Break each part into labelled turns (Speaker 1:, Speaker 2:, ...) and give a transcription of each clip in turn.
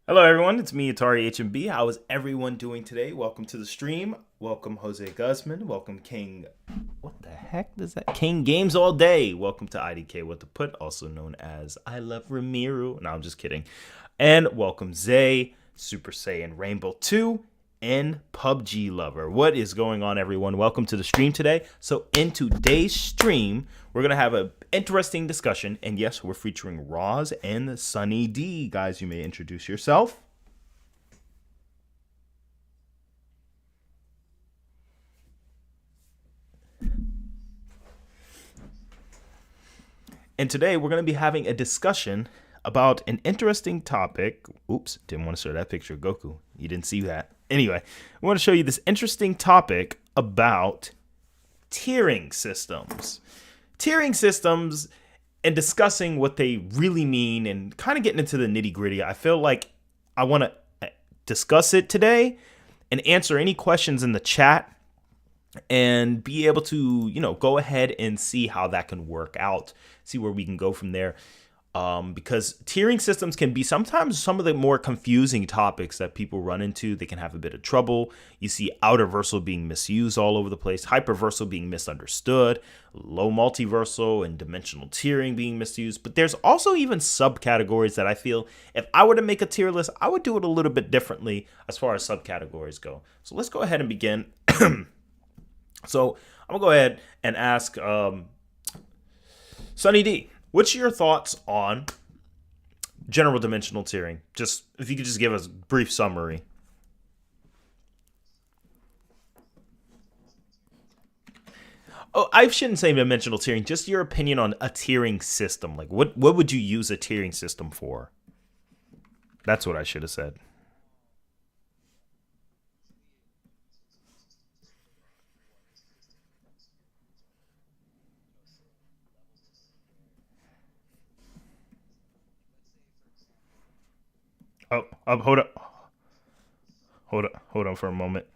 Speaker 1: Hello, everyone. It's me, ATARi HMB. How is everyone doing today? Welcome to the stream. Welcome, Jose Guzman. Welcome, King. What the heck is that? King Games All Day. Welcome to IDK What to Put, also known as I Love Ramiro. No, I'm just kidding. And welcome, Zay, Super Saiyan Rainbow 2, and PUBG Lover. What is going on, everyone? Welcome to the stream today. So, in today's stream, we're going to have an interesting discussion. And yes, we're featuring Roz and Sunny D. Guys, you may introduce yourself. And today, we're going to be having a discussion about an interesting topic. Oops, didn't want to show that picture of Goku. You didn't see that. Anyway, I want to show you this interesting topic about tiering systems. Tiering systems and discussing what they really mean and kind of getting into the nitty gritty. I feel like I want to discuss it today and answer any questions in the chat and be able to, go ahead and see how that can work out, see where we can go from there. Because tiering systems can be sometimes some of the more confusing topics that people run into. They can have a bit of trouble. You see outerversal being misused all over the place, hyperversal being misunderstood, low multiversal and dimensional tiering being misused. But there's also even subcategories that I feel if I were to make a tier list, I would do it a little bit differently as far as subcategories go. So let's go ahead and begin. So I'm going to go ahead and ask Sunny D. What's your thoughts on general dimensional tiering? Just if you could just give us a brief summary. Oh, I shouldn't say dimensional tiering. Just your opinion on a tiering system. Like, what would you use a tiering system for? That's what I should have said. Hold up, hold on for a moment.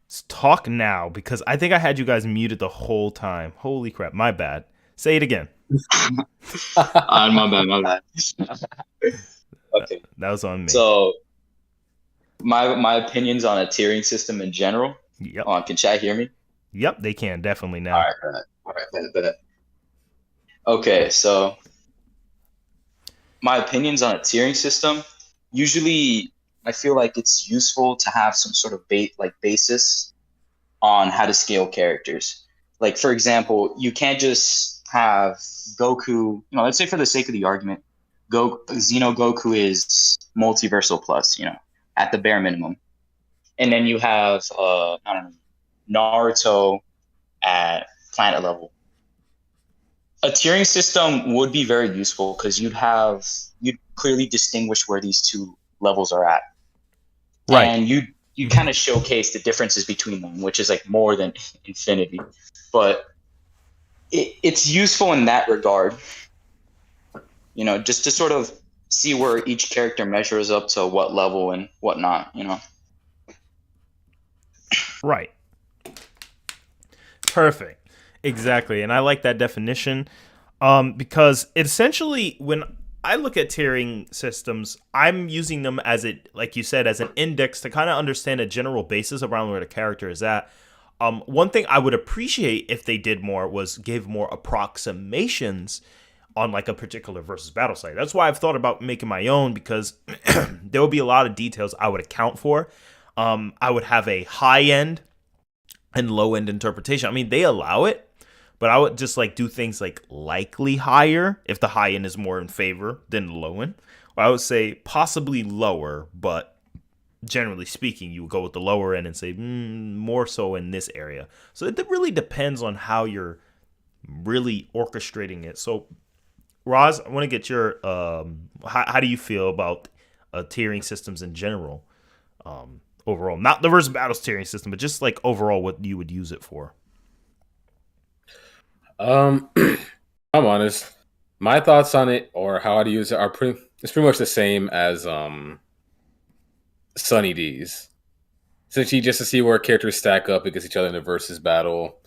Speaker 1: Let's talk now because I think I had you guys muted the whole time. Holy crap, my bad. Say it again.
Speaker 2: My bad. Okay.
Speaker 1: That was on me.
Speaker 2: So my opinions on a tiering system in general.
Speaker 1: Yep.
Speaker 2: Can chat hear me?
Speaker 1: Yep, they can definitely now.
Speaker 2: All right. Okay, so my opinions on a tiering system. Usually, I feel like it's useful to have some sort of basis on how to scale characters. Like for example, you can't just have Goku. Let's say for the sake of the argument, Zeno Goku is multiversal plus. At the bare minimum, and then you have I don't know, Naruto at planet level. A tiering system would be very useful because you'd clearly distinguish where these two levels are at,
Speaker 1: Right.
Speaker 2: and you kind of showcase the differences between them, which is like more than infinity, but it's useful in that regard. Just to sort of see where each character measures up to what level and whatnot.
Speaker 1: Right. Perfect. Exactly. And I like that definition because essentially when I look at tiering systems, I'm using them as like you said, as an index to kind of understand a general basis around where the character is at. One thing I would appreciate if they did more was give more approximations on like a particular versus battle site. That's why I've thought about making my own because there will be a lot of details I would account for. I would have a high end and low end interpretation. I mean, they allow it, but I would just like do things like likely higher if the high end is more in favor than the low end. Or I would say possibly lower, but generally speaking, you would go with the lower end and say more so in this area. So it really depends on how you're really orchestrating it. So, Roz, I want to get your how do you feel about tiering systems in general? Overall, not the versus battles tiering system, but just like overall what you would use it for.
Speaker 3: I'm honest. My thoughts on it or how I'd use it are it's pretty much the same as Sunny D's. Essentially just to see where characters stack up against each other in a versus battle.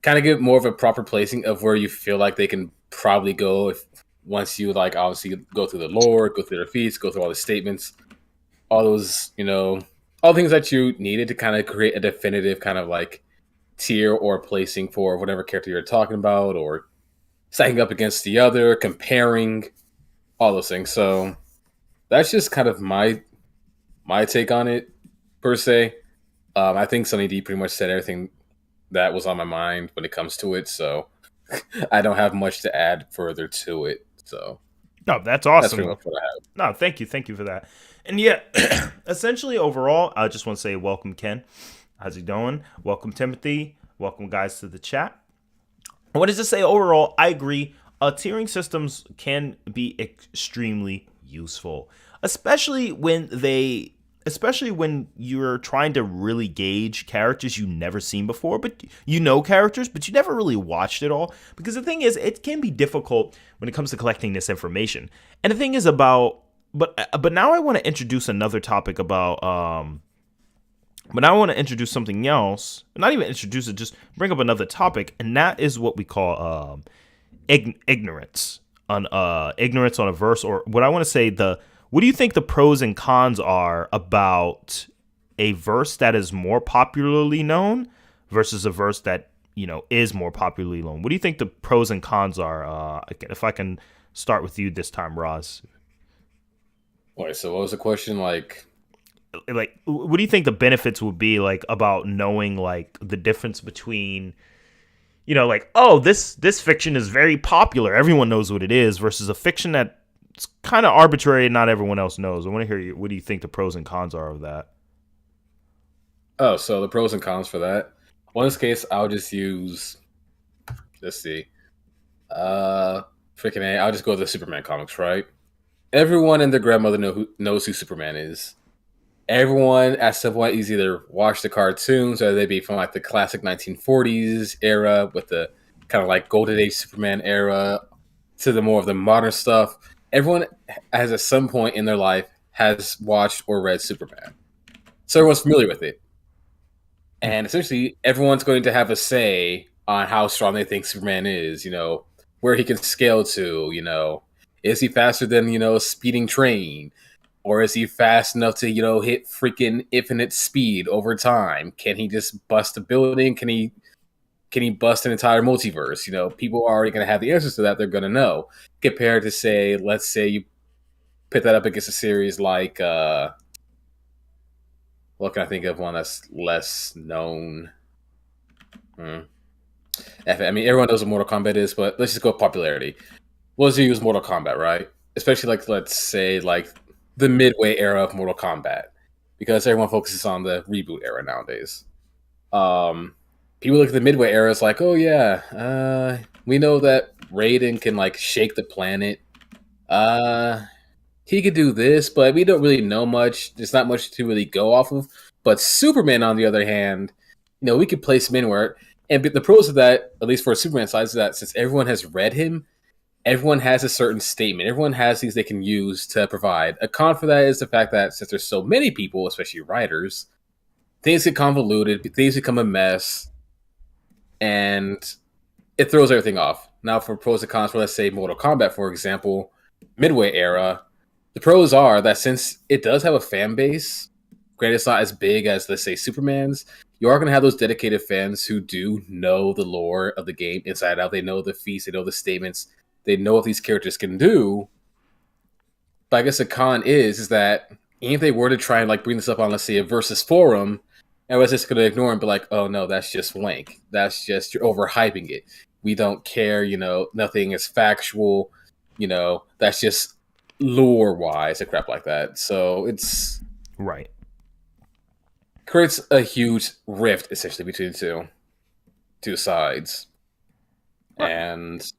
Speaker 3: Kind of give more of a proper placing of where you feel like they can probably go if once you like obviously go through the lore, go through their feats, go through all the statements, all those, all the things that you needed to kind of create a definitive kind of like tier or placing for whatever character you're talking about, or stacking up against the other, comparing, all those things. So that's just kind of my take on it per se. I think Sunny D pretty much said everything that was on my mind when it comes to it, so I don't have much to add further to it. So
Speaker 1: No, that's
Speaker 3: that's
Speaker 1: awesome.
Speaker 3: pretty much what I have.
Speaker 1: No, thank you for that. And yeah, essentially overall, I just want to say welcome, Ken. How's it going? Welcome, Timothy. Welcome, guys, to the chat. What does it say overall? I agree. Tiering systems can be extremely useful, especially when you're trying to really gauge characters you've never seen before, but you know characters, but you never really watched it all. Because the thing is, it can be difficult when it comes to collecting this information. And the thing is but now I want to introduce another topic about but now I want to introduce something else. Not even introduce it, just bring up another topic, and that is what we call ignorance on ignorance on a verse, or what I want to say what do you think the pros and cons are about a verse that is more popularly known versus a verse that, is more popularly known? What do you think the pros and cons are? If I can start with you this time, Roz.
Speaker 3: Wait, so what was the question? Like,
Speaker 1: what do you think the benefits would be, like, about knowing, like, the difference between, like, oh, this fiction is very popular, everyone knows what it is, versus a fiction that it's kind of arbitrary and not everyone else knows. I want to hear you. What do you think the pros and cons are of that?
Speaker 3: oh, so the pros and cons for that. Well, in this case, I'll just use. Let's see. Freaking A. I'll just go with the Superman comics, right? Everyone and their grandmother knows who Superman is. Everyone at some point is either watched the cartoons, or they be from like the classic 1940s era with the kind of like Golden Age Superman era to the more of the modern stuff. Everyone has at some point in their life has watched or read Superman. So everyone's familiar with it. And essentially everyone's going to have a say on how strong they think Superman is, where he can scale to, is he faster than, a speeding train? Or is he fast enough to, hit freaking infinite speed over time? Can he just bust a building? Can he bust an entire multiverse? People are already going to have the answers to that. They're going to know. Compared to, say, let's say you put that up against a series like, what can I think of one that's less known? I mean, everyone knows what Mortal Kombat is, but let's just go popularity. Let's use Mortal Kombat, right? Especially like, let's say, like the midway era of Mortal Kombat, because everyone focuses on the reboot era nowadays. People look at the midway era as like, oh yeah, we know that Raiden can like shake the planet. He could do this, but we don't really know much. There's not much to really go off of. But Superman, on the other hand, we could place him anywhere. And the pros of that, at least for Superman side, is that since everyone has read him, everyone has a certain statement. Everyone has things they can use to provide. A con for that is the fact that since there's so many people, especially writers, things get convoluted, things become a mess, and it throws everything off. Now, for pros and cons for, let's say, Mortal Kombat, for example, Midway era, the pros are that since it does have a fan base, granted it's not as big as, let's say, Superman's, you are going to have those dedicated fans who do know the lore of the game inside out. They know the feats, they know the statements, they know what these characters can do. But I guess the con is that even if they were to try and like bring this up on, let's say, a versus forum, everyone's just going to ignore and be like, oh no, that's just wank. That's just, you're overhyping it. We don't care, nothing is factual, that's just lore-wise and crap like that. So it's...
Speaker 1: Right.
Speaker 3: Creates a huge rift, essentially, between the two sides.
Speaker 1: Right.
Speaker 3: And...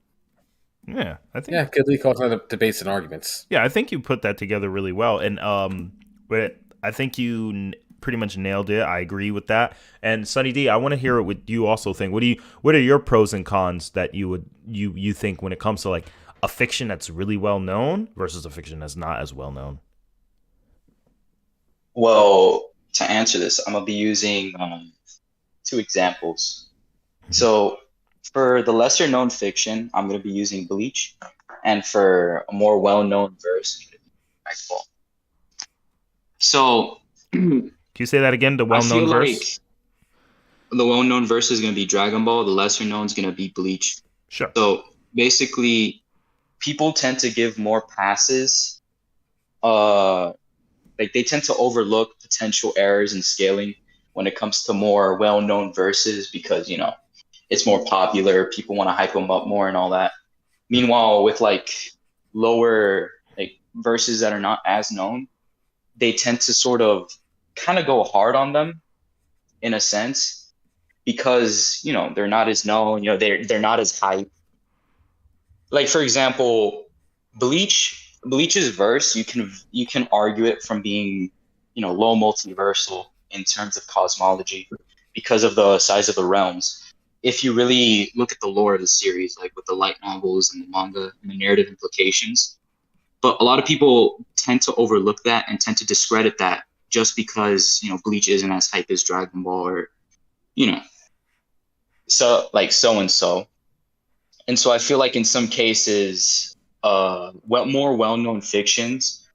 Speaker 1: Yeah, I think.
Speaker 3: Yeah, could lead to other debates and arguments.
Speaker 1: Yeah, I think you put that together really well, and but I think you pretty much nailed it. I agree with that. And Sunny D, I want to hear what you also think. What are your pros and cons that you think when it comes to like a fiction that's really well known versus a fiction that's not as well known?
Speaker 2: Well, to answer this, I'm gonna be using 2 examples. So for the lesser known fiction, I'm going to be using Bleach. and for a more well-known verse, it's gonna be Dragon Ball. So
Speaker 1: Can you say that again? The
Speaker 2: I feel
Speaker 1: well-known
Speaker 2: like
Speaker 1: verse.
Speaker 2: the well-known verse is gonna be Dragon Ball. The lesser known is gonna be Bleach.
Speaker 1: Sure.
Speaker 2: So basically, people tend to give more passes. Like they tend to overlook potential errors in scaling when it comes to more well-known verses because it's more popular. People want to hype them up more and all that. Meanwhile, with like lower like verses that are not as known, they tend to sort of kind of go hard on them in a sense because they're not as known. They're not as hype. Like for example, Bleach's verse, you can argue it from being low multiversal in terms of cosmology because of the size of the realms. If you really look at the lore of the series, like with the light novels and the manga and the narrative implications, but a lot of people tend to overlook that and tend to discredit that just because Bleach isn't as hype as Dragon Ball or so and so. And so I feel like in some cases, more well-known fictions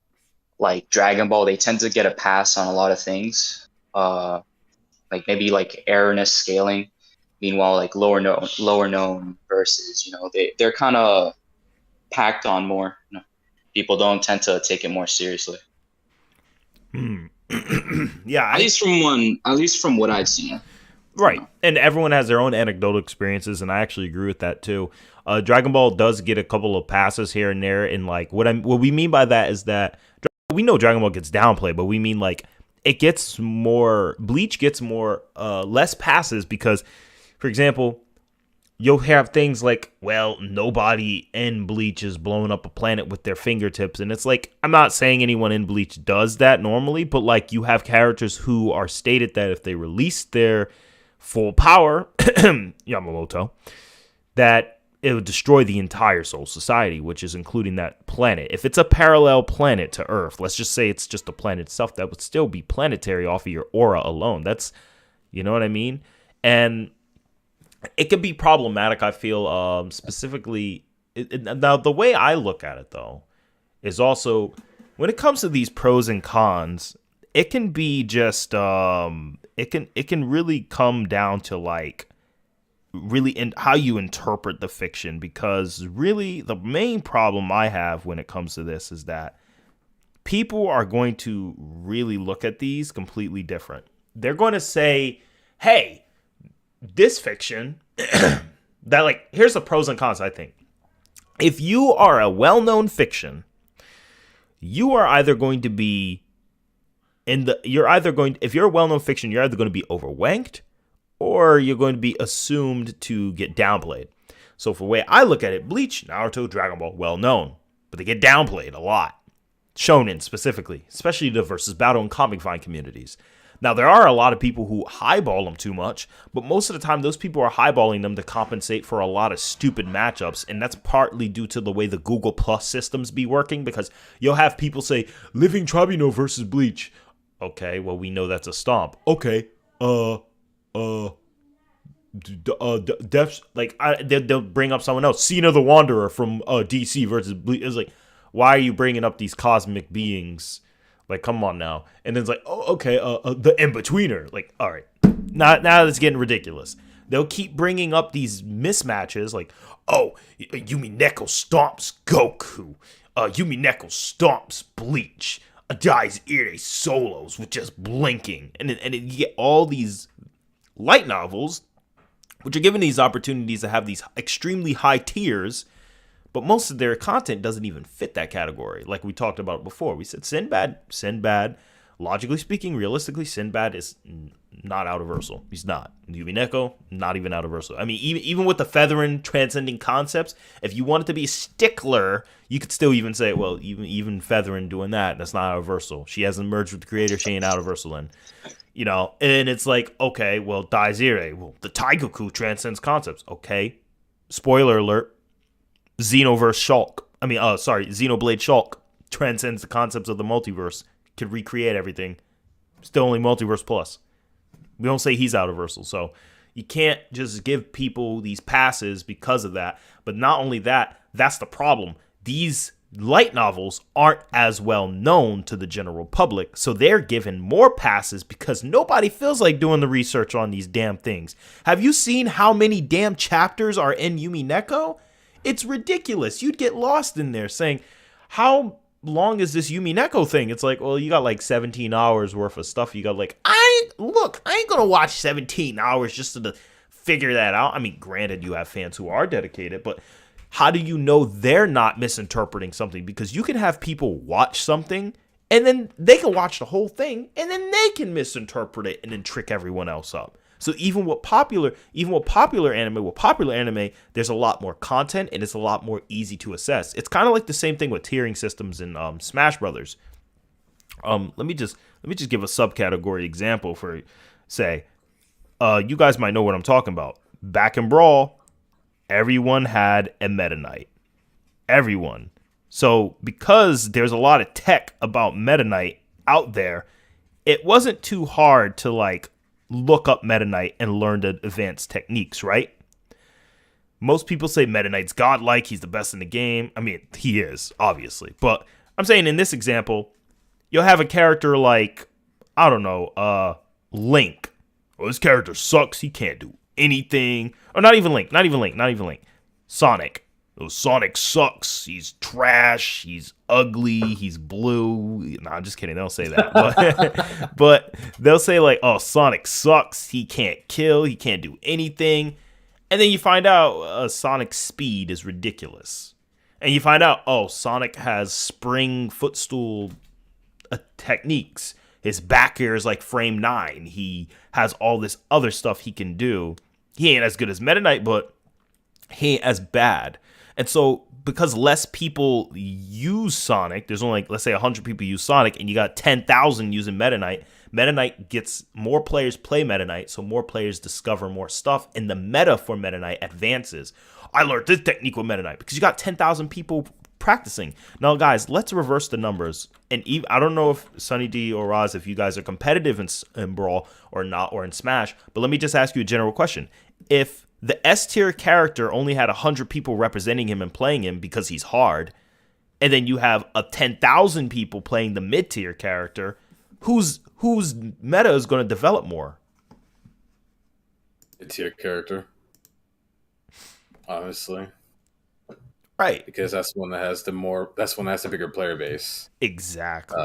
Speaker 2: like Dragon Ball, they tend to get a pass on a lot of things, like maybe like erroneous scaling. Meanwhile, like lower known verses, they're kind of packed on more. People don't tend to take it more seriously.
Speaker 1: Yeah,
Speaker 2: at least from what I've seen.
Speaker 1: Right. And everyone has their own anecdotal experiences, and I actually agree with that too. Dragon Ball does get a couple of passes here and there, and like what we mean by that is that we know Dragon Ball gets downplayed, but we mean like it gets more, Bleach gets more less passes because, for example, you'll have things like, well, nobody in Bleach is blowing up a planet with their fingertips. And it's like, I'm not saying anyone in Bleach does that normally, but like you have characters who are stated that if they release their full power, Yamamoto, that it would destroy the entire Soul Society, which is including that planet. If it's a parallel planet to Earth, let's just say it's just a planet itself, that would still be planetary off of your aura alone. That's, you know what I mean? And it can be problematic, I feel, specifically. Now, the way I look at it, though, is also, when it comes to these pros and cons, it can be just, it can really come down to, like, really in how you interpret the fiction, because really the main problem I have when it comes to this is that people are going to really look at these completely different. They're going to say, hey, this fiction that, like, here's the pros and cons. I think if you are a well-known fiction, you are either going to be if you're a well-known fiction, you're either going to be overwanked or you're going to be assumed to get downplayed. So for the way I look at it, Bleach, Naruto, Dragon Ball, well-known, but they get downplayed a lot. Shonen specifically, especially the versus battle and comic vine communities. Now, there are a lot of people who highball them too much, but most of the time, those people are highballing them to compensate for a lot of stupid matchups, and that's partly due to the way the Google Plus systems be working, because you'll have people say, Living Tribunal versus Bleach. Okay, well, we know that's a stomp. Okay, they'll bring up someone else. Zeno the Wanderer from DC versus Bleach. It's like, why are you bringing up these cosmic beings? Like, come on now. And then it's like, oh, okay, the in-betweener. Like, all right. Now it's getting ridiculous. They'll keep bringing up these mismatches. Like, oh, Yumi Neko stomps Goku. Yumi Neko stomps Bleach. Dies Ire solos with just blinking. And you get all these light novels, which are given these opportunities to have these extremely high tiers, but most of their content doesn't even fit that category. Like we talked about before. We said Sinbad, logically speaking, realistically, Sinbad is not out-of-versal. He's not. Yumi Neko, not even out-of-versal. I mean, even with the feathering, transcending concepts, if you wanted to be a stickler, you could still even say, well, even feathering doing that's not out-of-versal. She hasn't merged with the creator, she ain't out-of-versal then. And it's like, okay, well, Daizire, well, the Taigoku transcends concepts. Okay. Spoiler alert. Xenoblade Shulk transcends the concepts of the multiverse, could recreate everything. Still only multiverse plus. We don't say he's out-of-versal, so you can't just give people these passes because of that. But not only that, that's the problem. these light novels aren't as well known to the general public, so they're given more passes because nobody feels like doing the research on these damn things. Have you seen how many damn chapters are in Yumi Neko? It's ridiculous. You'd get lost in there saying, how long is this Yumi Neko thing? It's like, well, you got like 17 hours worth of stuff. You got like, I ain't gonna watch 17 hours just to figure that out. I mean, granted, you have fans who are dedicated, but how do you know they're not misinterpreting something? Because you can have people watch something and then they can watch the whole thing and then they can misinterpret it and then trick everyone else up. So even with popular anime, there's a lot more content and it's a lot more easy to assess. It's kind of like the same thing with tiering systems in Smash Brothers. Let me just give a subcategory example for, say, you guys might know what I'm talking about. Back in Brawl, everyone had a Meta Knight. Everyone. So because there's a lot of tech about Meta Knight out there, it wasn't too hard to like look up Meta Knight and learn the advanced techniques, right? Most people say Meta Knight's godlike, he's the best in the game. I mean, he is, obviously. But I'm saying in this example, you'll have a character like, I don't know, Link. Well, this character sucks, he can't do anything. Or not even Link. Sonic. Oh, Sonic sucks. He's trash. He's ugly. He's blue. No, I'm just kidding. They don't say that. But they'll say like, oh, Sonic sucks. He can't kill. He can't do anything. And then you find out Sonic's speed is ridiculous. And you find out, oh, Sonic has spring footstool techniques. His back air is like frame 9. He has all this other stuff he can do. He ain't as good as Meta Knight, but he ain't as bad. And so because less people use Sonic, there's only like, let's say 100 people use Sonic and you got 10,000 using Meta Knight gets more players play Meta Knight, so more players discover more stuff and the meta for Meta Knight advances. I learned this technique with Meta Knight because you got 10,000 people practicing. Now, guys, let's reverse the numbers. And I don't know if Sunny D or Roz, if you guys are competitive in Brawl or not, or in Smash, but let me just ask you a general question. If the S tier character only had 100 people representing him and playing him because he's hard, and then you have 10,000 people playing the mid tier character, whose meta is going to develop more?
Speaker 3: Mid tier character, honestly,
Speaker 1: right?
Speaker 3: Because that's one that has the bigger player base.
Speaker 1: Exactly.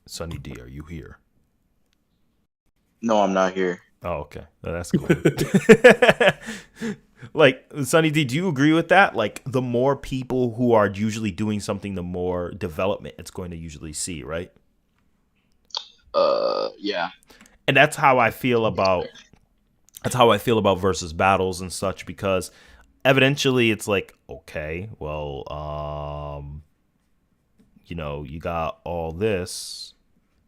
Speaker 1: Sunny D, are you here?
Speaker 2: No, I'm not here.
Speaker 1: Oh, okay. That's cool. Like, Sunny D, do you agree with that? Like, the more people who are usually doing something, the more development it's going to usually see, right?
Speaker 2: Yeah.
Speaker 1: And that's how I feel about versus battles and such, because evidentially it's like, okay, well, you got all this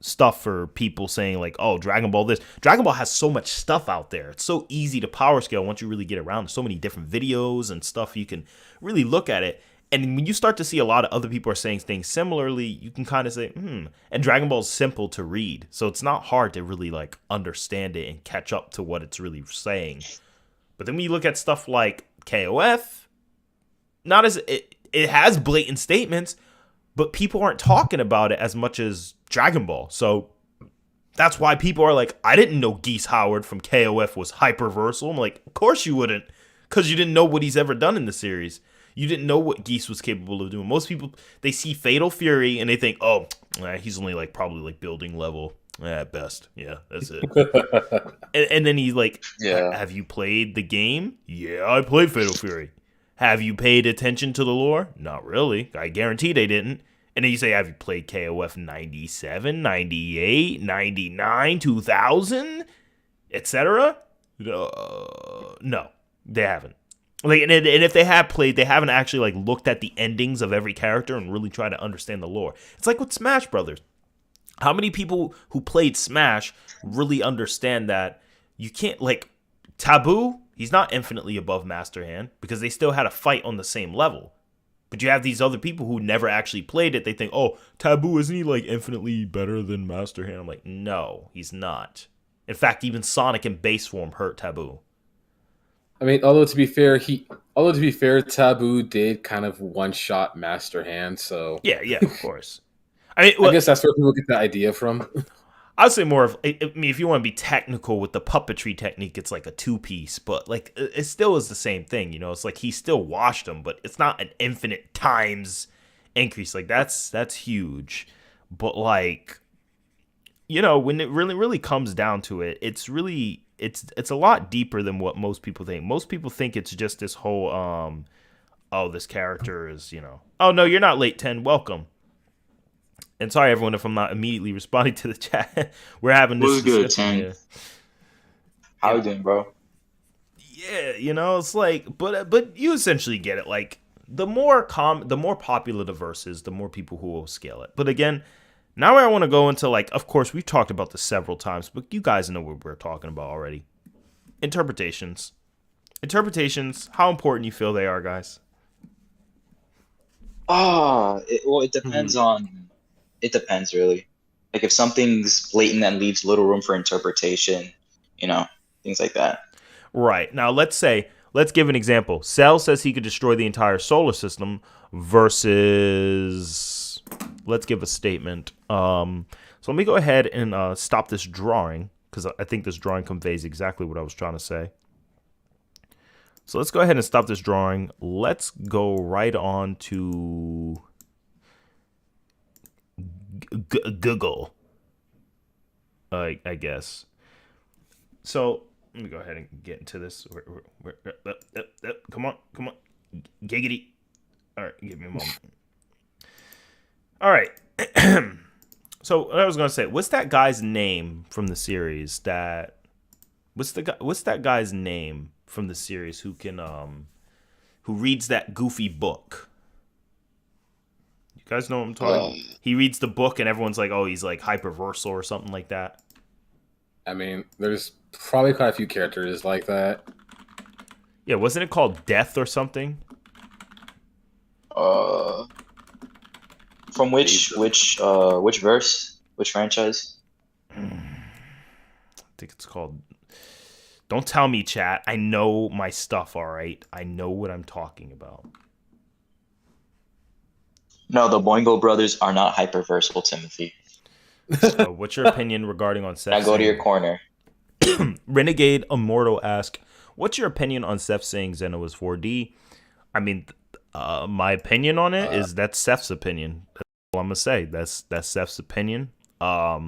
Speaker 1: stuff for people saying like, oh, Dragon Ball this. Dragon Ball has so much stuff out there. It's so easy to power scale once you really get around. There's so many different videos and stuff. You can really look at it. And when you start to see a lot of other people are saying things similarly, you can kind of say, And Dragon Ball is simple to read. So it's not hard to really like understand it and catch up to what it's really saying. But then when you look at stuff like KOF, it has blatant statements, but people aren't talking about it as much as Dragon Ball. So that's why people are like, I didn't know Geese Howard from KOF was hyperversal. I'm like, of course you wouldn't, because you didn't know what he's ever done in the series. You didn't know what Geese was capable of doing. Most people, they see Fatal Fury and they think, oh, he's only like probably like building level at best. Yeah, that's it. and then he's like, have you played the game? Yeah, I played Fatal Fury. Have you paid attention to the lore? Not really. I guarantee they didn't. And then you say, have you played KOF 97, 98, 99, 2000, etc.? No, they haven't. Like, and if they have played, they haven't actually like looked at the endings of every character and really tried to understand the lore. It's like with Smash Brothers. How many people who played Smash really understand that you can't, like, Taboo, he's not infinitely above Master Hand because they still had a fight on the same level. But you have these other people who never actually played it. They think, oh, Taboo, isn't he like infinitely better than Master Hand? I'm like, no, he's not. In fact, even Sonic in base form hurt Taboo.
Speaker 3: I mean, although to be fair, Although to be fair, Taboo did kind of one-shot Master Hand, so
Speaker 1: Yeah, of course. I mean,
Speaker 3: I guess that's where people get the idea from.
Speaker 1: I'd say more of. I mean, if you want to be technical with the puppetry technique, it's like a 2-piece, but like it still is the same thing. You know, it's like he still washed them, but it's not an infinite times increase. Like that's huge, but like, you know, when it really comes down to it, it's really it's a lot deeper than what most people think. Most people think it's just this whole oh, this character is, you know, oh no, you're not late 10, welcome. And sorry, everyone, if I'm not immediately responding to the chat. We're having this discussion here.
Speaker 2: How you doing, bro?
Speaker 1: Yeah, you know, it's like, but you essentially get it. Like, the more popular the verse is, the more people who will scale it. But again, now I want to go into, like, of course, we've talked about this several times, but you guys know what we're talking about already. Interpretations. How important you feel they are, guys?
Speaker 2: It depends on. It depends, really. Like, if something's blatant and leaves little room for interpretation, you know, things like that.
Speaker 1: Right. Now, let's give an example. Cell says he could destroy the entire solar system versus, let's give a statement. So let me go ahead and stop this drawing, because I think this drawing conveys exactly what I was trying to say. So let's go ahead and stop this drawing. Let's go right on to Google, I guess. So let me go ahead and get into this. Come on, giggity. All right, give me a moment. All right. So what I was gonna say, what's that guy's name from the series? What's that guy's name from the series who reads that goofy book? You guys know what I'm talking about? He reads the book and everyone's like, oh, he's like hyperversal or something like that.
Speaker 3: I mean, there's probably quite a few characters like that.
Speaker 1: Yeah, wasn't it called Death or something?
Speaker 2: From which verse? Which franchise?
Speaker 1: I think it's called... Don't tell me, chat. I know my stuff, all right? I know what I'm talking about.
Speaker 2: No, the Boingo brothers are not hyperversal, Timothy.
Speaker 1: So what's your opinion regarding on Seth?
Speaker 2: Now go to your corner.
Speaker 1: Renegade Immortal asks, what's your opinion on Seth saying Zeno is 4D? I mean, my opinion on it is that's Seth's opinion. That's all I'm gonna say. That's Seth's opinion. I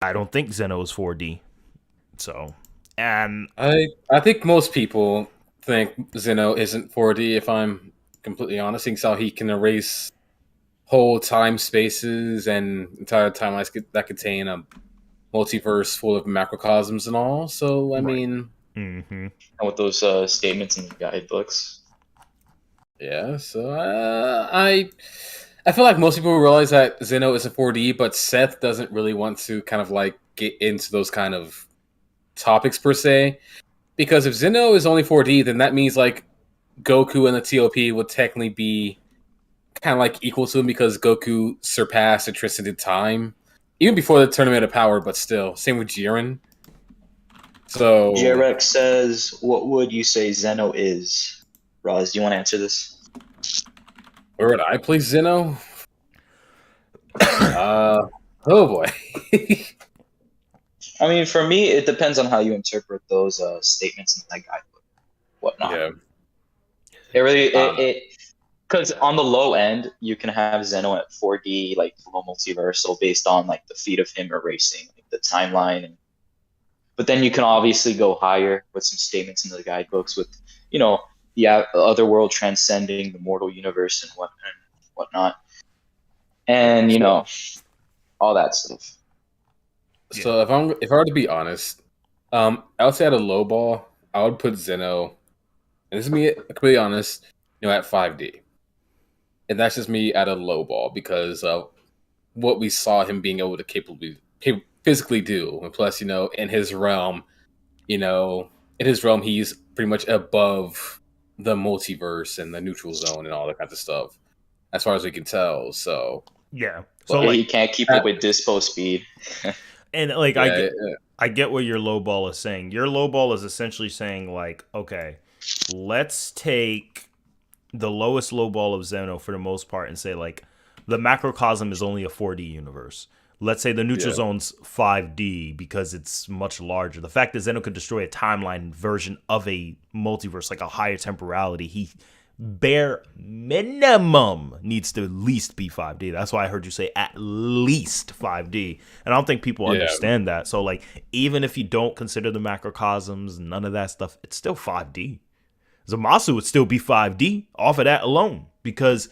Speaker 1: don't think Zeno is 4D. So, and
Speaker 3: I think most people think Zeno isn't 4D, if I'm completely honest. Seeing how he can erase whole time spaces and entire timelines that contain a multiverse full of macrocosms and all. So, I mean...
Speaker 2: And with those statements in the guidebooks.
Speaker 3: Yeah, so I feel like most people realize that Zeno is a 4D, but Seth doesn't really want to kind of like get into those kind of topics per se. Because if Zeno is only 4D, then that means like Goku and the TOP would technically be kind of like equal to him because Goku surpassed and transcended time. Even before the Tournament of Power, but still. Same with Jiren. So
Speaker 2: JRX says, what would you say Zeno is? Roz, do you want to answer this?
Speaker 3: Where would I place Zeno? Oh boy.
Speaker 2: I mean, for me, it depends on how you interpret those statements in that guidebook, whatnot.
Speaker 3: Yeah.
Speaker 2: It really, because on the low end, you can have Zeno at 4D, like full multiversal, based on like the feat of him erasing like, the timeline. But then you can obviously go higher with some statements in the guidebooks with, you know, the other world transcending the mortal universe and whatnot. And, you know, all that stuff.
Speaker 3: So if I were to be honest, outside of low ball, I would put Zeno, and this is me completely honest, you know, at 5D. And that's just me at a low ball because of what we saw him being able to physically do. And plus, you know, in his realm, he's pretty much above the multiverse and the neutral zone and all that kind of stuff, as far as we can tell. So
Speaker 1: yeah,
Speaker 2: so like, he can't keep up with dispo speed.
Speaker 1: And like I get what your low ball is saying. Your low ball is essentially saying like, okay, let's take the lowest low ball of Zeno for the most part and say, like, the macrocosm is only a 4D universe. Let's say the neutral zone's 5D because it's much larger. The fact that Zeno could destroy a timeline version of a multiverse, like a higher temporality, he bare minimum needs to at least be 5D. That's why I heard you say at least 5D. And I don't think people understand that. So, like, even if you don't consider the macrocosms, none of that stuff, it's still 5D. Zamasu would still be 5D off of that alone because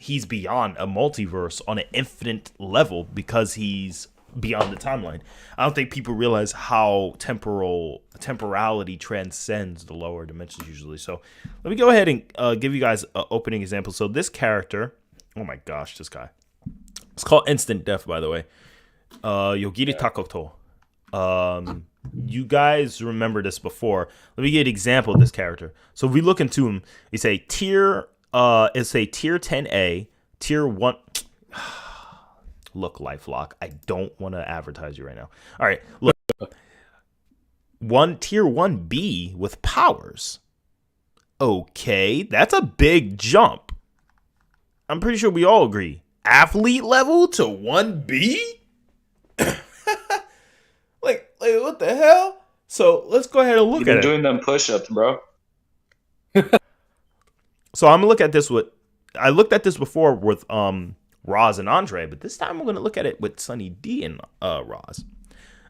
Speaker 1: he's beyond a multiverse on an infinite level because he's beyond the timeline. I don't think people realize how temporality transcends the lower dimensions usually. So let me go ahead and give you guys an opening example. So this character, oh my gosh, this guy. It's called Instant Death, by the way. Yogiri Takatou. You guys remember this before. Let me get an example of this character. So if we look into him, it's a tier 10A, tier 1. Look, LifeLock, I don't want to advertise you right now. All right, look. Tier 1B with powers. Okay, that's a big jump. I'm pretty sure we all agree. Athlete level to 1B? like what the hell? So let's go ahead and look at it.
Speaker 2: Doing them push-ups, bro.
Speaker 1: So I'm gonna look at this I looked at this before with Roz and Andre, but this time we're gonna look at it with Sunny D and Roz.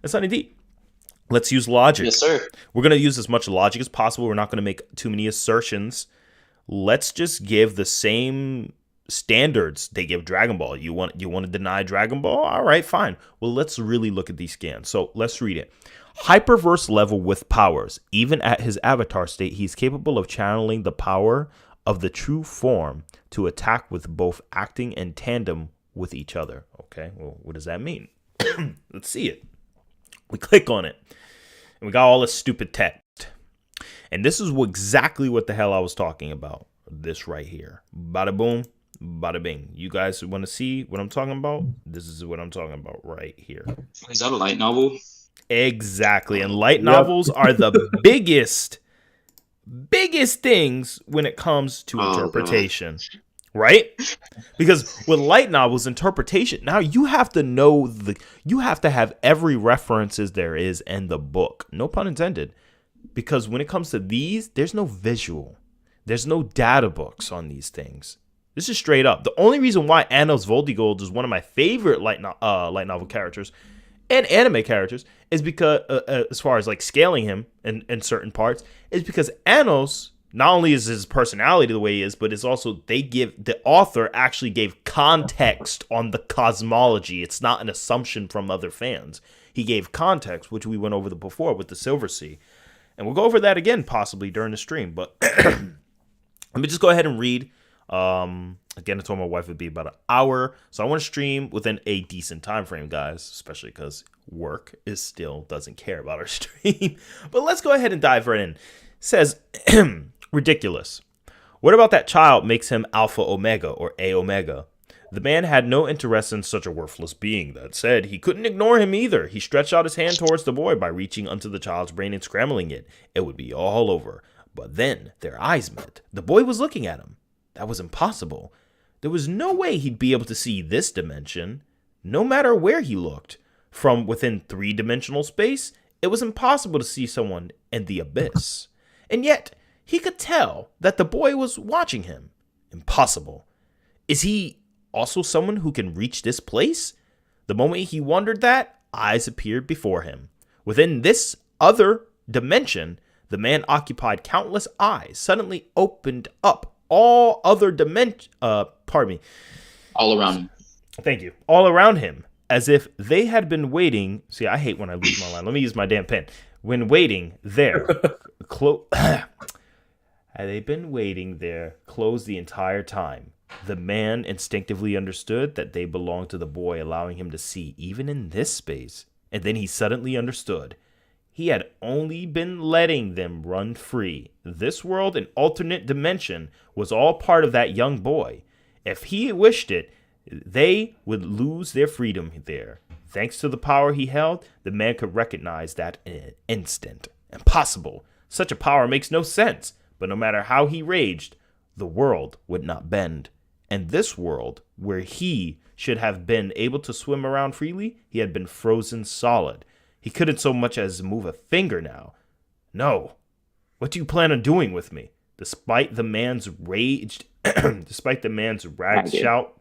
Speaker 1: And Sunny D, let's use logic.
Speaker 2: Yes, sir.
Speaker 1: We're gonna use as much logic as possible. We're not gonna make too many assertions. Let's just give the same standards they give Dragon Ball. You want to deny Dragon Ball? All right, fine. Well, let's really look at these scans. So let's read it. Hyperverse level with powers. Even at his avatar state, he's capable of channeling the power of the true form to attack with both acting in tandem with each other. Okay, well, what does that mean? Let's see it. We click on it, and we got all this stupid text. And this is exactly what the hell I was talking about. This right here. Bada boom, bada bing. You guys want to see what I'm talking about? This is what I'm talking about right here.
Speaker 2: Is that a light novel?
Speaker 1: Exactly. And light novels are the biggest things when it comes to interpretation. Right? Because with light novels, interpretation, now you have to know you have to have every references there is in the book. No pun intended. Because when it comes to these, there's no visual. There's no data books on these things. This is straight up. The only reason why Anos Voldigold is one of my favorite light novel characters and anime characters is because, as far as like scaling him in certain parts, is because Anos, not only is his personality the way he is, but it's also the author actually gave context on the cosmology. It's not an assumption from other fans. He gave context, which we went over before with the Silver Sea. And we'll go over that again possibly during the stream. But let me just go ahead and read. Again, I told my wife it'd be about an hour. So I want to stream within a decent time frame, guys, especially because work still doesn't care about our stream. But let's go ahead and dive right in. It says, ridiculous. What about that child makes him Alpha Omega or A Omega? The man had no interest in such a worthless being. That said, he couldn't ignore him either. He stretched out his hand towards the boy by reaching onto the child's brain and scrambling it. It would be all over. But then their eyes met. The boy was looking at him. That was impossible. There was no way he'd be able to see this dimension. No matter where he looked. From within three-dimensional space, it was impossible to see someone in the abyss. And yet, he could tell that the boy was watching him. Impossible. Is he also someone who can reach this place? The moment he wondered that, eyes appeared before him. Within this other dimension, the man occupied countless eyes, suddenly opened up all other dimensions, all
Speaker 2: around him.
Speaker 1: Thank you. All around him, as if they had been waiting. See, I hate when I lose my line. Let me use my damn pen. When waiting there, had they been waiting there, closed the entire time. The man instinctively understood that they belonged to the boy, allowing him to see even in this space. And then he suddenly understood. He had only been letting them run free. This world and alternate dimension was all part of that young boy. If he wished it, they would lose their freedom there. Thanks to the power he held, the man could recognize that in an instant. Impossible. Such a power makes no sense. But no matter how he raged, the world would not bend. And this world, where he should have been able to swim around freely, he had been frozen solid. He couldn't so much as move a finger now. No. What do you plan on doing with me? Despite the man's ragged shout,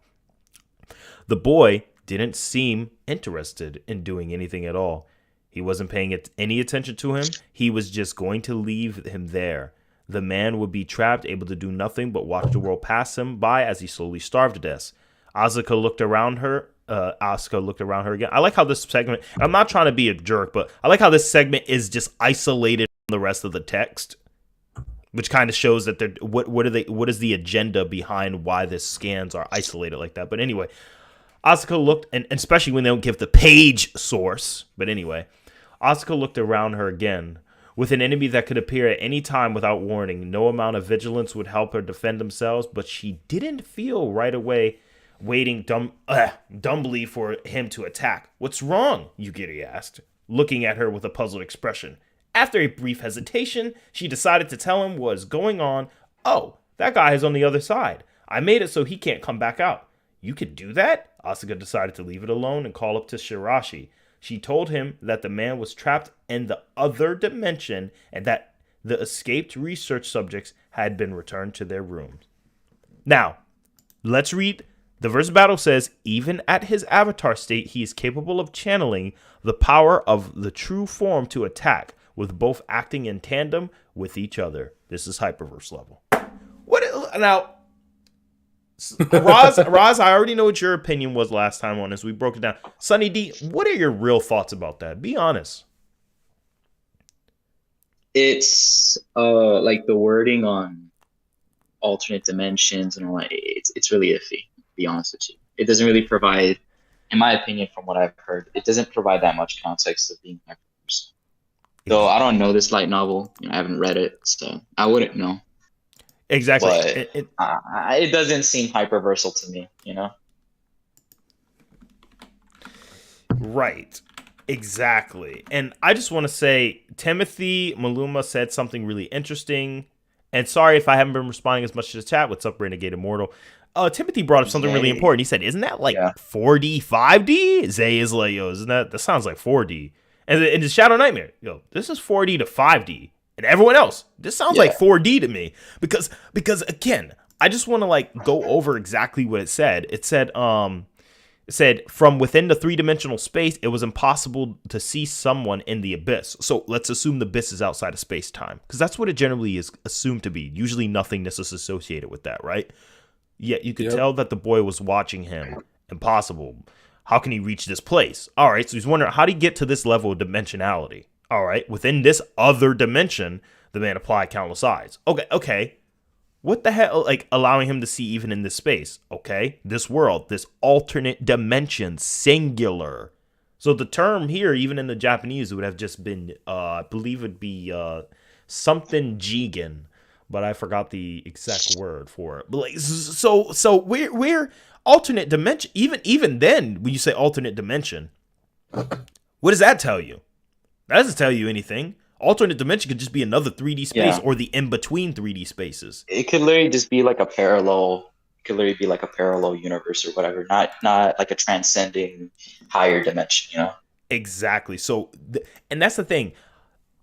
Speaker 1: the boy didn't seem interested in doing anything at all. He wasn't paying any attention to him. He was just going to leave him there. The man would be trapped, able to do nothing but watch the world pass him by as he slowly starved to death. Asuka looked around her. Again. I like how this segment, I'm not trying to be a jerk, but I like how this segment is just isolated from the rest of the text, which kind of shows that what is the agenda behind why the scans are isolated like that. But anyway, Asuka looked, and especially when they don't give the page source. But anyway, Asuka looked around her again. With an enemy that could appear at any time without warning, no amount of vigilance would help her defend themselves, but she didn't feel right away waiting dumbly for him to attack. What's wrong? Yogiri asked, looking at her with a puzzled expression. After a brief hesitation, she decided to tell him what was going on. Oh, that guy is on the other side. I made it so he can't come back out. You could do that? Asuka decided to leave it alone and call up to Shirashi. She told him that the man was trapped in the other dimension and that the escaped research subjects had been returned to their rooms. Now, let's read. The verse battle says, even at his avatar state, he is capable of channeling the power of the true form to attack, with both acting in tandem with each other. This is Hyperverse level. Now, Roz, I already know what your opinion was last time on this. We broke it down. Sunny D, what are your real thoughts about that? Be honest.
Speaker 2: It's like the wording on alternate dimensions and all that. It's really iffy, to be honest with you. It doesn't really provide, in my opinion, from what I've heard, it doesn't provide that much context of being hyperverse. Though I don't know this light novel, I haven't read it, so I wouldn't know.
Speaker 1: Exactly.
Speaker 2: But it doesn't seem hyperversal to me,
Speaker 1: Right. Exactly. And I just want to say, Timothy Maluma said something really interesting. And sorry if I haven't been responding as much to the chat. What's up, Renegade Immortal? Timothy brought up something really important. He said, isn't that like 4D, 5D? Zay is like, yo, that sounds like 4D. And in the Shadow Nightmare, yo, this is 4D to 5D. And everyone else, this sounds like 4D to me. Because again, I just want to like go over exactly what it said. It said from within the three-dimensional space, it was impossible to see someone in the abyss. So let's assume the abyss is outside of space-time, because that's what it generally is assumed to be. Usually nothingness is associated with that, right? Yet you could tell that the boy was watching him. Impossible. How can he reach this place? All right, so he's wondering, how did he get to this level of dimensionality? All right, within this other dimension, the man applied countless eyes. Okay. What the hell, like, allowing him to see even in this space? Okay, this world, this alternate dimension, singular. So the term here, even in the Japanese, would have just been, I believe it'd be something jigen, but I forgot the exact word for it. But like, so we're alternate dimension. Even then, when you say alternate dimension, what does that tell you? That doesn't tell you anything. Alternate dimension could just be another 3D space or the in-between 3D spaces.
Speaker 2: It could literally just be like a parallel. It could literally be like a parallel universe or whatever. Not like a transcending higher dimension,
Speaker 1: Exactly. So, and that's the thing.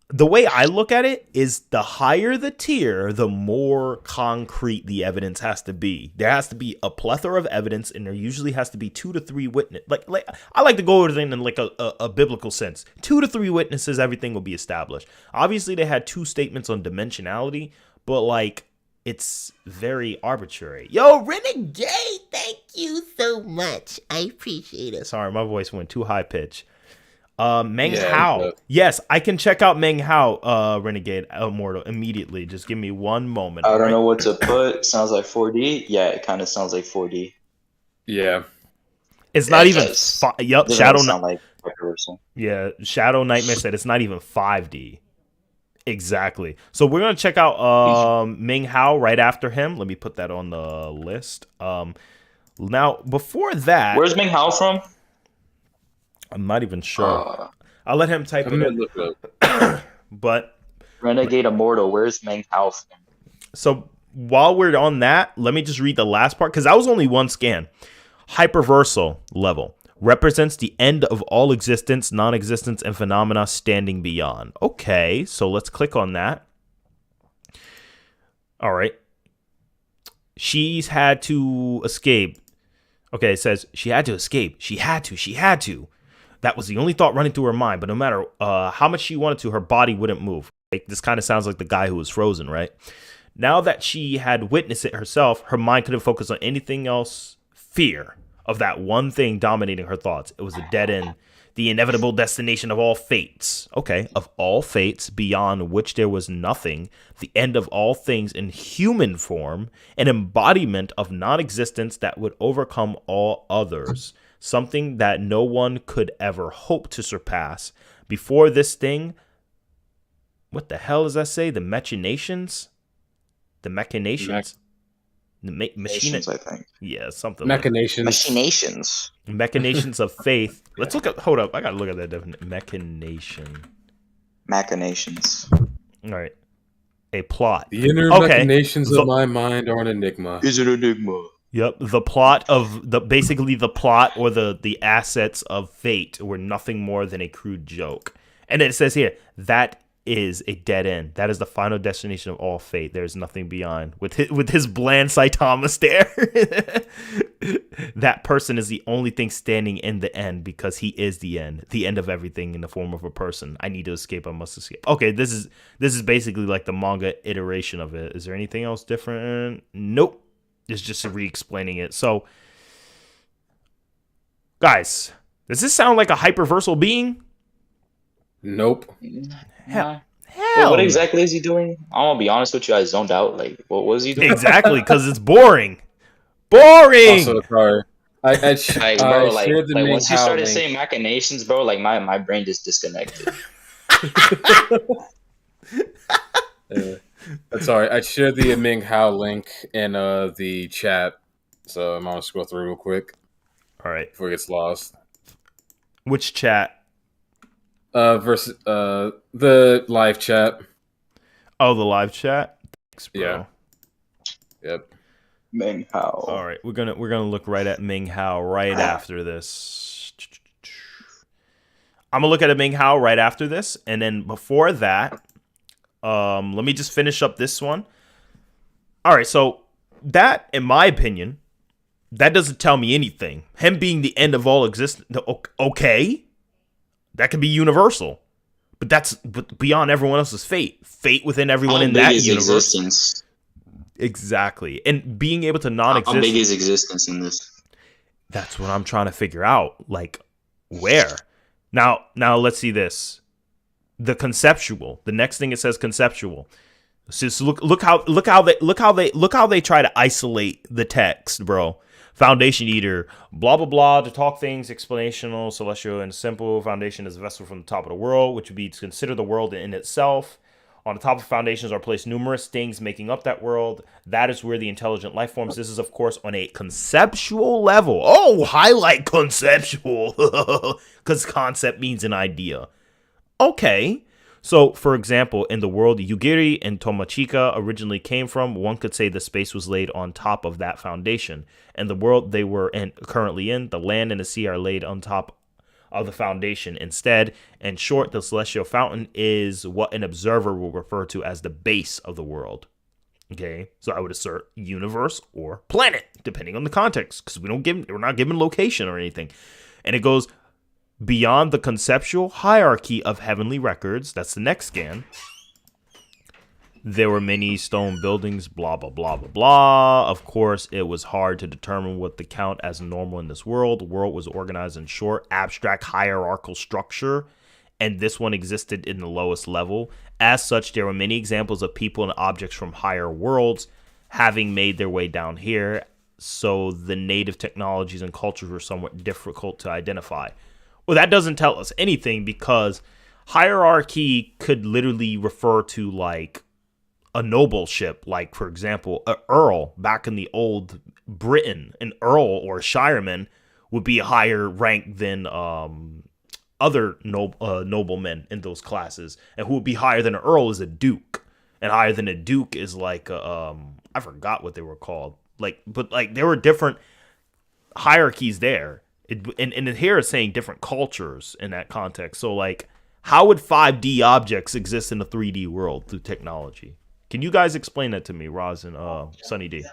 Speaker 1: The way I look at it is the higher the tier, the more concrete the evidence has to be. There has to be a plethora of evidence, and there usually has to be 2 to 3 witnesses. Like I like to go over things in like a biblical sense. 2 to 3 witnesses, everything will be established. Obviously, they had 2 statements on dimensionality, but like it's very arbitrary. Yo, Renegade, thank you so much. I appreciate it. Sorry, my voice went too high pitch. Meng Hao. Yes, I can check out Meng Hao, Renegade Immortal immediately. Just give me one moment.
Speaker 2: I don't know what to put. Sounds like 4D. Yeah, it kind of sounds like 4D.
Speaker 3: Yeah.
Speaker 1: It's not even. Shadow
Speaker 2: sound like universal.
Speaker 1: Yeah, Shadow Nightmare said it's not even 5D. Exactly. So we're gonna check out Meng Hao right after him. Let me put that on the list. Now before that,
Speaker 2: where's Meng Hao from?
Speaker 1: I'm not even sure. I'll let him type it in.
Speaker 3: Look up.
Speaker 1: But
Speaker 2: Renegade Immortal, where's Meng Hao from?
Speaker 1: So while we're on that, let me just read the last part, because that was only one scan. Hyperversal level represents the end of all existence, non-existence, and phenomena standing beyond. Okay, so let's click on that. All right. She's had to escape. Okay, it says she had to escape. She had to. That was the only thought running through her mind, but no matter how much she wanted to, her body wouldn't move. Like, this kind of sounds like the guy who was frozen, right? Now that she had witnessed it herself, her mind couldn't focus on anything else. Fear of that one thing dominating her thoughts. It was a dead end, the inevitable destination of all fates. Okay, of all fates, beyond which there was nothing, the end of all things in human form, an embodiment of non-existence that would overcome all others, something that no one could ever hope to surpass. Before this thing, what the hell does that say? The machinations? The machinations?
Speaker 2: Machinations, I think.
Speaker 1: Yeah, something
Speaker 3: Machinations.
Speaker 2: Machinations.
Speaker 1: like machinations of faith. Let's look at. Hold up, I gotta look at that definition.
Speaker 2: Machinations.
Speaker 1: All right, a plot.
Speaker 3: The inner machinations of my mind are an enigma.
Speaker 2: Is it an enigma?
Speaker 1: Yep, the plot of basically the plot or the assets of fate were nothing more than a crude joke. And it says here that is a dead end. That is the final destination of all fate. There's nothing beyond. With his bland Saitama stare, that person is the only thing standing in the end because he is the end of everything in the form of a person. I need to escape. I must escape. Okay, this is basically like the manga iteration of it. Is there anything else different? Nope. It's just re-explaining it. So, guys, does this sound like a hyperversal being?
Speaker 3: Nope.
Speaker 1: Hell.
Speaker 2: Well, what exactly is he doing? I'm gonna be honest with you, I zoned out. Like, what was he doing?
Speaker 1: Exactly, because it's boring. Boring.
Speaker 3: Also, sorry. I
Speaker 2: bro, like once you started
Speaker 3: link.
Speaker 2: saying machinations, bro, like my brain just disconnected.
Speaker 3: Sorry, I shared the Meng Hao link in the chat, so I'm gonna scroll through real quick.
Speaker 1: All right,
Speaker 3: before it gets lost.
Speaker 1: Which chat?
Speaker 3: Versus the live chat.
Speaker 1: Oh, the live chat. Thanks, bro.
Speaker 3: Yeah. Yep.
Speaker 2: Meng Hao.
Speaker 1: All right, we're gonna look right at Meng Hao right after this. I'm gonna look at a Meng Hao right after this, and then before that, let me just finish up this one. All right, so that, in my opinion, that doesn't tell me anything. Him being the end of all existence, okay. That could be universal, but that's beyond everyone else's fate. Fate within everyone in that universe.
Speaker 2: Existence?
Speaker 1: Exactly, and being able to non-exist.
Speaker 2: How big is existence in this?
Speaker 1: That's what I'm trying to figure out. Like, where? Now, let's see this. The conceptual. The next thing it says conceptual. So look how they try to isolate the text, bro. Foundation eater, blah, blah, blah, to talk things, explanational, celestial, and simple. Foundation is a vessel from the top of the world, which would be to consider the world in itself. On the top of foundations are placed numerous things making up that world. That is where the intelligent life forms. This is, of course, on a conceptual level. Oh, highlight conceptual. Because concept means an idea. Okay. So, for example, in the world Yogiri and Tomachika originally came from, one could say the space was laid on top of that foundation. And the world they were currently in, the land and the sea are laid on top of the foundation instead. In short, the celestial fountain is what an observer will refer to as the base of the world. Okay, so I would assert universe or planet, depending on the context, because we're not given location or anything. And it goes beyond the conceptual hierarchy of heavenly records. That's the next scan. There were many stone buildings, blah, blah, blah, blah, blah. Of course, it was hard to determine what to count as normal in this world. The world was organized in short, abstract, hierarchical structure, and this one existed in the lowest level. As such, there were many examples of people and objects from higher worlds having made their way down here, so the native technologies and cultures were somewhat difficult to identify. Well, that doesn't tell us anything, because hierarchy could literally refer to, like, a nobleship, like, for example, an earl back in the old Britain. An earl or a shireman would be a higher rank than other noblemen in those classes. And who would be higher than an earl is a duke. and higher than a duke is like I forgot what they were called. But there were different hierarchies there. And here it's saying different cultures in that context. So like, how would 5D objects exist in a 3D world through technology? Can you guys explain that to me, Roz and Sunny D?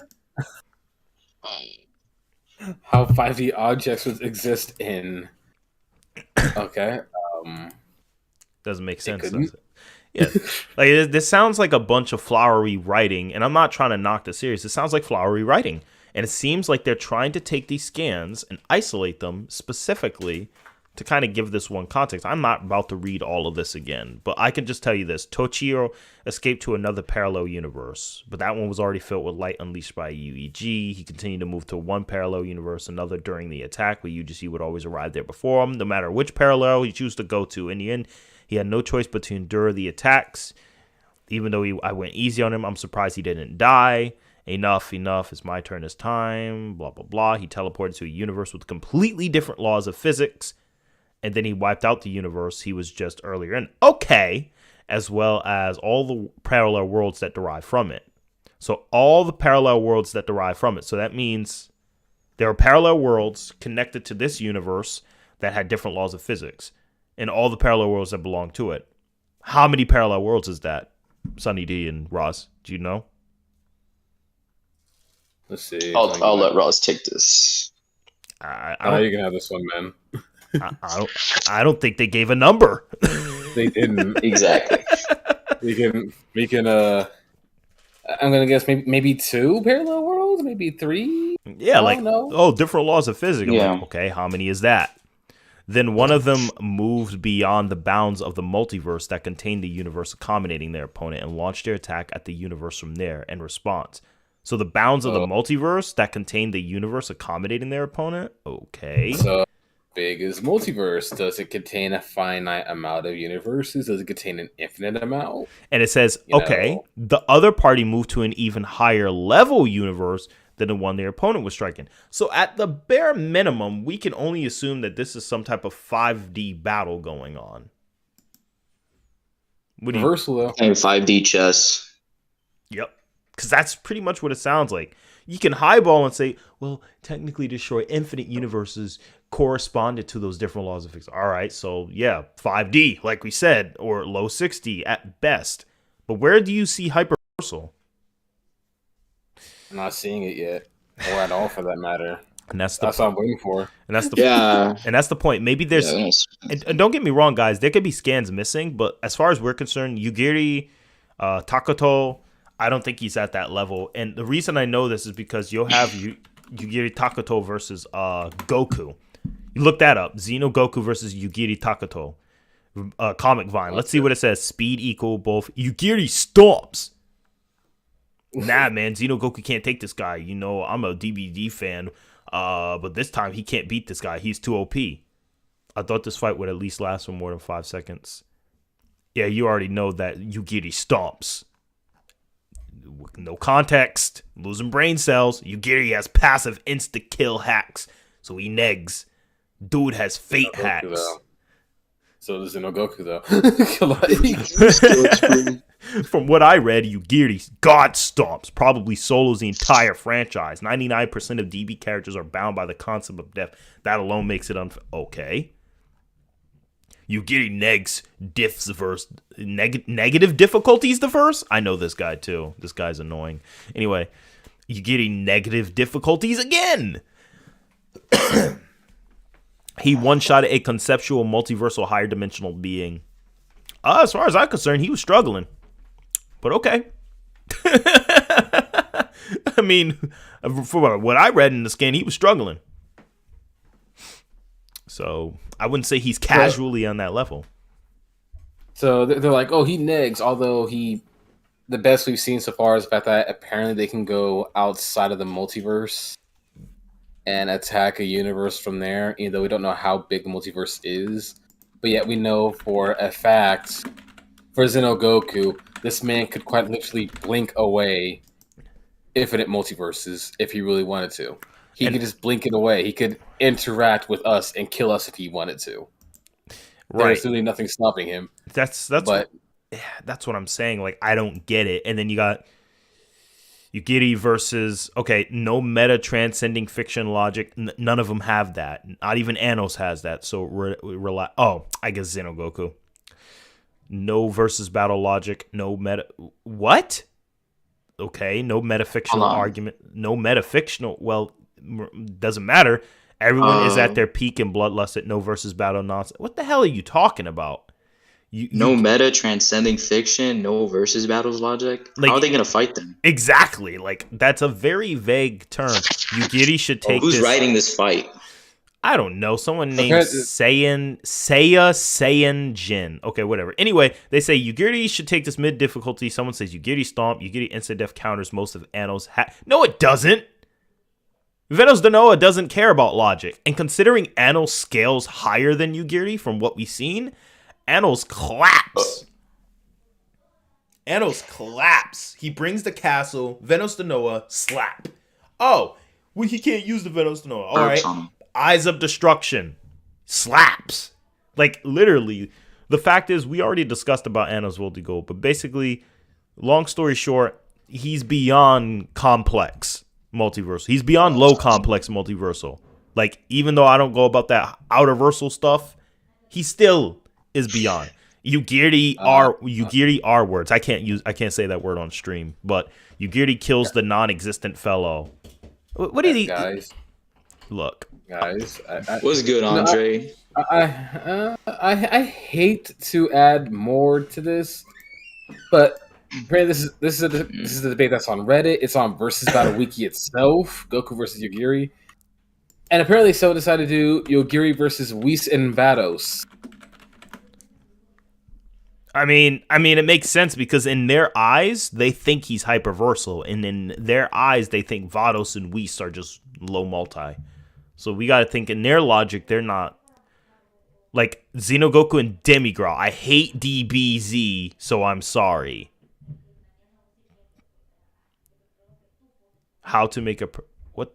Speaker 3: How 5D objects would exist in... Okay.
Speaker 1: Doesn't make sense, does it? Yeah, like this sounds like a bunch of flowery writing, and I'm not trying to knock the series. It sounds like flowery writing, and it seems like they're trying to take these scans and isolate them specifically to kind of give this one context. I'm not about to read all of this again, but I can just tell you this. Tochiro escaped to another parallel universe, but that one was already filled with light unleashed by UEG. He continued to move to one parallel universe, another during the attack, but UGC would always arrive there before him, no matter which parallel he chose to go to. In the end, he had no choice but to endure the attacks. Even though I went easy on him, I'm surprised he didn't die. Enough. It's my turn this time. Blah, blah, blah. He teleported to a universe with completely different laws of physics. And then he wiped out the universe he was just earlier in. Okay. As well as all the parallel worlds that derive from it. So all the parallel worlds that derive from it. So that means there are parallel worlds connected to this universe that had different laws of physics. And all the parallel worlds that belong to it. How many parallel worlds is that? Sunny D and Roz, do you know?
Speaker 3: Let's see.
Speaker 2: I'll let Roz take this.
Speaker 3: You can have this one, man.
Speaker 1: I don't think they gave a number.
Speaker 3: They didn't.
Speaker 2: Exactly.
Speaker 3: We can I'm gonna guess maybe 2 parallel worlds, maybe 3.
Speaker 1: Yeah, different laws of physics.
Speaker 2: Yeah.
Speaker 1: Like, okay, how many is that? Then one of them moved beyond the bounds of the multiverse that contained the universe, accommodating their opponent, and launched their attack at the universe from there in response. So the bounds of the multiverse that contained the universe accommodating their opponent? Okay.
Speaker 3: So big is multiverse. Does it contain a finite amount of universes? Does it contain an infinite amount?
Speaker 1: And it says, the other party moved to an even higher level universe than the one their opponent was striking. So at the bare minimum, we can only assume that this is some type of 5D battle going on.
Speaker 3: Reversal, though.
Speaker 2: And 5D chess.
Speaker 1: Yep. Because that's pretty much what it sounds like. You can highball and say, well, technically destroy infinite universes corresponded to those different laws of physics. All right, so yeah, 5D, like we said, or low 60 at best. But where do you see hyperversal?
Speaker 3: I'm not seeing it yet, or at all for that matter.
Speaker 1: And that's
Speaker 3: what I'm waiting for.
Speaker 1: And that's the point. Maybe there's and don't get me wrong, guys, there could be scans missing, but as far as we're concerned, Yogiri Takatou, I don't think he's at that level. And the reason I know this is because you'll have Yogiri Takatou versus Goku. You look that up. Zeno Goku versus Yogiri Takatou. Comic Vine. Let's see what it says. Speed equal both. Yogiri stomps. Nah, man. Zeno Goku can't take this guy. You know, I'm a DBD fan. But this time he can't beat this guy. He's too OP. I thought this fight would at least last for more than 5 seconds. Yeah, you already know that Yogiri stomps. No context. Losing brain cells. Yogiri has passive insta-kill hacks. So he negs. Dude has fate hacks.
Speaker 3: So does Zeno Goku, though.
Speaker 1: From what I read, Yogiri god stomps. Probably solos the entire franchise. 99% of DB characters are bound by the concept of death. That alone makes it okay. Yogiri negs diffs verse negative difficulties the verse. I know this guy too. This guy's annoying. Anyway, Yogiri negative difficulties again. He one-shot a conceptual multiversal higher dimensional being. As far as I'm concerned, he was struggling. But okay. I mean, for what I read in the scan, he was struggling. So I wouldn't say he's casually on that level.
Speaker 3: So they're like, oh, he negs, although the best we've seen so far is the fact that apparently they can go outside of the multiverse and attack a universe from there, even though we don't know how big the multiverse is. But yet we know for a fact, for Zeno Goku, this man could quite literally blink away infinite multiverses if he really wanted to. He could just blink it away. He could interact with us and kill us if he wanted to.
Speaker 1: Right.
Speaker 3: There's really nothing stopping him.
Speaker 1: That's that's what I'm saying. Like, I don't get it. And then you got Yogiri versus, okay, no meta transcending fiction logic. None of them have that. Not even Anos has that. So rely. Oh, I guess Zeno Goku. No versus battle logic. No meta. What? Okay, no metafictional argument. No metafictional. Well, doesn't matter. Everyone is at their peak in bloodlust at no versus battle nonsense. What the hell are you talking about?
Speaker 2: No meta transcending fiction, no versus battles logic.
Speaker 1: Like,
Speaker 2: how are they gonna fight them?
Speaker 1: Exactly. Like, that's a very vague term. Yogiri should take
Speaker 2: who's writing this fight?
Speaker 1: I don't know. Someone named Seiya Jin. Okay, whatever. Anyway, they say Yogiri should take this mid difficulty. Someone says Yogiri stomp. Yogiri instant death counters most of Anos. No, it doesn't. Venos Danoa doesn't care about logic. And considering Anos scales higher than Yogiri from what we've seen, Anos claps. Anos claps. He brings the castle. Venos Danoa slap. Oh, well, he can't use the Venos Danoa. All right. Eyes of Destruction. Slaps. Like, literally. The fact is, we already discussed about Anos Voltigo, but basically, long story short, he's beyond complex multiversal. He's beyond low complex multiversal. Like, even though I don't go about that outer versal stuff, he still is beyond. Yogiri R words. I can't say that word on stream, but Yogiri kills the non-existent fellow. What did he
Speaker 3: guys?
Speaker 1: Look.
Speaker 3: Guys,
Speaker 2: what's good, Andre?
Speaker 3: I hate to add more to this, but this is a debate that's on Reddit. It's on Versus Battle Wiki itself. Goku versus Yogiri, and apparently someone decided to do Yogiri versus Whis and Vados.
Speaker 1: I mean, it makes sense because in their eyes they think he's hyperversal, and in their eyes they think Vados and Whis are just low multi. So we got to think in their logic, they're not like Xenogoku and Demigra. I hate DBZ, so I'm sorry. How to make a what?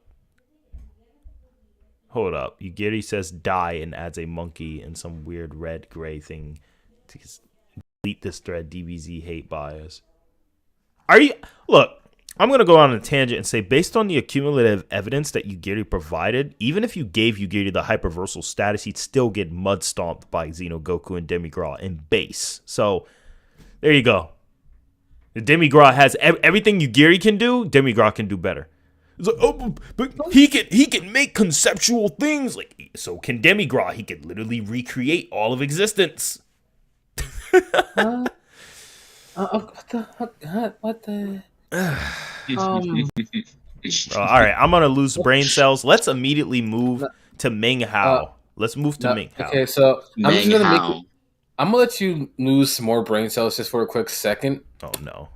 Speaker 1: Hold up. Yogiri says die and adds a monkey and some weird red gray thing to delete this thread. DBZ hate bias. Are you look? I'm going to go on a tangent and say, based on the accumulative evidence that Yogiri provided, even if you gave Yogiri the hyperversal status, he'd still get mud stomped by Xenogoku and Demigra in base. So, there you go. The Demigra has everything Yogiri can do, Demigra can do better. It's like, oh, but he can make conceptual things. Like, so can Demigra. He can literally recreate all of existence.
Speaker 3: What the?
Speaker 1: All right, I'm gonna lose brain cells. Let's immediately move to Meng Hao. Let's move to Meng Hao.
Speaker 3: Okay, so I'm gonna let you lose some more brain cells just for a quick second.
Speaker 1: Oh no.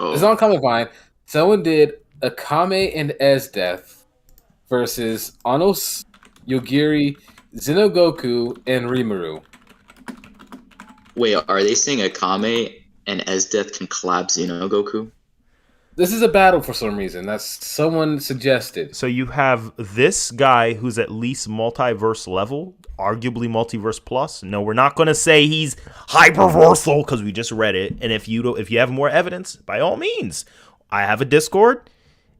Speaker 3: It's on Comic Vine. Someone did Akame and Death versus Anos, Yogiri, Xenogoku, and Rimuru.
Speaker 2: Wait, are they saying Akame and Death can collapse Xenogoku?
Speaker 3: This is a battle for some reason. That's someone suggested.
Speaker 1: So you have this guy who's at least multiverse level, arguably multiverse plus. No, we're not going to say he's hyperversal because we just read it. And if you have more evidence, by all means, I have a Discord.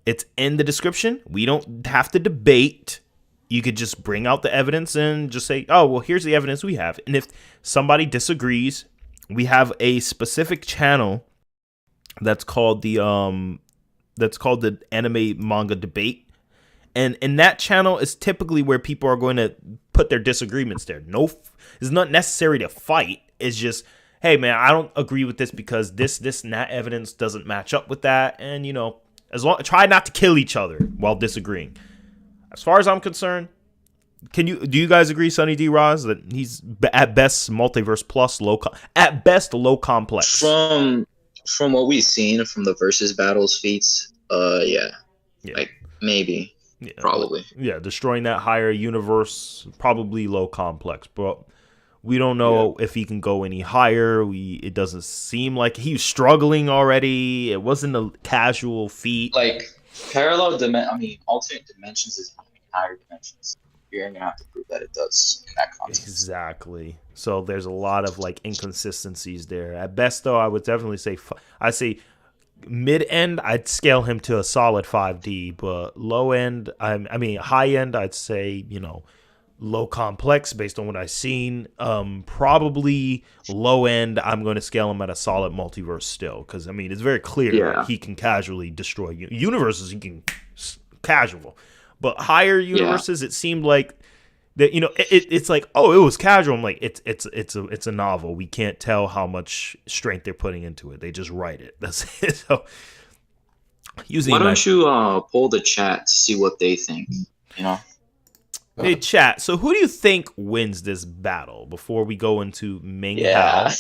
Speaker 1: It's in the description. We don't have to debate. You could just bring out the evidence and just say, "Oh, well, here's the evidence we have." And if somebody disagrees, we have a specific channel that's called the anime manga debate, and in that channel is typically where people are going to put their disagreements there. No, it's not necessary to fight. It's just, hey man, I don't agree with this because this and that evidence doesn't match up with that, and try not to kill each other while disagreeing. As far as I'm concerned, do you guys agree, Sunny D, Roz, that he's at best multiverse plus low complex?
Speaker 2: From what we've seen from the versus battles feats, yeah. Like maybe, probably,
Speaker 1: destroying that higher universe, probably low complex, but we don't know if he can go any higher. It doesn't seem like he's struggling already. It wasn't a casual feat.
Speaker 2: Like alternate dimensions is higher dimensions. you're gonna have to prove that it does in that context.
Speaker 1: Exactly. So there's a lot of like inconsistencies there. At best, though, I would definitely say I say mid end. I'd scale him to a solid 5D, but low end, I mean high end, I'd say low complex based on what I've seen. Probably low end, I'm going to scale him at a solid multiverse still, because I mean it's very clear that he can casually destroy universes. He can casual, but higher universes, it seemed like that. It's like, oh, it was casual. I'm like, it's a novel. We can't tell how much strength they're putting into it. They just write it. That's it. So
Speaker 4: why don't you poll the chat to see what they think?
Speaker 1: Hey, chat. So who do you think wins this battle before we go into Meng Hao?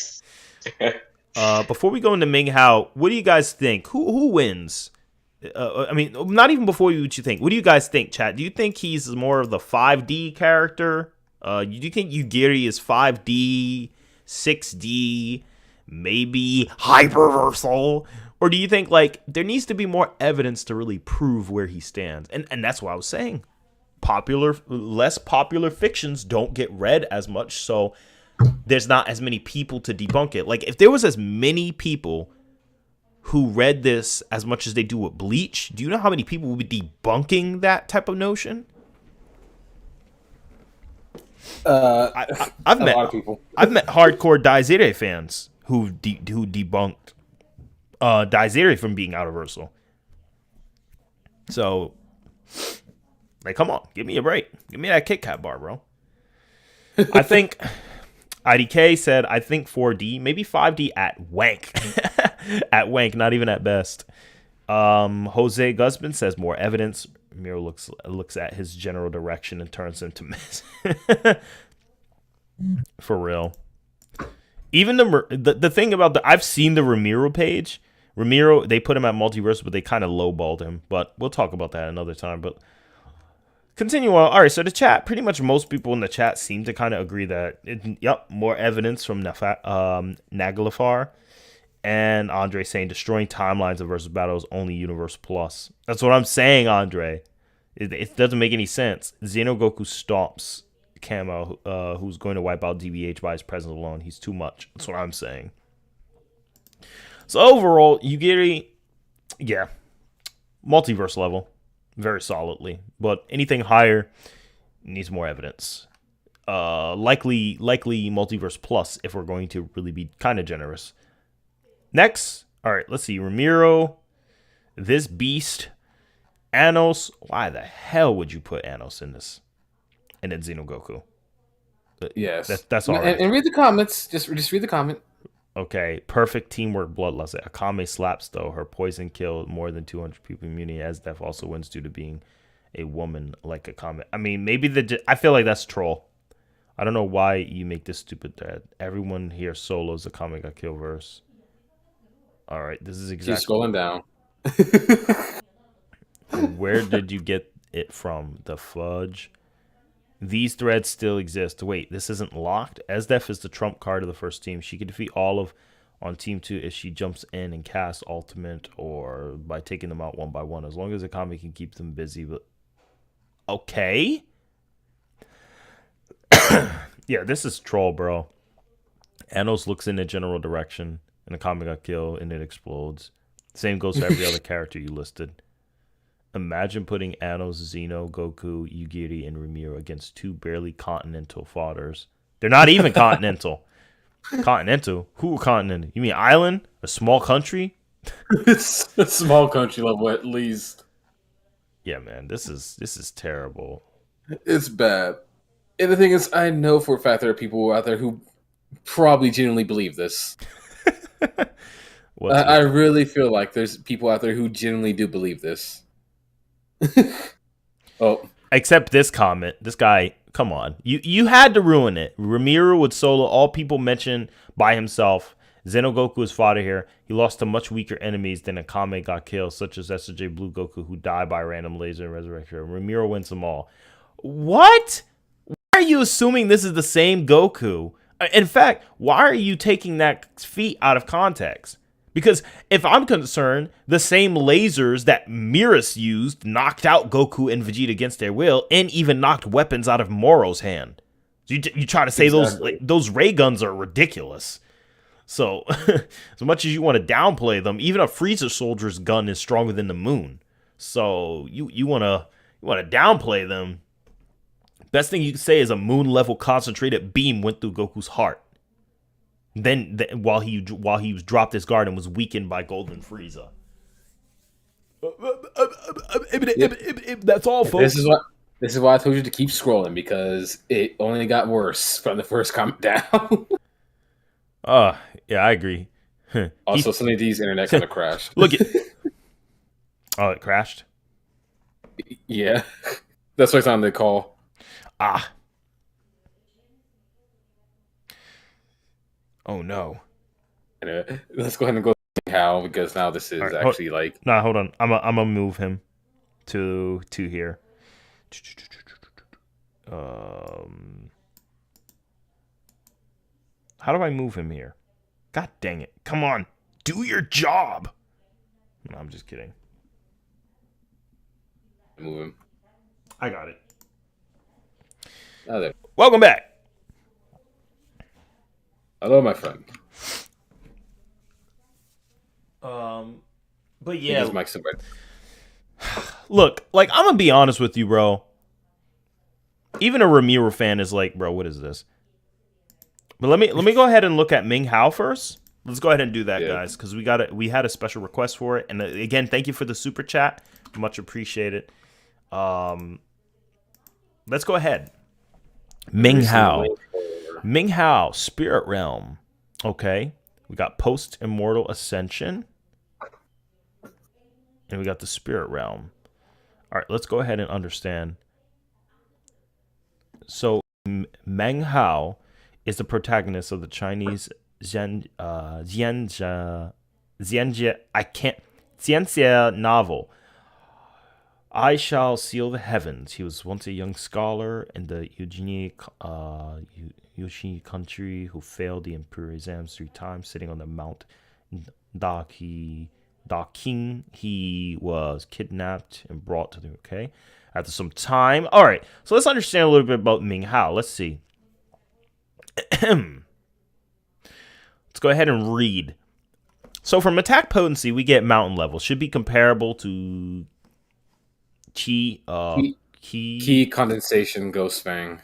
Speaker 1: Before we go into Meng Hao, what do you guys think? Who wins? I mean, not even before what you think. What do you guys think, chat? Do you think he's more of the 5D character? Do you think Yogiri is 5D, 6D, maybe hyperversal? Or do you think like there needs to be more evidence to really prove where he stands? And that's what I was saying. Less popular fictions don't get read as much, so there's not as many people to debunk it. Like if there was as many people who read this as much as they do with Bleach, do you know how many people would be debunking that type of notion? I've met a lot of people. I've met hardcore Daizere fans who debunked Daizere from being out-of-versal. So, like, come on, give me a break. Give me that Kit Kat bar, bro. I think IDK said, I think 4D, maybe 5D at wank. At wank, not even at best. Jose Guzman says more evidence. Miro looks at his general direction and turns into mess. For real. Even the thing about I've seen the Ramiro page. Ramiro, they put him at multiverse, but they kind of lowballed him. But we'll talk about that another time. But continue on. All right, so the chat, pretty much most people in the chat seem to kind of agree that, more evidence from Naglifar. And Andre saying destroying timelines of versus battles only universe plus. That's what I'm saying, Andre. It doesn't make any sense. Zeno Goku stomps Camo, who's going to wipe out DBH by his presence alone. He's too much. That's what I'm saying. So overall, Yogiri, multiverse level, very solidly. But anything higher needs more evidence. Likely multiverse plus if we're going to really be kind of generous. Next, all right, let's see. Ramiro, this beast, Anos. Why the hell would you put Anos in this? And then Zeno Goku.
Speaker 3: Yes.
Speaker 1: That's all right.
Speaker 3: And read the comments. Just read the comment.
Speaker 1: Okay, perfect teamwork, bloodlust. Akame slaps, though. Her poison killed more than 200 people. Immunity as death also wins due to being a woman like Akame. I mean, maybe I feel like that's troll. I don't know why you make this stupid thread. Everyone here solos Akame got kill verse. All right, this is exactly.
Speaker 3: She's scrolling down.
Speaker 1: Where did you get it from? The fudge. These threads still exist. Wait, this isn't locked? Esdef is the trump card of the first team. She can defeat Olive on team 2 if she jumps in and casts ultimate or by taking them out one by one, as long as Akame can keep them busy. But okay. Yeah, this is troll, bro. Anos looks in a general direction, and Akame got killed, and it explodes. Same goes for every other character you listed. Imagine putting Anos, Zeno, Goku, Yogiri, and Ramiro against 2 barely continental fathers. They're not even continental. Continental? Who continental? You mean island? A small country?
Speaker 3: It's a small country level at least.
Speaker 1: Yeah, man, this is terrible.
Speaker 3: It's bad. And the thing is, I know for a fact there are people out there who probably genuinely believe this. I really feel like there's people out there who genuinely do believe this. Oh,
Speaker 1: except this comment. This guy, come on. You had to ruin it. Ramiro would solo all people mentioned by himself. Zeno Goku is fodder here. He lost to much weaker enemies than Akame got killed, such as SJ Blue Goku, who died by random laser and resurrection. Ramiro wins them all. What? Why are you assuming this is the same Goku? In fact, why are you taking that feat out of context? Because if I'm concerned, the same lasers that Miras used knocked out Goku and Vegeta against their will, and even knocked weapons out of Moro's hand. You try to say those ray guns are ridiculous. So, as much as you want to downplay them, even a Frieza soldier's gun is stronger than the moon. So you want to downplay them. Best thing you can say is a moon level concentrated beam went through Goku's heart. Then while he was dropped his guard and was weakened by Golden Frieza. That's all, folks.
Speaker 3: This is why I told you to keep scrolling, because it only got worse from the first comment down.
Speaker 1: Yeah, I agree.
Speaker 3: Also, Sunny D's internet kind of crashed.
Speaker 1: Look at. Oh, it crashed?
Speaker 3: Yeah, that's why it's on the call.
Speaker 1: Oh no.
Speaker 3: Anyway, let's go ahead and go to Meng Hao, because now this is actually like.
Speaker 1: Nah, hold on. I'm gonna move him to here. How do I move him here? God dang it! Come on, do your job. No, I'm just kidding.
Speaker 3: Move him.
Speaker 1: I got it.
Speaker 3: Oh, there.
Speaker 1: Welcome back.
Speaker 3: Hello, my friend.
Speaker 1: But yeah,
Speaker 3: look,
Speaker 1: like I'm gonna be honest with you, bro. Even a Ramiro fan is like, bro, what is this? But let me go ahead and look at Meng Hao first. Let's go ahead and do that, guys, because we had a special request for it. And again, thank you for the super chat, much appreciated. Let's go ahead. Meng Hao, Spirit Realm. Okay, we got Post Immortal Ascension, and we got the Spirit Realm. All right, let's go ahead and understand. So Meng Hao is the protagonist of the Chinese Xianxia novel. I Shall Seal the Heavens. He was once a young scholar in the Yushi country who failed the imperial exams 3 times, sitting on the Mount Daking. He was kidnapped and brought to the after some time. All right, so let's understand a little bit about Meng Hao. Let's see. Let's go ahead and read. So from attack potency, we get mountain level. Should be comparable to Key
Speaker 3: Condensation Ghost Fang.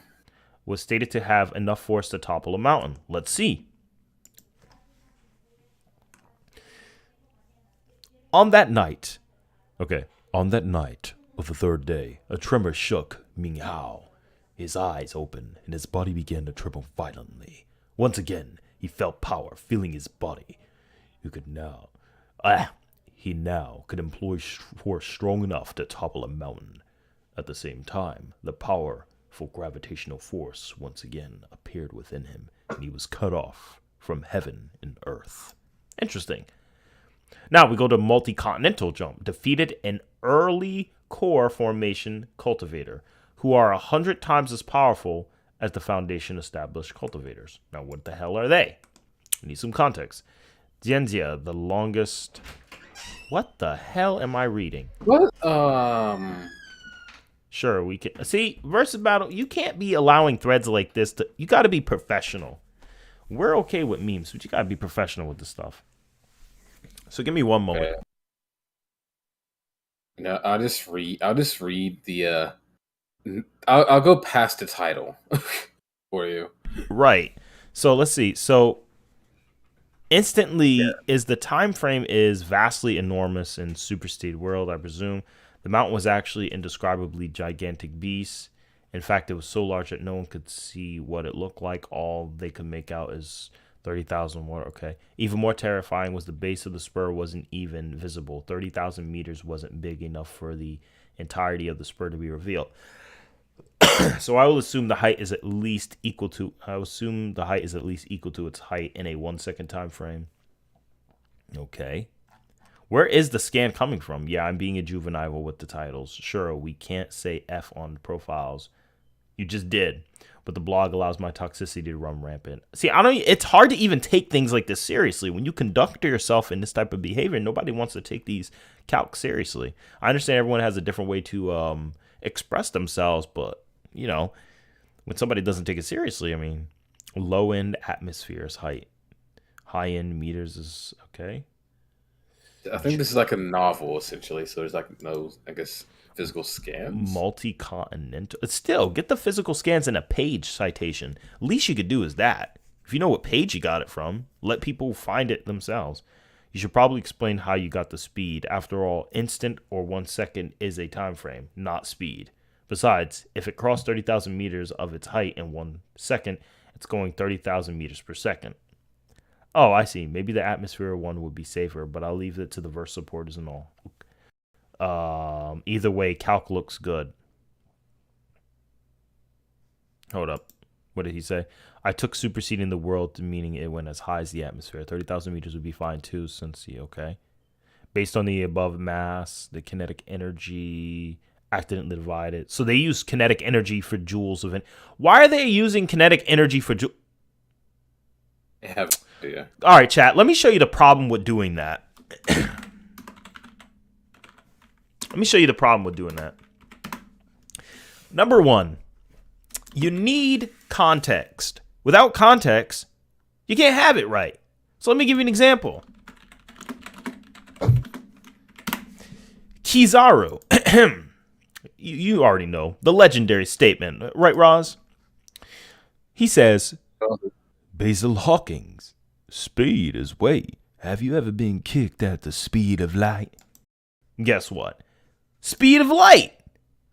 Speaker 1: Was stated to have enough force to topple a mountain. Let's see. On that night of the 3rd day, a tremor shook Meng Hao. His eyes opened, and his body began to tremble violently. Once again, he felt power filling his body. He now could employ force strong enough to topple a mountain. At the same time, the powerful gravitational force once again appeared within him, and he was cut off from heaven and earth. Interesting. Now we go to multi-continental jump. Defeated an early core formation cultivator, who are 100 times as powerful as the Foundation established cultivators. Now, what the hell are they? We need some context. Dianzia, the longest... What the hell am I reading?
Speaker 3: What?
Speaker 1: Sure, we can... See, versus battle, you can't be allowing threads like this. You got to be professional. We're okay with memes, but you got to be professional with this stuff. So give me one moment.
Speaker 3: No, I'll just read the... I'll go past the title for you.
Speaker 1: Right. So let's see. So instantly is the time frame is vastly enormous in superstated world, I presume. The mountain was actually indescribably gigantic beast. In fact, it was so large that no one could see what it looked like. All they could make out is 30,000 water. Okay. Even more terrifying was the base of the spur wasn't even visible. 30,000 meters wasn't big enough for the entirety of the spur to be revealed. So I will assume the height is at least equal to its height in a 1 second time frame. Okay. Where is the scan coming from? Yeah, I'm being a juvenile with the titles. Sure, we can't say F on profiles. You just did. but the blog allows my toxicity to run rampant. See, it's hard to even take things like this seriously. When you conduct yourself in this type of behavior, nobody wants to take these calcs seriously. I understand everyone has a different way to express themselves, but, you know, when somebody doesn't take it seriously, I mean, low-end atmosphere is height. High-end meters is okay.
Speaker 3: I think this is like a novel, essentially, so there's like no, I guess, physical scans.
Speaker 1: Multi-continental. Still, get the physical scans in a page citation. Least you could do is that. If you know what page you got it from, let people find it themselves. You should probably explain how you got the speed. After all, instant or 1 second is a time frame, not speed. Besides, if it crossed 30,000 meters of its height in 1 second, it's going 30,000 meters per second. Oh, I see. Maybe the atmosphere one would be safer, but I'll leave it to the verse supporters and all. Either way, Calc looks good. Hold up. What did he say? I took superseding the world, meaning it went as high as the atmosphere. 30,000 meters would be fine too, since okay. Based on the above mass, the kinetic energy accidentally divided. So they use kinetic energy for joules of it. Why are they using kinetic energy for joules?
Speaker 3: Yeah.
Speaker 1: All right, chat. Let me show you the problem with doing that. Let me show you the problem with doing that. Number one, you need context. Without context, you can't have it right. So let me give you an example. Kizaru. You already know the legendary statement, right, Roz? He says, Basil Hawkins, speed is weight. Have you ever been kicked at the speed of light? Guess what? Speed of light.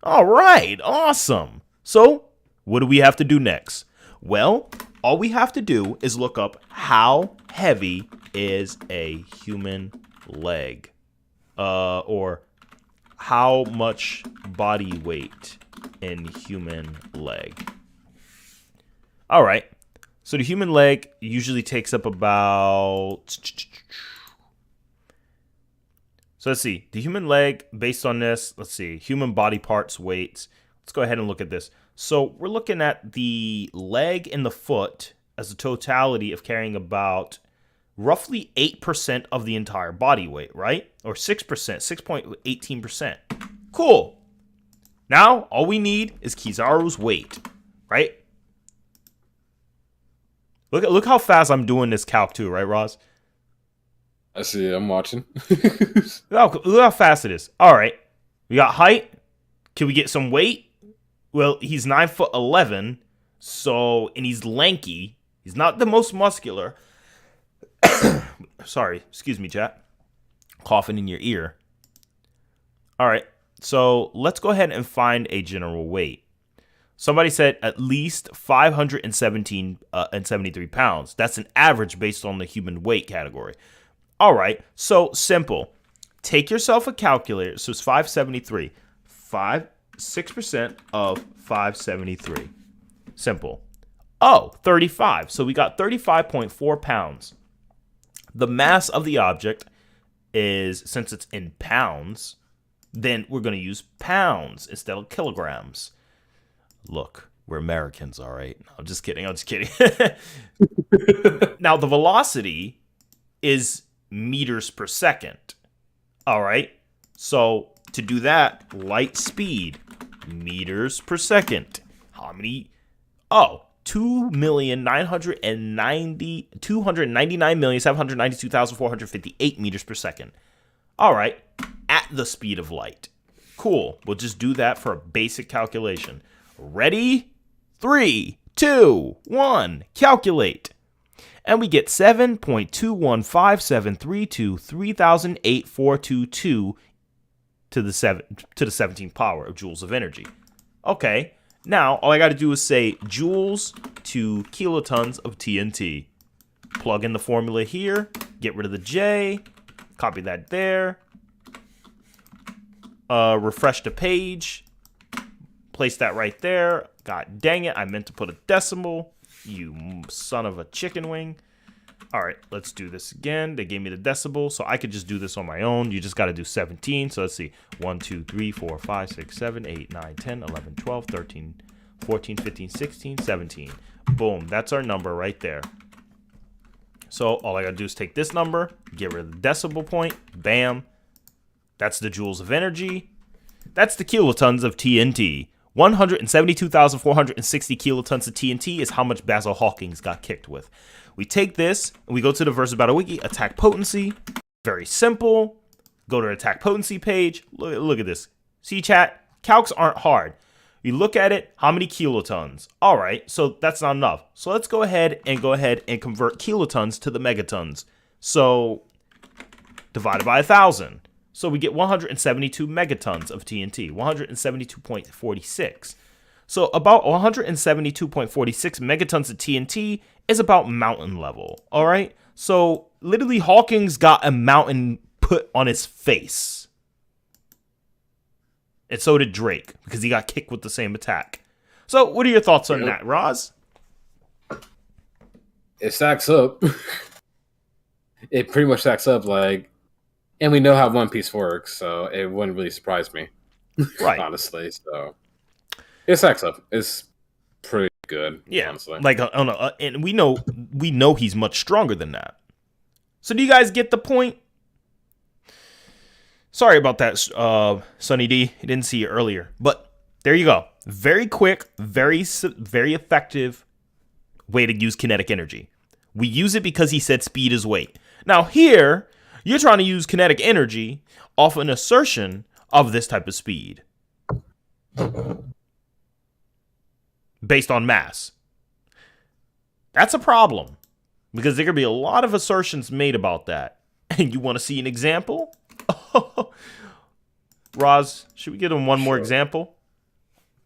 Speaker 1: All right, awesome. So, what do we have to do next? Well, all we have to do is look up how heavy is a human leg, or how much body weight in human leg. All right. So the human leg usually takes up about... So let's see. The human leg, based on this, let's see. Human body parts, weights. Let's go ahead and look at this. So we're looking at the leg and the foot as a totality of carrying about roughly 8% of the entire body weight, right? Or 6%, 6.18%. Cool. Now, all we need is Kizaru's weight, right? Look how fast I'm doing this calc too, right, Roz?
Speaker 3: I see. I'm watching.
Speaker 1: Look how fast it is. All right. We got height. Can we get some weight? Well, he's 9'11", so, and he's lanky. He's not the most muscular. Sorry, excuse me, chat. Coughing in your ear. All right, so let's go ahead and find a general weight. Somebody said at least 517 and 73 pounds. That's an average based on the human weight category. All right, so simple. Take yourself a calculator. So it's 573. 6% of 573. Simple. Oh, 35. So we got 35.4 pounds. The mass of the object is, since it's in pounds, then we're going to use pounds instead of kilograms. Look, we're Americans, all right? No, I'm just kidding. Now, the velocity is meters per second. All right? So to do that, light speed, meters per second. How many? Oh, 299,792,458 meters per second. All right, at the speed of light. Cool. We'll just do that for a basic calculation. Ready? 3, 2, 1. Calculate. And we get 7.2157323,008,422 to the 17th power of joules of energy. Okay. Now, all I got to do is say joules to kilotons of TNT. Plug in the formula here. Get rid of the J. Copy that there. Refresh the page. Place that right there. God dang it. I meant to put a decimal. You son of a chicken wing. All right, let's do this again. They gave me the decibel, so I could just do this on my own. You just got to do 17. So let's see. 1, 2, 3, 4, 5, 6, 7, 8, 9, 10, 11, 12, 13, 14, 15, 16, 17. Boom. That's our number right there. So all I got to do is take this number, get rid of the decimal point. Bam. That's the joules of energy. That's the kilotons of TNT. 172,460 kilotons of TNT is how much Basil Hawkins got kicked with. We take this and we go to the Versus Battle Wiki, attack potency. Very simple. Go to attack potency page. Look at this. See, chat? Calcs aren't hard. You look at it, how many kilotons? All right, so that's not enough. So let's go ahead and convert kilotons to the megatons. So divided by 1,000. So we get 172 megatons of TNT, 172.46. So about 172.46 megatons of TNT is about mountain level, all right? So literally Hawkins got a mountain put on his face. And so did Drake, because he got kicked with the same attack. So what are your thoughts on that, Roz?
Speaker 3: It stacks up. It pretty much stacks up, like, and we know how One Piece works, so it wouldn't really surprise me,
Speaker 1: Right?
Speaker 3: Honestly, so it stacks up. It's pretty good,
Speaker 1: Yeah,
Speaker 3: honestly.
Speaker 1: like, and we know he's much stronger than that. So do you guys get the point? Sorry about that, Sunny D. I didn't see you earlier, but there you go. Very quick, very effective way to use kinetic energy. We use it because he said speed is weight. Now here, you're trying to use kinetic energy off an assertion of this type of speed based on mass. That's a problem because there could be a lot of assertions made about that. And you want to see an example? Roz, should we give him one more example?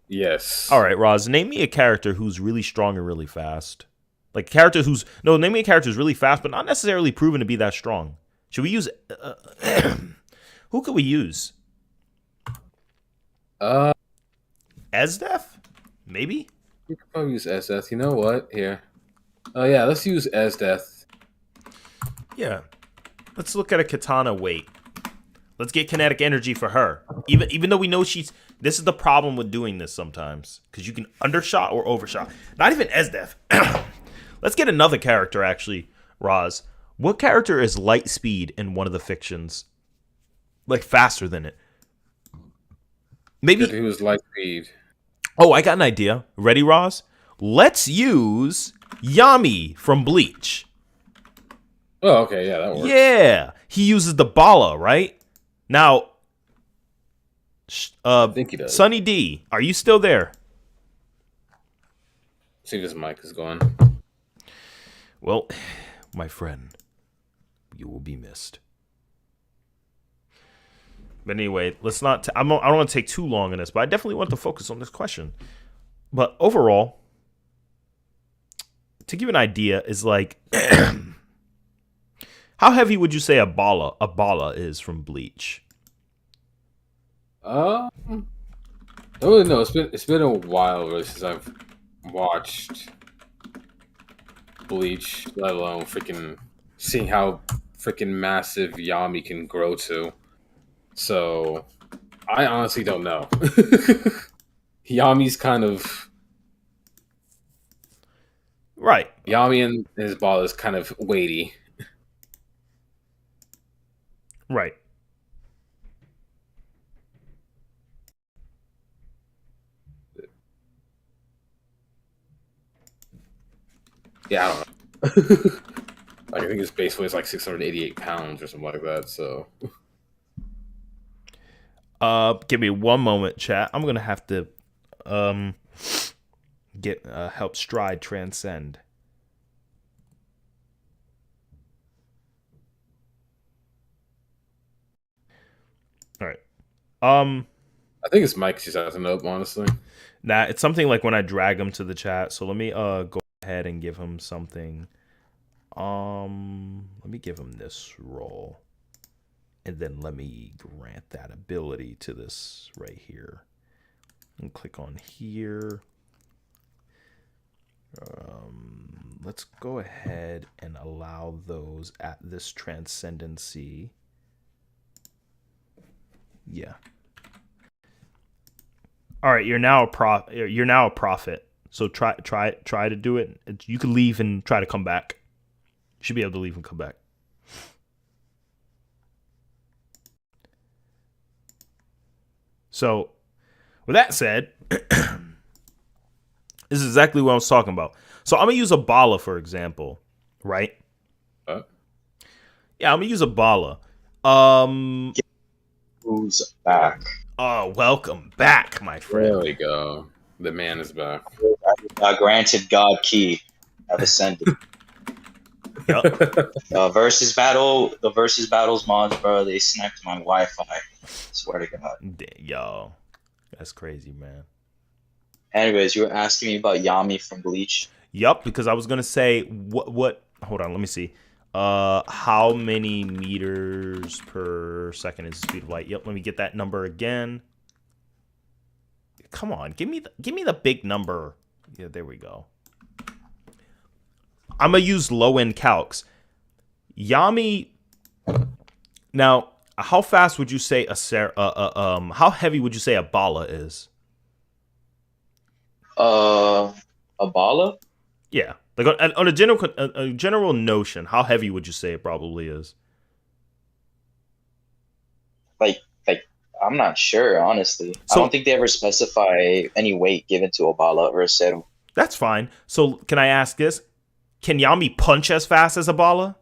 Speaker 3: Yes.
Speaker 1: All right, Roz, name me a character who's really strong and really fast. Like a character name me a character who's really fast, but not necessarily proven to be that strong. Should we use, who could we use? Esdeath? Maybe?
Speaker 3: We could probably use Esdeath. You know what? Here. Oh, yeah, let's use Esdeath.
Speaker 1: Yeah. Let's look at a katana weight. Let's get kinetic energy for her. Even though we know this is the problem with doing this sometimes. Because you can undershot or overshot. Not even Esdeath. Let's get another character, actually, Roz. What character is light speed in one of the fictions? Like, faster than it? Maybe.
Speaker 3: He was light speed.
Speaker 1: Oh, I got an idea. Ready, Roz? Let's use Yami from Bleach.
Speaker 3: Oh, okay, yeah, that works.
Speaker 1: Yeah. He uses the Bala, right? Now,
Speaker 3: I think he does.
Speaker 1: Sunny D, are you still there?
Speaker 3: See if his mic is going.
Speaker 1: Well, my friend, you will be missed. But anyway, let's not. I don't want to take too long on this, but I definitely want to focus on this question. But overall, to give you an idea, is like, how heavy would you say a bala is from Bleach?
Speaker 3: I don't really know. It's been a while really since I've watched Bleach, let alone freaking seeing how freaking massive Yami can grow to. So I honestly don't know. Yami's kind of
Speaker 1: right.
Speaker 3: Yami and his ball is kind of weighty.
Speaker 1: Right.
Speaker 3: Yeah, I don't know. Like, I think his base weight is like 688 pounds or something like that. So,
Speaker 1: give me one moment, chat. I'm gonna have to get help Stride transcend. All right.
Speaker 3: I think his mic's just acting up, honestly.
Speaker 1: Nah, it's something like when I drag him to the chat. So let me go ahead and give him something. Let me give him this role. And then let me grant that ability to this right here. And click on here. Let's go ahead and allow those at this transcendency. Yeah. All right, you're now a prophet. So try to do it. You can leave and try to come back. You should be able to leave and come back. So, with that said, this is exactly what I was talking about. So I'm gonna use a Bala for example, right? Yeah, I'm gonna use a Bala.
Speaker 2: Who's back?
Speaker 1: Oh, welcome back, my friend.
Speaker 3: There we go. The man is back.
Speaker 2: Granted, God key have ascended.
Speaker 1: Yep.
Speaker 2: The versus battles mods, bro. They sniped my Wi-Fi. Swear to God.
Speaker 1: Yo, that's crazy, man.
Speaker 2: Anyways, you were asking me about Yami from Bleach.
Speaker 1: Yup, because I was gonna say what. Hold on, let me see. How many meters per second is the speed of light? Yep, let me get that number again. Come on, give me the big number. Yeah, there we go. I'm gonna use low end calcs. Yami. Now, how fast would you say how heavy would you say a Bala is?
Speaker 2: A Bala?
Speaker 1: Yeah, like on a general notion, how heavy would you say it probably is?
Speaker 2: Like I'm not sure, honestly. I don't think they ever specify any weight given to a Bala or a Zero.
Speaker 1: That's fine. So can I ask this? Can Yami punch as fast as a Bala?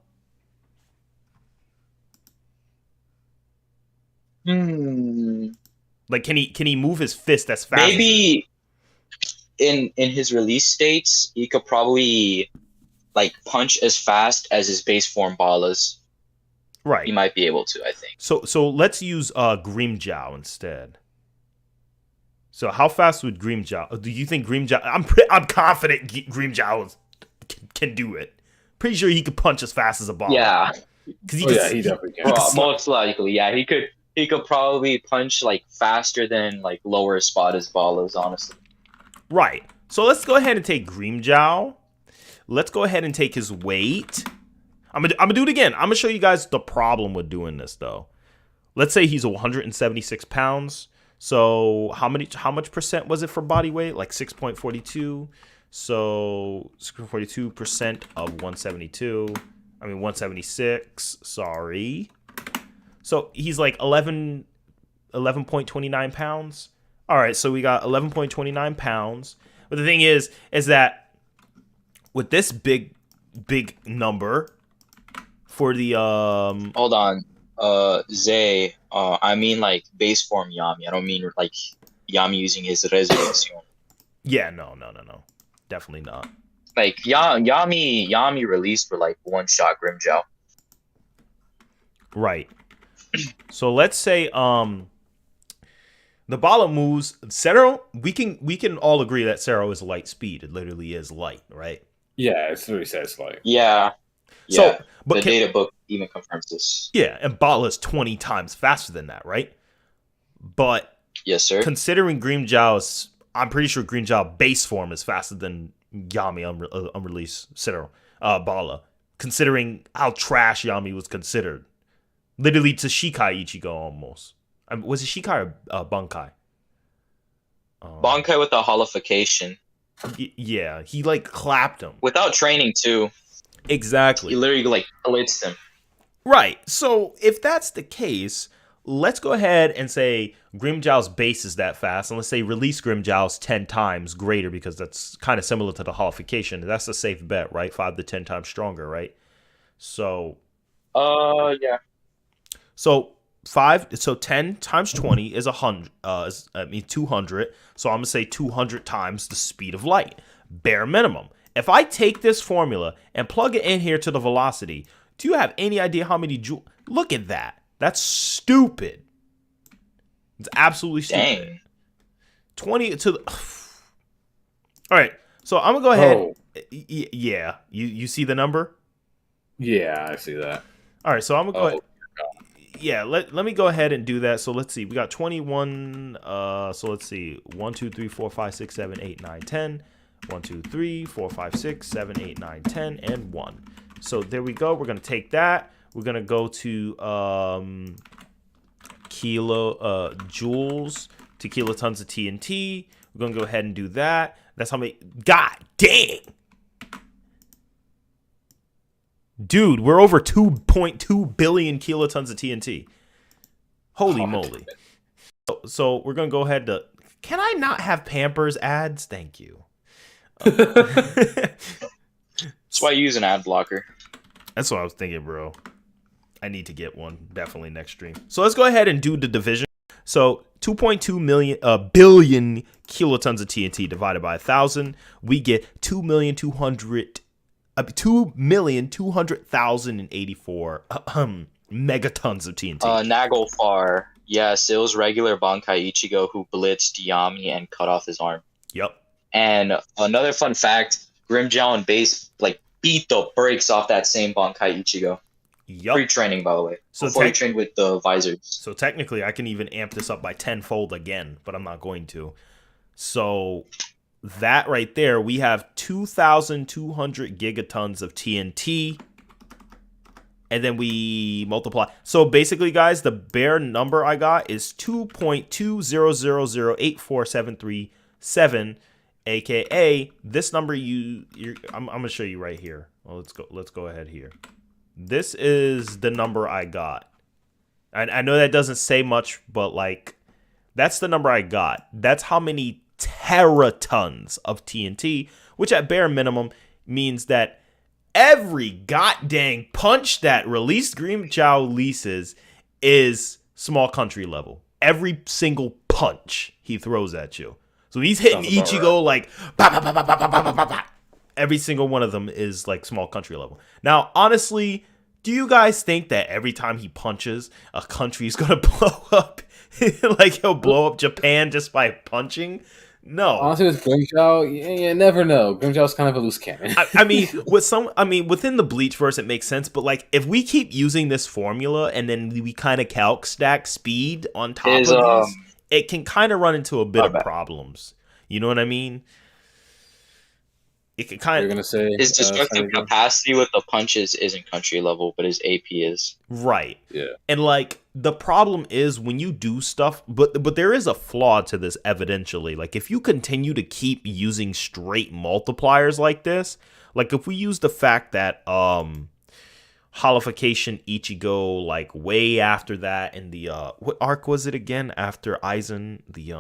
Speaker 1: Like can he move his fist as fast?
Speaker 2: Maybe in his release states, he could probably like punch as fast as his base form Balas.
Speaker 1: Right.
Speaker 2: He might be able to, I think.
Speaker 1: So let's use Grimmjow instead. So how fast would Grimmjow? Do you think Grimmjow? I'm confident Grimmjow can do it. Pretty sure he could punch as fast as a Bala.
Speaker 2: Yeah.
Speaker 1: Because
Speaker 3: he definitely can.
Speaker 2: Most likely, yeah. He could probably punch like faster than like lower spot as Balas, honestly.
Speaker 1: Right. So let's go ahead and take Grimmjow. Let's go ahead and take his weight. I'm gonna do it again. I'm gonna show you guys the problem with doing this though. Let's say he's 176 pounds. So how much percent was it for body weight? Like 6.42. So 6.42% of 172. I mean 176. Sorry. So he's like 11.29 pounds. All right, so we got 11.29 pounds. But the thing is that with this big number for the
Speaker 2: Hold on. Zay, I mean like base form Yami. I don't mean like Yami using his resurrection.
Speaker 1: Yeah, no. Definitely not.
Speaker 2: Like Yami released for like one shot Grimmjow.
Speaker 1: Right. So let's say the Bala moves Zero. We can all agree that Zero is light speed. It literally is light, right?
Speaker 3: Yeah, it's really says light.
Speaker 2: Yeah.
Speaker 1: So, but
Speaker 2: the data book even confirms this.
Speaker 1: Yeah, and Bala is 20 times faster than that, right? But
Speaker 2: yes, sir.
Speaker 1: Considering Grimmjow's, I'm pretty sure Grimmjow base form is faster than Yami unreleased Zero Bala. Considering how trash Yami was considered, literally to Shikai Ichigo almost. Was it Shikai or Bankai?
Speaker 2: Bankai with the holification.
Speaker 1: Yeah, he like clapped him
Speaker 2: without training too.
Speaker 1: Exactly.
Speaker 2: He literally like blitzed him.
Speaker 1: Right. So if that's the case, let's go ahead and say Grimmjow's base is that fast, and let's say release Grimmjow's 10 times greater because that's kind of similar to the holification. That's a safe bet, right? 5 to 10 times stronger, right? So.
Speaker 2: Yeah.
Speaker 1: So 10 times 20 is 100. 200. So I'm gonna say 200 times the speed of light, bare minimum. If I take this formula and plug it in here to the velocity, do you have any idea how many joules? Look at that. That's stupid. It's absolutely stupid.
Speaker 2: Dang.
Speaker 1: 20 to the... All right. So I'm going to go ahead. Yeah. You see the number?
Speaker 3: Yeah, I see that.
Speaker 1: All right. So I'm going to go ahead. Yeah, let me go ahead and do that. So let's see. We got 21. So let's see. 1, 2, 3, 4, 5, 6, 7, 8, 9, 10. 1, 2, 3, 4, 5, 6, 7, 8, 9, 10, and 1. So there we go. We're going to take that. We're going to go to joules 2 kilotons of TNT. We're going to go ahead and do that. That's how many... God dang! Dude, we're over 2.2 billion kilotons of TNT. Holy moly. So we're going to go ahead to... Can I not have Pampers ads? Thank you.
Speaker 2: That's why you use an ad blocker.
Speaker 1: That's what I was thinking, bro. I need to get one definitely next stream. So let's go ahead and do the division. So 2.2 billion kilotons of TNT divided by 1,000, we get 2,200,000 megatons of TNT.
Speaker 2: Naglfar. Yes, it was regular Bankai Ichigo who blitzed Yami and cut off his arm.
Speaker 1: Yep.
Speaker 2: And another fun fact, Grimmjow and Base beat the brakes off that same Bankai Ichigo.
Speaker 1: Yep.
Speaker 2: Pre-training, by the way.
Speaker 1: So
Speaker 2: before he trained with the visors.
Speaker 1: So technically, I can even amp this up by 10-fold again, but I'm not going to. So that right there, we have 2,200 gigatons of TNT. And then we multiply. So basically, guys, the bare number I got is 2.200084737, aka this number I'm gonna show you right here. Well, let's go ahead here. This is the number I got. I know that doesn't say much, but like that's the number I got. That's how many teratons of TNT, which at bare minimum means that every goddamn punch that released Grimmjow releases is small country level. Every single punch he throws at you. So he's hitting Ichigo like bah, bah, bah, bah, bah, bah, bah, bah, bah. Every single one of them is like small country level. Now, honestly, do you guys think that every time he punches, a country is gonna blow up? Like he'll blow up Japan just by punching? No.
Speaker 3: Honestly, with Grimmjow, you never know. Grimmjow's kind of a loose cannon.
Speaker 1: I mean, within the Bleach verse, it makes sense. But like, if we keep using this formula and then we kind of calc stack speed on top of this, it can kind of run into a bit of problems. You know what I mean? It can kind of.
Speaker 3: You're gonna say
Speaker 2: his destructive capacity with the punches isn't country level, but his AP is.
Speaker 1: Right.
Speaker 3: Yeah.
Speaker 1: And like the problem is when you do stuff, but there is a flaw to this evidentially. Like if you continue to keep using straight multipliers like this, like if we use the fact that Holification Ichigo like way after that in the what arc was it again after Aizen the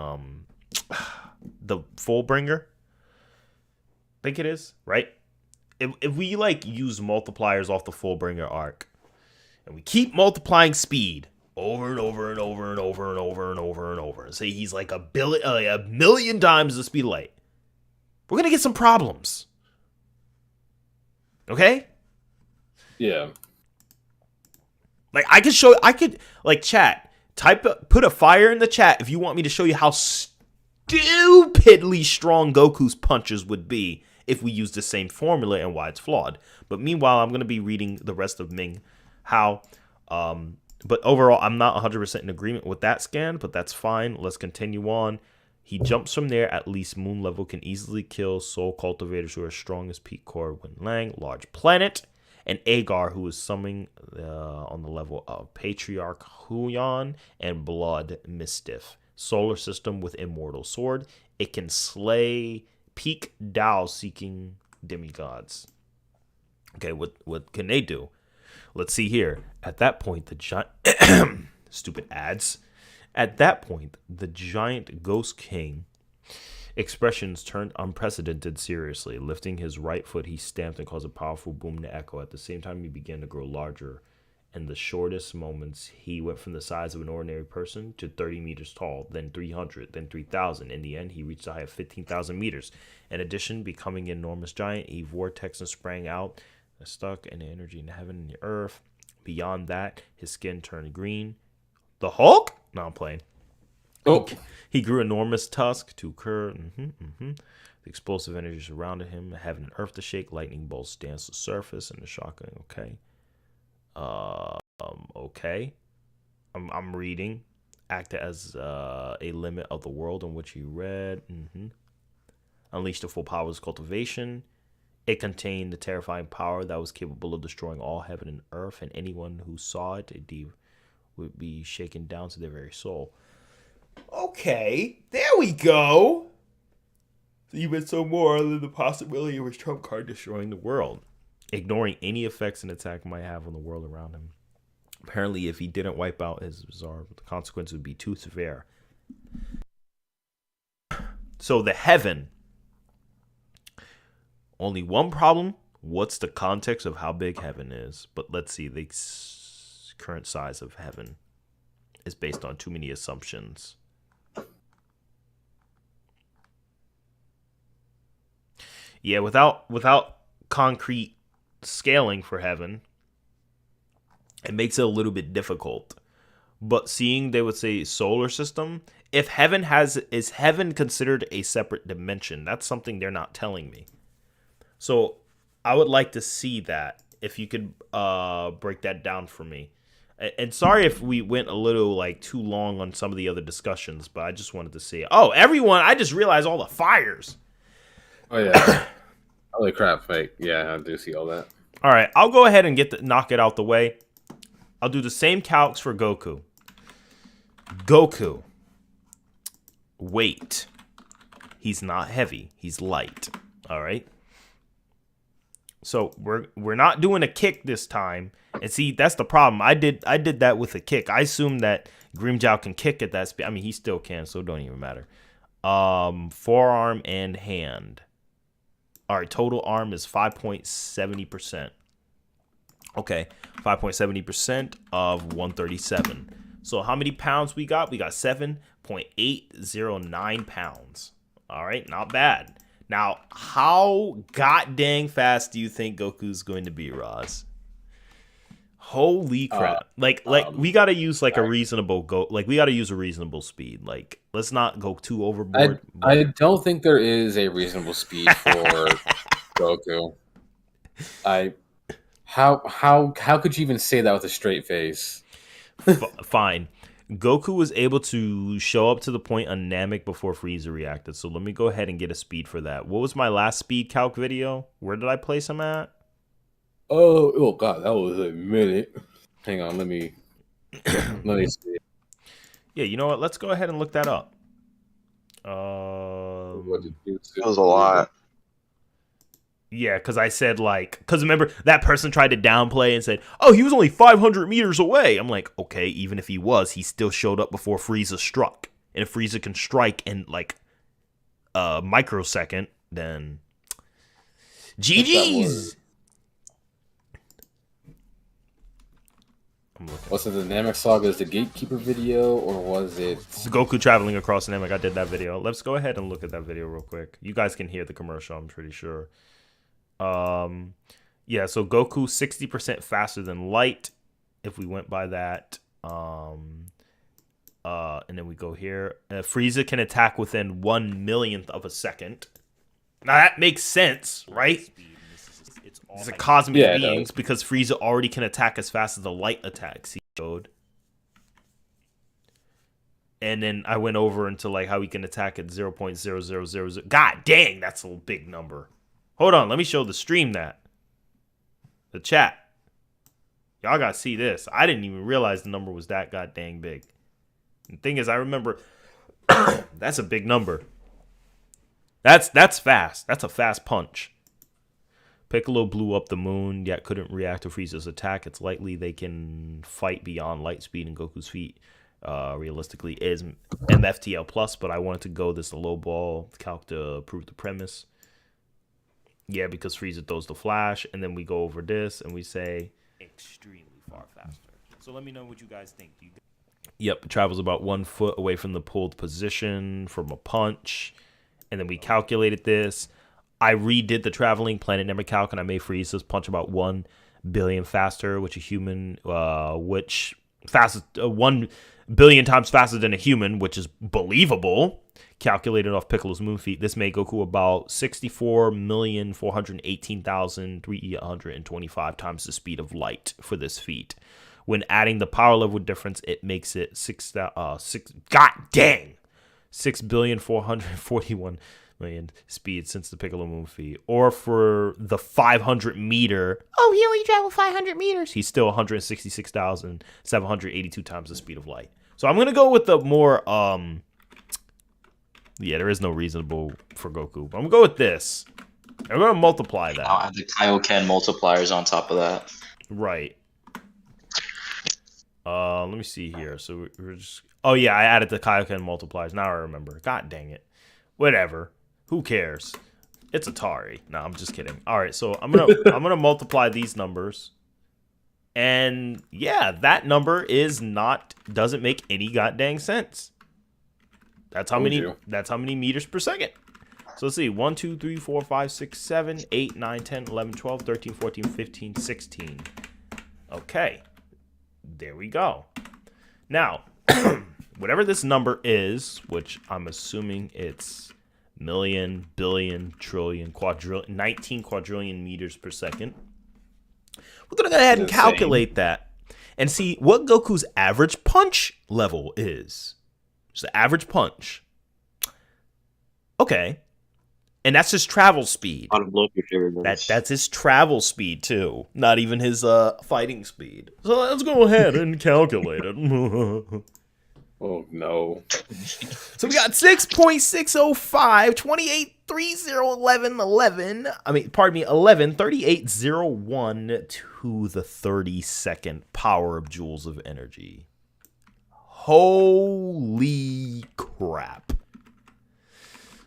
Speaker 1: Fullbringer? I think it is, right? If we like use multipliers off the Fullbringer arc and we keep multiplying speed over and over and over and over and over and over and over and say he's like a million times the speed of light, we're gonna get some problems. Okay?
Speaker 3: Yeah.
Speaker 1: Like chat, put a fire in the chat if you want me to show you how stupidly strong Goku's punches would be if we use the same formula and why it's flawed. But meanwhile, I'm going to be reading the rest of Meng Hao. But overall, I'm not 100% in agreement with that scan, but that's fine. Let's continue on. He jumps from there. At least moon level can easily kill soul cultivators who are strong as Peak Core Wen Lang, large planet, and Agar, who is summoning on the level of Patriarch Huyon and Blood Mistiff. Solar system with immortal sword. It can slay peak Dao seeking demigods. Okay, what can they do? Let's see here. At that point, the giant stupid ads. At that point, the giant Ghost King expressions turned unprecedented seriously. Lifting his right foot, he stamped and caused a powerful boom to echo. At the same time, he began to grow larger. In the shortest moments, he went from the size of an ordinary person to 30 meters tall, then 300, then 3,000. In the end, he reached a height of 15,000 meters. In addition, becoming an enormous giant, he vortexed and sprang out, stuck in energy in heaven and the earth. Beyond that, his skin turned green. The Hulk? No, I'm playing.
Speaker 3: Oh.
Speaker 1: He grew enormous tusk to occur. The explosive energy surrounded him, heaven and earth to shake. Lightning bolts danced the surface and the shocking. Okay. Okay. I'm reading. Acted as a limit of the world in which he read. Unleashed the full powers of cultivation. It contained the terrifying power that was capable of destroying all heaven and earth, and anyone who saw it would be shaken down to their very soul. Okay, there we go. Even so more than the possibility of his trump card destroying the world, ignoring any effects an attack might have on the world around him. Apparently, if he didn't wipe out his Czar, the consequence would be too severe. So the heaven. Only one problem. What's the context of how big heaven is? But let's see. The current size of heaven is based on too many assumptions. Yeah, without concrete scaling for heaven, it makes it a little bit difficult. But seeing, they would say, solar system, if heaven is heaven considered a separate dimension? That's something they're not telling me. So I would like to see that, if you could break that down for me. And sorry if we went a little too long on some of the other discussions, but I just wanted to see. Oh, everyone, I just realized all the fires.
Speaker 3: Oh yeah. Holy crap, fake. Yeah, I do see all that.
Speaker 1: All right, I'll go ahead and knock it out the way. I'll do the same calcs for Goku. Goku. Weight. He's not heavy. He's light. All right. So we're not doing a kick this time. And see, that's the problem. I did that with a kick. I assumed that Grimmjow can kick at that speed. I mean, he still can, so it don't even matter. Forearm and hand. All right, total arm is 5.70%. Okay, 5.70% of 137. So how many pounds we got? We got 7.809 pounds. All right, not bad. Now, how god dang fast do you think Goku's going to be, Roz? Holy crap. We got to use a reasonable we got to use a reasonable speed. Let's not go too overboard.
Speaker 3: I don't think there is a reasonable speed for Goku. How could you even say that with a straight face?
Speaker 1: Fine. Goku was able to show up to the point on Namek before Frieza reacted. So let me go ahead and get a speed for that. What was my last speed calc video? Where did I place him at?
Speaker 3: Oh god, that was a minute. Hang on, let me see.
Speaker 1: Yeah, you know what? Let's go ahead and look that up.
Speaker 4: It was a lot.
Speaker 1: Yeah, because I said because remember that person tried to downplay and said, "Oh, he was only 500 meters away." I'm like, okay, even if he was, he still showed up before Frieza struck. And if Frieza can strike in a microsecond, then GG's.
Speaker 3: Was it the Namek Saga as the Gatekeeper video, or was it
Speaker 1: Goku traveling across Namek? I did that video. Let's go ahead and look at that video real quick. You guys can hear the commercial, I'm pretty sure. Yeah, so Goku 60% faster than light, if we went by that. And then we go here. Frieza can attack within 1/1,000,000th of a second. Now that makes sense, right? It's a cosmic beings because Frieza already can attack as fast as the light attacks he showed. And then I went over into how he can attack at 0.0000. God dang, that's a big number. Hold on, let me show the stream that. The chat. Y'all gotta see this. I didn't even realize the number was that god dang big. The thing is, I remember that's a big number. That's fast. That's a fast punch. Piccolo blew up the moon, yet couldn't react to Frieza's attack. It's likely they can fight beyond light speed, and Goku's feat realistically is MFTL plus, but I wanted to go this low ball calc to prove the premise. Yeah, because Frieza throws the flash, and then we go over this, and we say extremely far faster. So let me know what you guys think. Yep, it travels about 1 foot away from the pulled position from a punch, and then we calculated this. I redid the traveling planet number calc, and I made Frieza's punch about 1 billion faster, which a human, which fastest 1 billion times faster than a human, which is believable. Calculated off Piccolo's moon feat, this made Goku about 64,418,325 times the speed of light for this feat. When adding the power level difference, it makes it 6,441,000,000 speed since the Piccolo moon feat. Or for the 500 meter, oh, he only traveled 500 meters. He's still 166,782 times the speed of light. So I'm going to go with the more, yeah, there is no reasonable for Goku. But I'm going to go with this. I'm going to multiply that.
Speaker 2: I'll add the Kaioken multipliers on top of that.
Speaker 1: Right. Let me see here. So we're just... Oh, yeah, I added the Kaioken multipliers. Now I remember. God dang it. Whatever. Who cares? It's ATARi. No, I'm just kidding. All right, so I'm gonna multiply these numbers. And yeah, that number doesn't make any goddamn sense. That's how many meters per second. So let's see. 1, 2, 3, 4, 5, 6, 7, 8, 9, 10, 11, 12, 13, 14, 15, 16. Okay. There we go. Now, whatever this number is, which I'm assuming it's million, billion, trillion, quadrillion, 19 quadrillion meters per second. We're going to go ahead and calculate that and see what Goku's average punch level is. It's the average punch. Okay. And that's his travel speed. That's his travel speed, too. Not even his fighting speed. So let's go ahead and calculate it.
Speaker 3: Oh, no.
Speaker 1: So we got 6.605, 28, 30, 11, 11. I mean, pardon me, 11, 3801 to the 32nd power of joules of energy. Holy crap.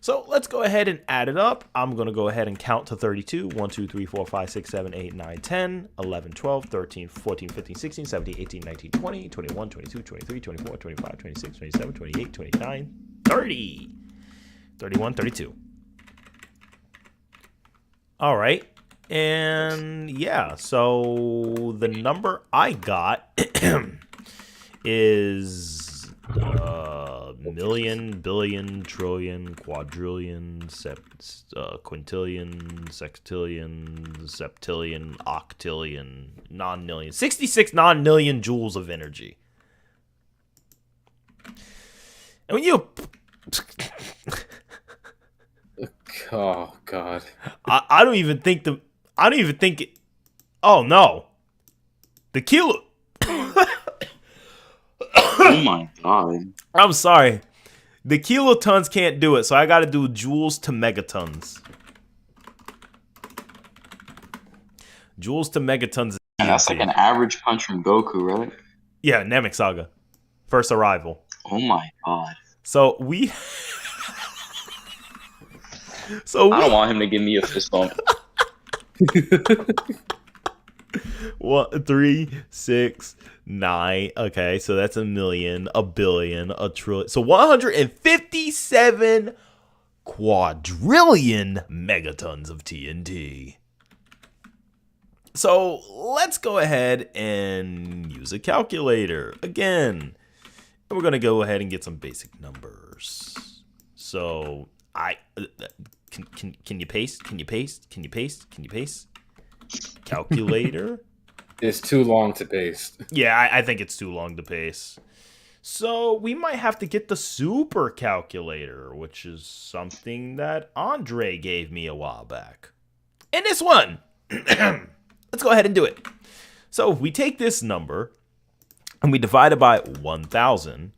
Speaker 1: So let's go ahead and add it up. I'm going to go ahead and count to 32. 1, 2, 3, 4, 5, 6, 7, 8, 9, 10, 11, 12, 13, 14, 15, 16, 17, 18, 19, 20, 21, 22, 23, 24, 25, 26, 27, 28, 29, 30, 31, 32. All right. And yeah, so the number I got is... million, billion, trillion, quadrillion, quintillion, sextillion, septillion, octillion, non-million. 66 non-million joules of energy. And when you...
Speaker 3: Oh, God.
Speaker 1: I don't even think it... Oh, no. The kilo...
Speaker 4: Oh my god.
Speaker 1: I'm sorry. The kilotons can't do it, so I gotta do joules to megatons. Joules to megatons.
Speaker 2: And that's like an average punch from Goku, right?
Speaker 1: Yeah, Namek Saga. First arrival.
Speaker 2: Oh my god.
Speaker 1: So we...
Speaker 2: I don't want him to give me a fist bump.
Speaker 1: 1, 3, 6, 9. Okay, so that's a million, a billion, a trillion. So 157 quadrillion megatons of TNT. So let's go ahead and use a calculator again. And we're going to go ahead and get some basic numbers. So can you paste? Can you paste? Can you paste? Can you paste? Calculator.
Speaker 3: It's too long to paste.
Speaker 1: Yeah, I think it's too long to paste. So we might have to get the super calculator, which is something that Andre gave me a while back. And this one, let's go ahead and do it. So if we take this number and we divide it by 1,000,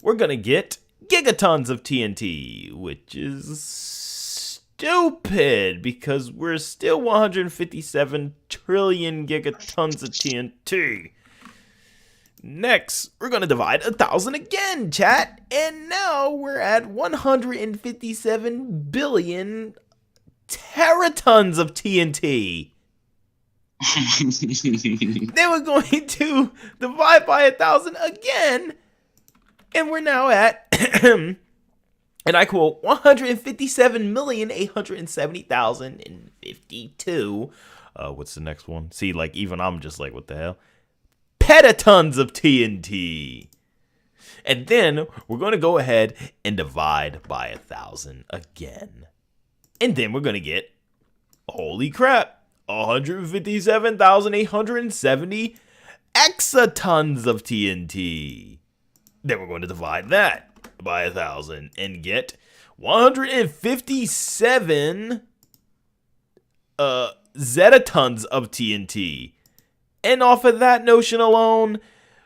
Speaker 1: we're going to get gigatons of TNT, which is stupid because we're still 157 trillion gigatons of TNT. Next, we're going to divide 1,000 again, chat. And now we're at 157 billion teratons of TNT. Then we're going to divide by 1,000 again. And we're now at, and I quote, 157,870,052. What's the next one? See, like, even I'm just like, what the hell? Petatons of TNT. And then we're going to go ahead and divide by 1,000 again. And then we're going to get, holy crap, 157,870 exatons of TNT. Then we're going to divide that by 1,000 and get 157 zetatons of TNT. And off of that notion alone,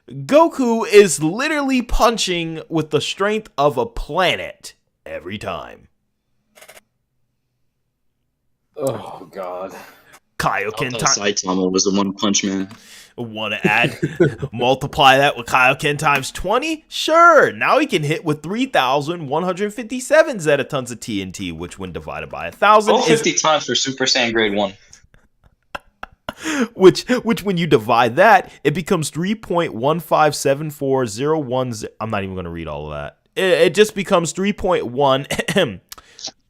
Speaker 1: Goku is literally punching with the strength of a planet every time.
Speaker 3: Oh God.
Speaker 1: Kaioken
Speaker 4: I thought
Speaker 1: time.
Speaker 4: Saitama was the One Punch Man.
Speaker 1: Want to add, multiply that with Kaioken times 20? Sure. Now he can hit with 3,157 zetatons of TNT, which when divided by 1,000
Speaker 2: Go 50 times for Super Saiyan Grade 1.
Speaker 1: which when you divide that, it becomes 3.1574010. I'm not even going to read all of that. It just becomes 3.1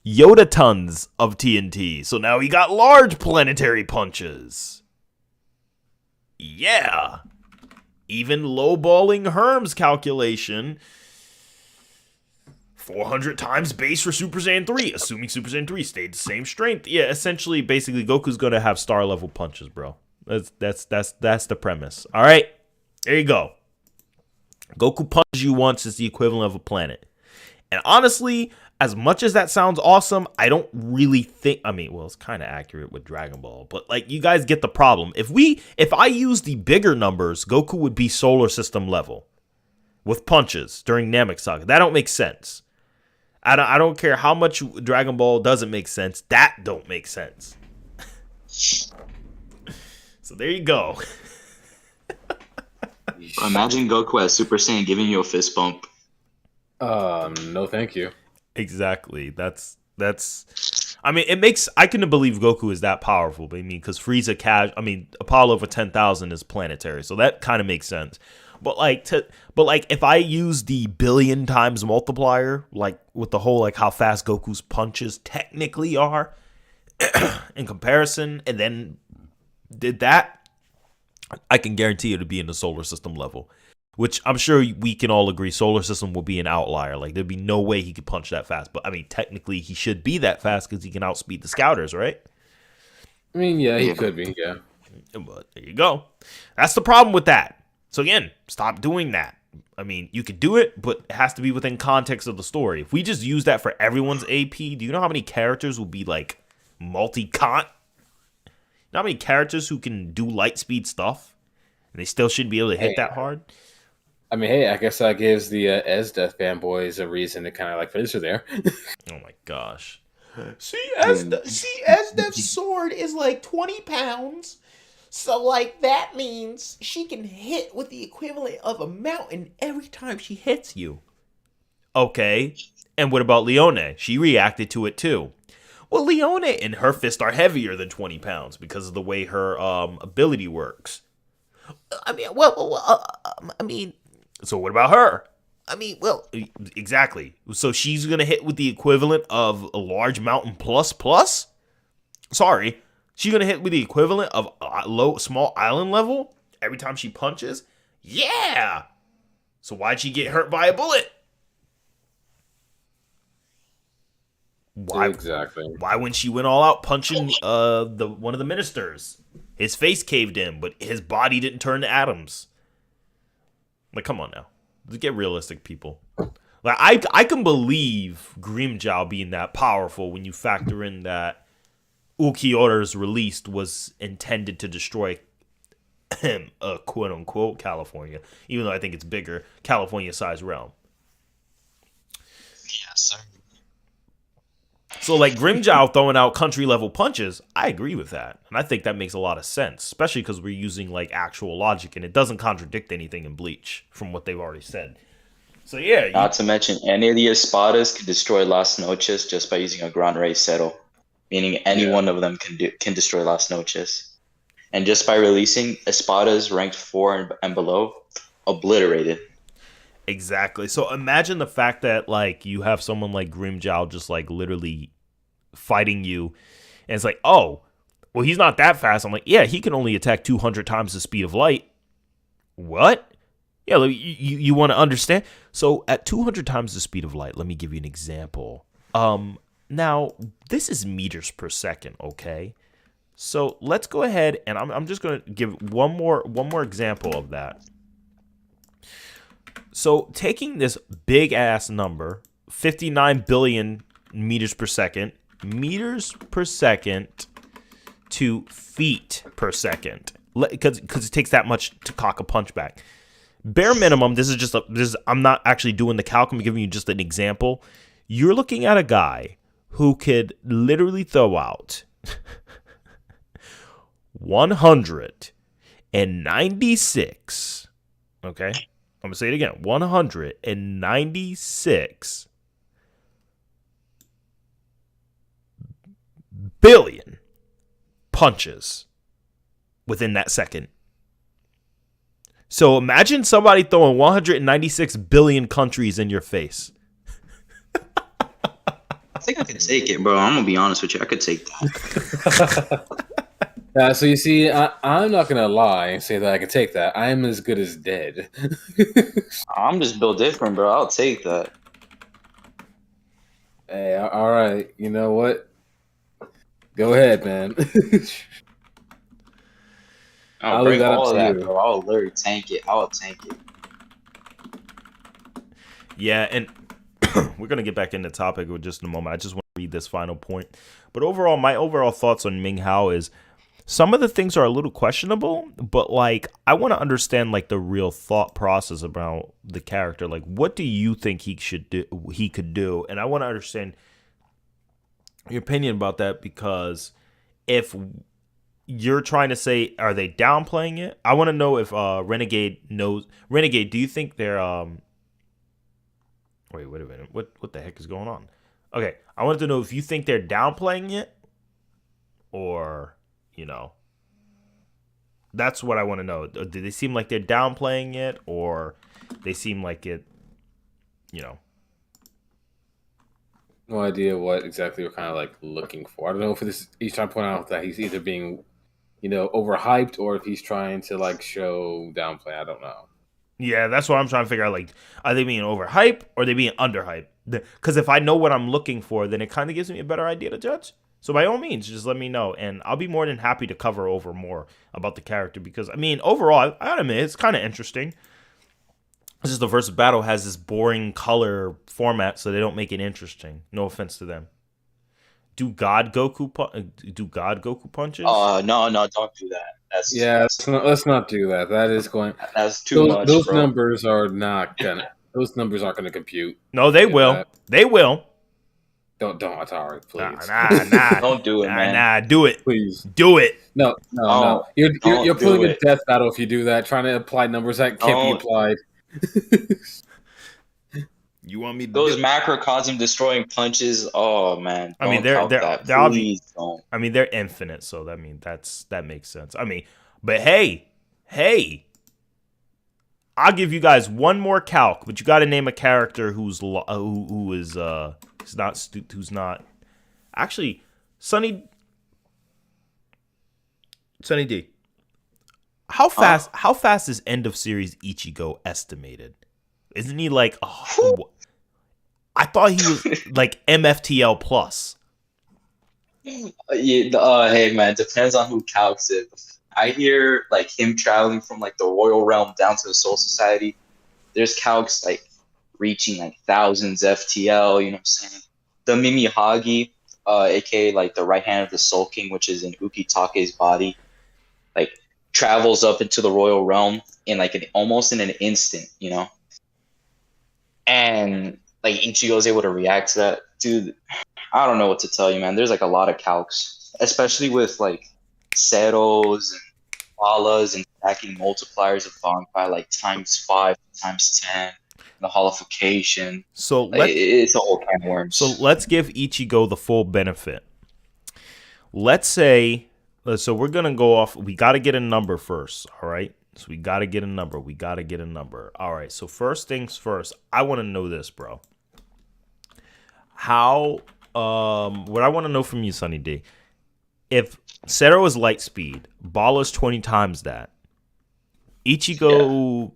Speaker 1: Yoda tons of TNT. So now he got large planetary punches. Yeah. Even lowballing Herm's calculation, 400 times base for Super Saiyan 3, assuming Super Saiyan 3 stayed the same strength. Yeah, essentially, basically, Goku's gonna have star level punches, bro. That's the premise. All right, there you go. Goku punches you once is the equivalent of a planet. And honestly, as much as that sounds awesome, I don't really think, I mean, well, it's kind of accurate with Dragon Ball, but like, you guys get the problem. If I use the bigger numbers, Goku would be solar system level with punches during Namek Saga. That don't make sense. I don't care how much Dragon Ball doesn't make sense. That don't make sense. So there you go.
Speaker 4: Imagine Goku as Super Saiyan giving you a fist bump.
Speaker 3: No, thank you.
Speaker 1: Exactly. That's. I mean, it makes. I couldn't believe Goku is that powerful. But I mean, because Frieza Apollo over 10,000 is planetary, so that kind of makes sense. But if I use the billion times multiplier, like with the whole like how fast Goku's punches technically are in comparison, and then did that, I can guarantee it to be in the solar system level. Which I'm sure we can all agree solar system will be an outlier. Like, there'd be no way he could punch that fast. But, I mean, technically, he should be that fast because he can outspeed the Scouters, right?
Speaker 3: I mean, yeah, he could be, yeah.
Speaker 1: But there you go. That's the problem with that. So, again, stop doing that. I mean, you could do it, but it has to be within context of the story. If we just use that for everyone's AP, do you know how many characters will be, like, multi-cont? You know how many characters who can do light speed stuff? And they still shouldn't be able to hit that hard?
Speaker 3: I mean, hey, I guess that gives the Esdeath fanboys a reason to kind of like finish her there.
Speaker 1: Oh my gosh. See, Esdeath's sword is like 20 pounds. So, like, that means she can hit with the equivalent of a mountain every time she hits you. Okay. And what about Leone? She reacted to it too. Well, Leone and her fists are heavier than 20 pounds because of the way her ability works. I mean, so what about her? I mean, well, exactly. So she's going to hit with the equivalent of a large mountain plus? Sorry. She's going to hit with the equivalent of small island level every time she punches? Yeah! So why'd she get hurt by a bullet? Why exactly? Why when she went all out punching one of the ministers? His face caved in, but his body didn't turn to atoms. Like, come on now. Let's get realistic, people. Like, I can believe Grimmjow being that powerful when you factor in that Ulquiorra's release was intended to destroy a quote-unquote California, even though I think it's bigger, California-sized realm.
Speaker 4: Yes, sir.
Speaker 1: So, like, Grimmjow throwing out country-level punches, I agree with that. And I think that makes a lot of sense, especially because we're using, like, actual logic, and it doesn't contradict anything in Bleach from what they've already said. So, yeah.
Speaker 2: Not to mention, any of the espadas can destroy Las Noches just by using a Gran Rey Settle, meaning any one of them can destroy Las Noches. And just by releasing espadas ranked 4 and below, obliterated.
Speaker 1: Exactly. So imagine the fact that, like, you have someone like Grimmjow just, like, literally fighting you, and it's like, oh, well, he's not that fast. I'm like, yeah, he can only attack 200 times the speed of light. What? Yeah, you want to understand? So at 200 times the speed of light, let me give you an example. Now, this is meters per second, okay? So let's go ahead, and I'm just going to give one more example of that. So taking this big ass number, 59 billion meters per second to feet per second, because it takes that much to cock a punch back. bare minimum, I'm not actually doing the calc. I'm giving you just an example. You're looking at a guy who could literally throw out 196. Okay, I'm gonna say it again. 196 billion punches within that second. So imagine somebody throwing 196 billion countries in your face.
Speaker 4: I think I can take it, bro. I'm gonna be honest with you. I could take that.
Speaker 3: So you see, I'm not gonna lie and say that I can take that. I am as good as dead.
Speaker 4: I'm just built different, bro. I'll take that.
Speaker 3: Hey, all right. You know what? Go ahead, man.
Speaker 4: I'll bring all of that, bro. I'll literally tank it. I'll tank it.
Speaker 1: Yeah, and we're going to get back into the topic in just a moment. I just want to read this final point. But overall, my overall thoughts on Meng Hao is some of the things are a little questionable, but like I want to understand like the real thought process about the character. Like, what do you think he could do? And I want to understand your opinion about that, because if you're trying to say, are they downplaying it? I want to know if Renegade knows. Renegade, do you think they're wait a minute. What the heck is going on? Okay, I wanted to know if you think they're downplaying it, or that's what I want to know. Do they seem like they're downplaying it, or they seem like it?
Speaker 3: No idea what exactly we're kind of like looking for. I don't know if he's trying to point out that he's either being, overhyped, or if he's trying to like show downplay. I don't know.
Speaker 1: Yeah, that's what I'm trying to figure out. Like, are they being overhyped or are they being underhyped? Because if I know what I'm looking for, then it kind of gives me a better idea to judge. So by all means, just let me know, and I'll be more than happy to cover over more about the character, because overall, I gotta admit, it's kind of interesting. It's just the versus battle has this boring color format, so they don't make it interesting. No offense to them. Do God Goku punches?
Speaker 2: No, don't do that.
Speaker 3: Let's not do that. That is going.
Speaker 2: That's too much.
Speaker 3: Those
Speaker 2: bro.
Speaker 3: numbers are not gonna. Those numbers aren't gonna compute.
Speaker 1: No, they will.
Speaker 3: That.
Speaker 1: They will.
Speaker 3: Don't ATARi, please.
Speaker 1: Nah.
Speaker 2: Don't do it, man.
Speaker 1: Nah, do it.
Speaker 3: Please.
Speaker 1: Do it.
Speaker 3: No. You're pulling a death battle if you do that. Trying to apply numbers that can't be applied.
Speaker 1: You want me to
Speaker 2: those macrocosm destroying punches? Oh man!
Speaker 1: They're infinite, so that makes sense. But hey, I'll give you guys one more calc, but you got to name a character who's not actually Sunny D. How fast is end of series Ichigo estimated? Isn't he like? I thought he was like MFTL plus.
Speaker 2: Hey man, depends on who calcs it. I hear like him traveling from like the royal realm down to the Soul Society. There's calcs like reaching like thousands FTL. You know what I'm saying? The Mimihagi, aka like the right hand of the Soul King, which is in Ukitake's body, like travels up into the royal realm in like almost in an instant. And like Ichigo's able to react to that. Dude, I don't know what to tell you, man. There's like a lot of calcs, especially with like Zeros and Balas and stacking multipliers of Bankai like ×5, ×10, the holification.
Speaker 1: So
Speaker 2: it's a whole can of worms.
Speaker 1: So let's give Ichigo the full benefit. Let's say, so we're gonna go off. We got to get a number first, all right? So we got to get a number. All right. So first things first, I want to know this, bro. How? What I want to know from you, Sunny D, if Zero is light speed, Bala is 20 times that. Ichigo,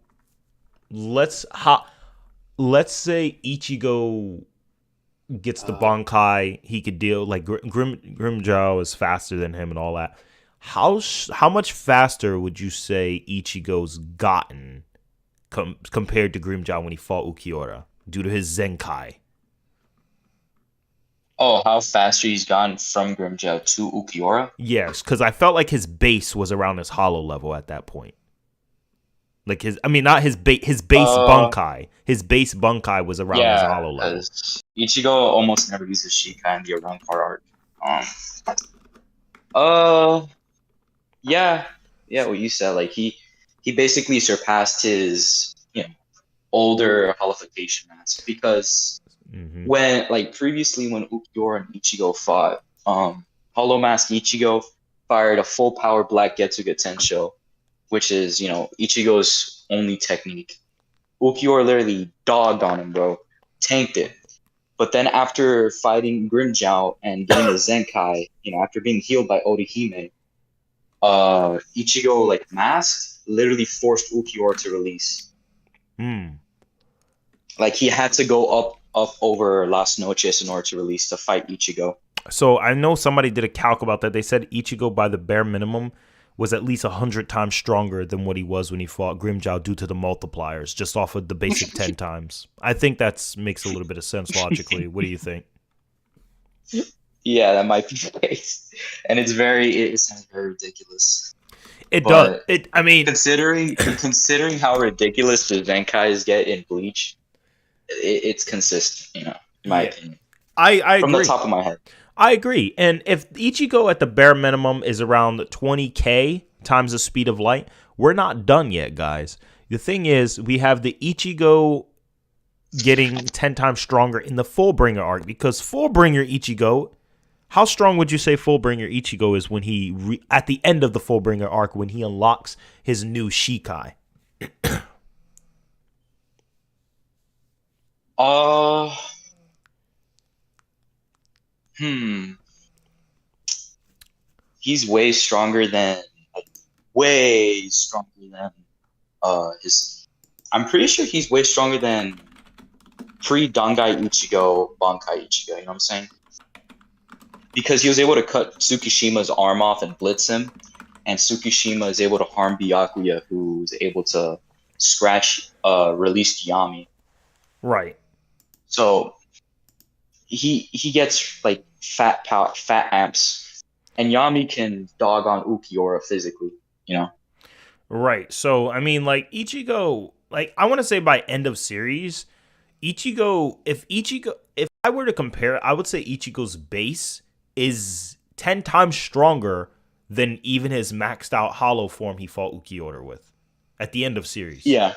Speaker 1: let's say Ichigo gets the Bankai, he could deal like Grimmjow is faster than him and all that. How much faster would you say Ichigo's gotten compared to Grimmjow when he fought Ukiura due to his Zenkai?
Speaker 2: Oh, how faster he's gotten from Grimmjow to Ukiura?
Speaker 1: Yes, because I felt like his base was around his hollow level at that point. Like not his base Bunkai. His base Bunkai was around his
Speaker 2: Yeah,
Speaker 1: hollow level.
Speaker 2: because Ichigo almost never uses Shikai in the around part arc. Yeah, what you said. Like he basically surpassed his older holification mask because when previously when Ukiura and Ichigo fought, Hollow Mask Ichigo fired a full power Black Getsuga Tensho, which is Ichigo's only technique. Ukiura literally dogged on him, bro, tanked it. But then after fighting Grimmjow and getting a Zenkai, after being healed by Orihime, Ichigo masked literally forced Ukiura to release. Like he had to go up over Las Noches in order to release to fight Ichigo.
Speaker 1: So I know somebody did a calc about that. They said Ichigo, by the bare minimum, was at least 100 times stronger than what he was when he fought Grimmjow due to the multipliers, just off of the basic 10 times. I think that makes a little bit of sense logically. What do you think?
Speaker 2: Yeah, that might be the case. And it sounds very ridiculous.
Speaker 1: It does.
Speaker 2: Considering how ridiculous the Zenkais get in Bleach, it's consistent, in my opinion.
Speaker 1: I agree.
Speaker 2: From the top of my head.
Speaker 1: I agree. And if Ichigo at the bare minimum is around 20k times the speed of light, we're not done yet, guys. The thing is, we have the Ichigo getting 10 times stronger in the Fullbringer arc, because Fullbringer Ichigo, how strong would you say Fullbringer Ichigo is when he at the end of the Fullbringer arc when he unlocks his new Shikai?
Speaker 2: He's way stronger than his. I'm pretty sure he's way stronger than pre-Dangai Ichigo, Bankai Ichigo. You know what I'm saying? Because he was able to cut Tsukishima's arm off and blitz him, and Tsukishima is able to harm Byakuya, who's able to scratch released Yami.
Speaker 1: Right.
Speaker 2: So he gets fat amps, and Yami can dog on Ukiura physically,
Speaker 1: Right. So Ichigo, I want to say by end of series, if I were to compare, I would say Ichigo's base is 10 times stronger than even his maxed out hollow form he fought Ukiura with at the end of series.
Speaker 2: Yeah,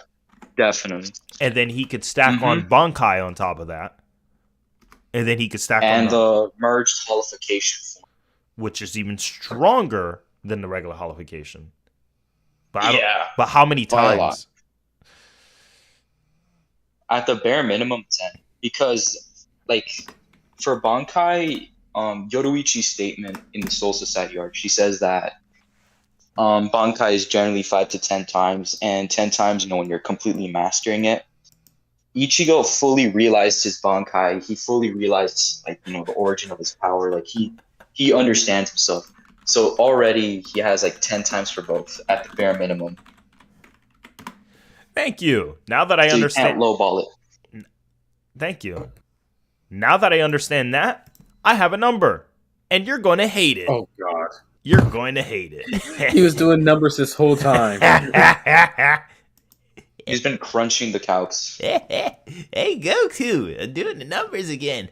Speaker 2: definitely.
Speaker 1: And then he could stack on Bankai on top of that. And then he could stack on
Speaker 2: the merged holification form,
Speaker 1: which is even stronger than the regular holification. But
Speaker 2: but
Speaker 1: how many times?
Speaker 2: At the bare minimum 10. Because for Bankai, Yoruichi's statement in the Soul Society arc, she says that Bankai is generally 5 to 10 times, and 10 times, when you're completely mastering it. Ichigo fully realized his Bankai. He fully realized, the origin of his power. He understands himself. So already he has 10 times for both at the bare minimum.
Speaker 1: Thank you. Now that I understand,
Speaker 2: you can't lowball it.
Speaker 1: Thank you. Now that I understand that, I have a number, and you're going to hate it.
Speaker 3: Oh God,
Speaker 1: you're going to hate it.
Speaker 3: He was doing numbers this whole time.
Speaker 2: He's been crunching the calcs.
Speaker 1: Hey, Goku, I'm doing the numbers again.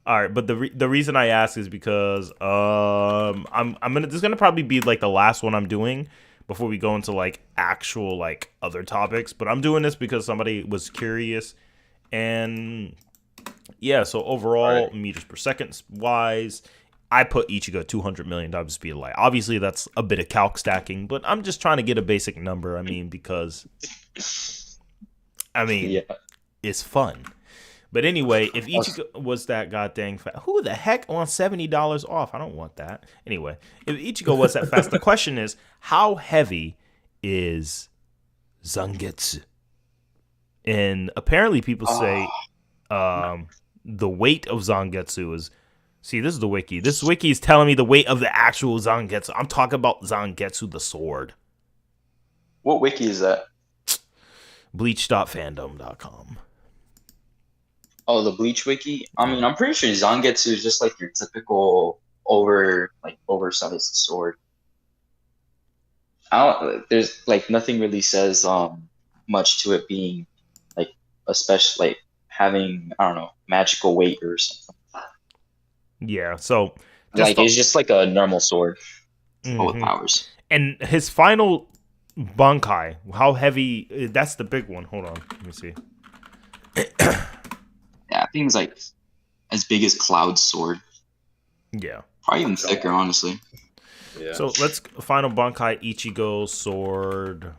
Speaker 1: All right, but the reason I ask is because this is gonna probably be the last one I'm doing before we go into actual other topics. But I'm doing this because somebody was curious, and yeah. So overall, meters per second wise, I put Ichigo 200 million times the speed of light. Obviously, that's a bit of calc stacking, but I'm just trying to get a basic number. Because it's fun. But anyway, if Ichigo was that goddamn fast, who the heck wants $70 off? I don't want that. Anyway, if Ichigo was that fast, the question is, how heavy is Zangetsu? And apparently people say the weight of Zangetsu is... See, this is the wiki. This wiki is telling me the weight of the actual Zangetsu. I'm talking about Zangetsu the sword.
Speaker 2: What wiki is that?
Speaker 1: Bleach.fandom.com.
Speaker 2: Oh, the Bleach wiki? I'm pretty sure Zangetsu is just your typical oversized sword. There's like nothing really says much to it being like a special like having I don't know magical weight or something.
Speaker 1: Yeah, so
Speaker 2: Like it's just like a normal sword but with
Speaker 1: Mhm.
Speaker 2: powers.
Speaker 1: And his final Bunkai, how heavy? That's the big one. Hold on, let me see.
Speaker 2: Yeah, I think it's like as big as Cloud's sword.
Speaker 1: Yeah.
Speaker 2: Probably even thicker, honestly.
Speaker 3: Yeah.
Speaker 1: So let's final Bunkai Ichigo sword.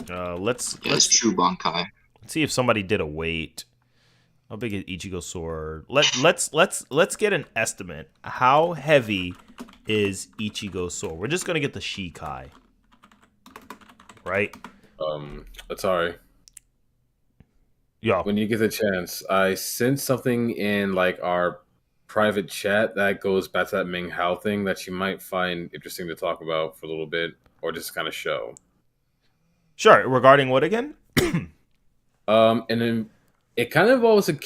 Speaker 1: Let's
Speaker 2: True Bankai.
Speaker 1: see if somebody did a weight. How big is Ichigo sword? Let's get an estimate. How heavy is Ichigo sword? We're just gonna get the Shikai. Right?
Speaker 3: ATARi.
Speaker 1: Yeah.
Speaker 3: When you get the chance, I sent something in like our private chat that goes back to that Meng Hao thing that you might find interesting to talk about for a little bit, or just kind of show.
Speaker 1: Sure. Regarding what again?
Speaker 3: And then it kind of involves it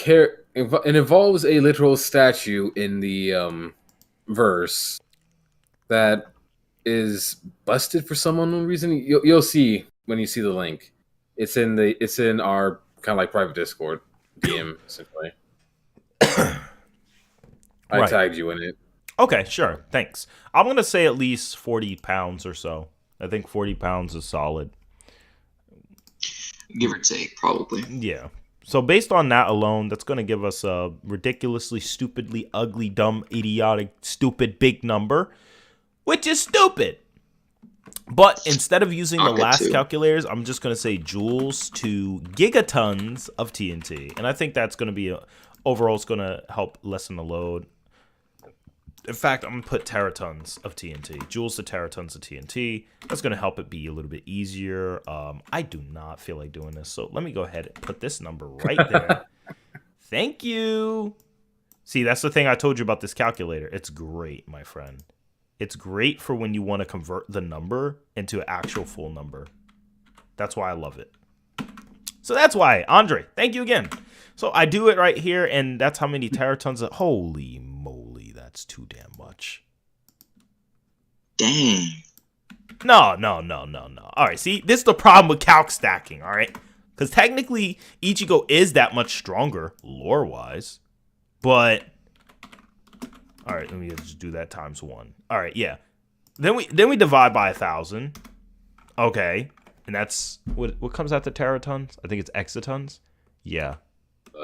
Speaker 3: involves a literal statue in the verse that is busted for some unknown reason. You'll see when you see the link. It's in our kind of like private Discord DM essentially. I tagged you in it.
Speaker 1: Okay, sure. Thanks. I'm gonna say at least 40 pounds or so. I think 40 pounds is solid.
Speaker 2: Give or take, probably.
Speaker 1: Yeah. So based on that alone, that's going to give us a ridiculously, stupidly, ugly, dumb, idiotic, stupid, big number, which is stupid. But instead of using the last calculators, I'm just going to say joules to gigatons of TNT. And I think that's going to be, overall, it's going to help lessen the load. In fact, I'm going to put teratons of TNT. Joules to teratons of TNT. That's going to help it be a little bit easier. I do not feel like doing this. So let me go ahead and put this number right there. Thank you. See, that's the thing I told you about this calculator. It's great, my friend. It's great for when you want to convert the number into an actual full number. That's why I love it. So that's why, Andre, thank you again. So I do it right here, and that's how many teratons of... Holy moly, that's too damn much.
Speaker 2: Dang.
Speaker 1: No. All right, see, this is the problem with calc stacking, all right? Because technically, Ichigo is that much stronger, lore-wise. But, all right, let me just do that times 1. All right, yeah. Then we divide by 1,000. Okay, and that's, what comes after teratons? I think it's exatons. Yeah.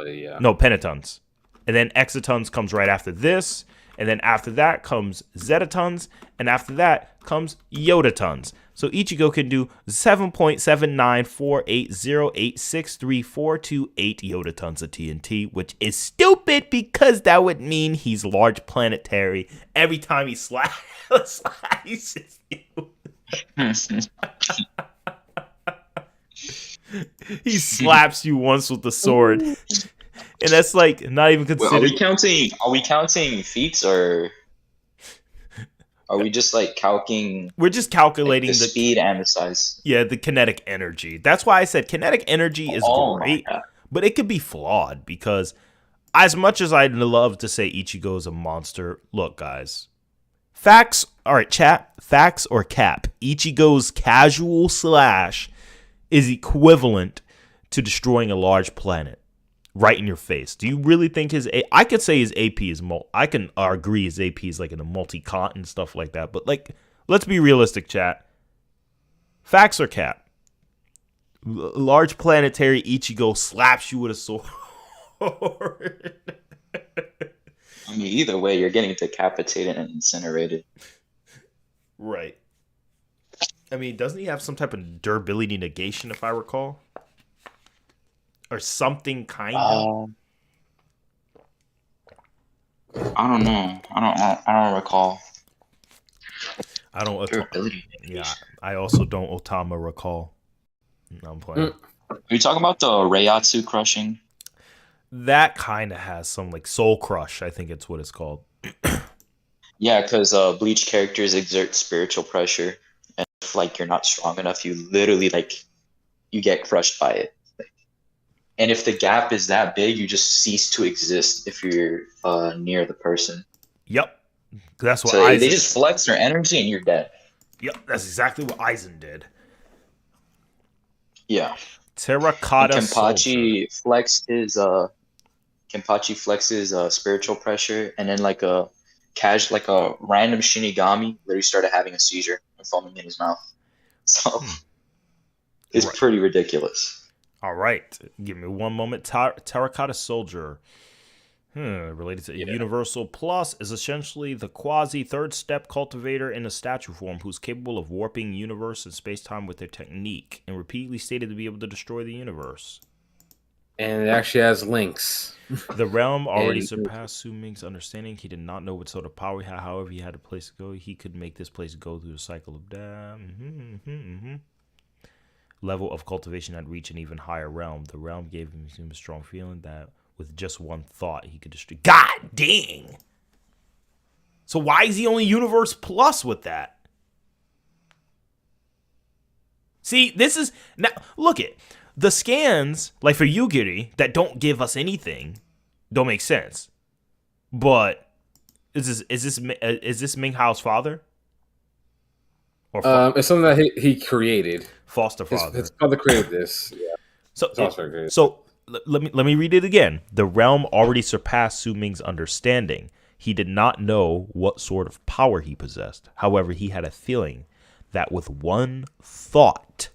Speaker 3: Yeah.
Speaker 1: No, pentatons. And then exatons comes right after this. And then after that comes zetatons. And after that comes yotatons. So Ichigo can do 7.79480863428 yotatons of TNT, which is stupid because that would mean he's large planetary every time he slices you. He slaps you once with the sword. And that's like not even considered.
Speaker 2: Wait, are we counting feats, or are we just like calculating?
Speaker 1: We're just calculating
Speaker 2: like, the speed and the size.
Speaker 1: Yeah, the kinetic energy. That's why I said kinetic energy is great, but it could be flawed because as much as I'd love to say Ichigo is a monster, look, guys. Facts, all right, chat, facts or cap. Ichigo's casual slash is equivalent to destroying a large planet right in your face. Do you really think I could say his AP is I can agree his AP is like in a multi-cont and stuff like that, but like, let's be realistic, chat. Facts or cap? Large planetary Ichigo slaps you with a sword.
Speaker 2: I mean, either way, you're getting decapitated and incinerated.
Speaker 1: Right. I mean, doesn't he have some type of durability negation, if I recall? Or something kind of?
Speaker 2: I don't know. I don't recall.
Speaker 1: I don't.
Speaker 2: Durability.
Speaker 1: Yeah, I also don't Otama recall. No, I'm playing.
Speaker 2: Are you talking about the Reiatsu crushing?
Speaker 1: That kind of has some like soul crush. I think it's what it's called.
Speaker 2: Yeah, because Bleach characters exert spiritual pressure, and if like you're not strong enough, you literally like you get crushed by it. And if the gap is that big, you just cease to exist if you're near the person.
Speaker 1: Yep, that's what
Speaker 2: they just flex their energy and you're dead.
Speaker 1: Yep, that's exactly what Aizen did.
Speaker 2: Yeah.
Speaker 1: Terracotta
Speaker 2: And
Speaker 1: soldier.
Speaker 2: Kenpachi flexes spiritual pressure, and then like a random Shinigami literally started having a seizure and foaming in his mouth. So it's
Speaker 1: Right.
Speaker 2: pretty ridiculous.
Speaker 1: All right. Give me one moment. Terracotta soldier. Related to Universal Plus is essentially the quasi third step cultivator in a statue form who's capable of warping universe and space-time with their technique and repeatedly stated to be able to destroy the universe.
Speaker 3: And it actually has links.
Speaker 1: The realm already surpassed Su Ming's understanding. He did not know what sort of power he had. However, he had a place to go. He could make this place go through the cycle of death. Level of cultivation had reached an even higher realm. The realm gave him a strong feeling that with just one thought, he could destroy. God dang! So why is he only Universe Plus with that? See, this is now. Look it. The scans, like for Yogiri, that don't give us anything, don't make sense. But is this Meng Hao's father?
Speaker 3: Or it's something that he created.
Speaker 1: Foster father.
Speaker 3: His father created this. Yeah.
Speaker 1: So let me read it again. The realm already surpassed Su Ming's understanding. He did not know what sort of power he possessed. However, he had a feeling that with one thought,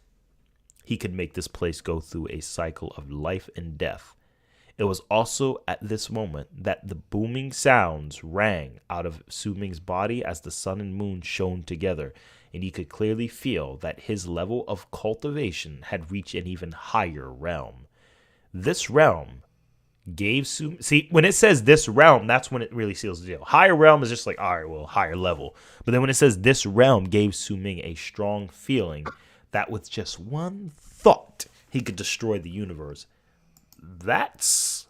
Speaker 1: he could make this place go through a cycle of life and death. It was also at this moment that the booming sounds rang out of Su Ming's body as the sun and moon shone together, and he could clearly feel that his level of cultivation had reached an even higher realm. This realm gave See, when it says this realm, that's when it really seals the deal. Higher realm is just like, all right, well, higher level. But then when it says this realm gave Su Ming a strong feeling that with just one thought, he could destroy the universe. That's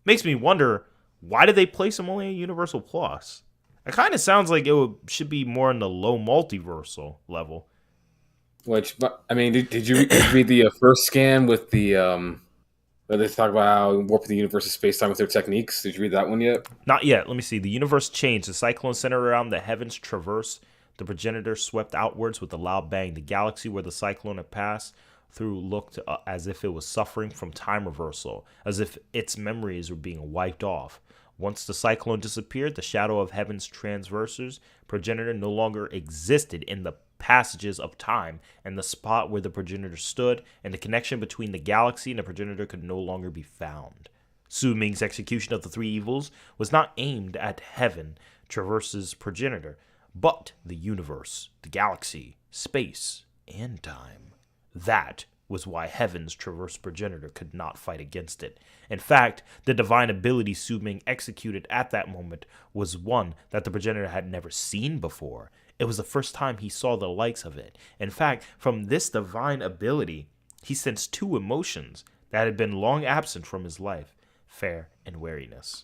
Speaker 1: makes me wonder, why did they place him only a Universal Plus? It kind of sounds like should be more in the low multiversal level.
Speaker 3: Which, I mean, did you read the first scan with the where they talk about how warping the universe of space-time with their techniques? Did you read that one yet?
Speaker 1: Not yet. Let me see. The universe changed. The cyclone centered around the heavens traversed. The progenitor swept outwards with a loud bang. The galaxy where the cyclone had passed through looked as if it was suffering from time reversal, as if its memories were being wiped off. Once the cyclone disappeared, the shadow of heaven's transversors progenitor no longer existed in the passages of time, and the spot where the progenitor stood and the connection between the galaxy and the progenitor could no longer be found. Su Ming's execution of the three evils was not aimed at heaven, traverses progenitor, but the universe, the galaxy, space, and time. That was why heaven's traverse progenitor could not fight against it. In fact, the divine ability Su Ming executed at that moment was one that the progenitor had never seen before. It was the first time he saw the likes of it. In fact, from this divine ability, he sensed two emotions that had been long absent from his life: fear and wariness.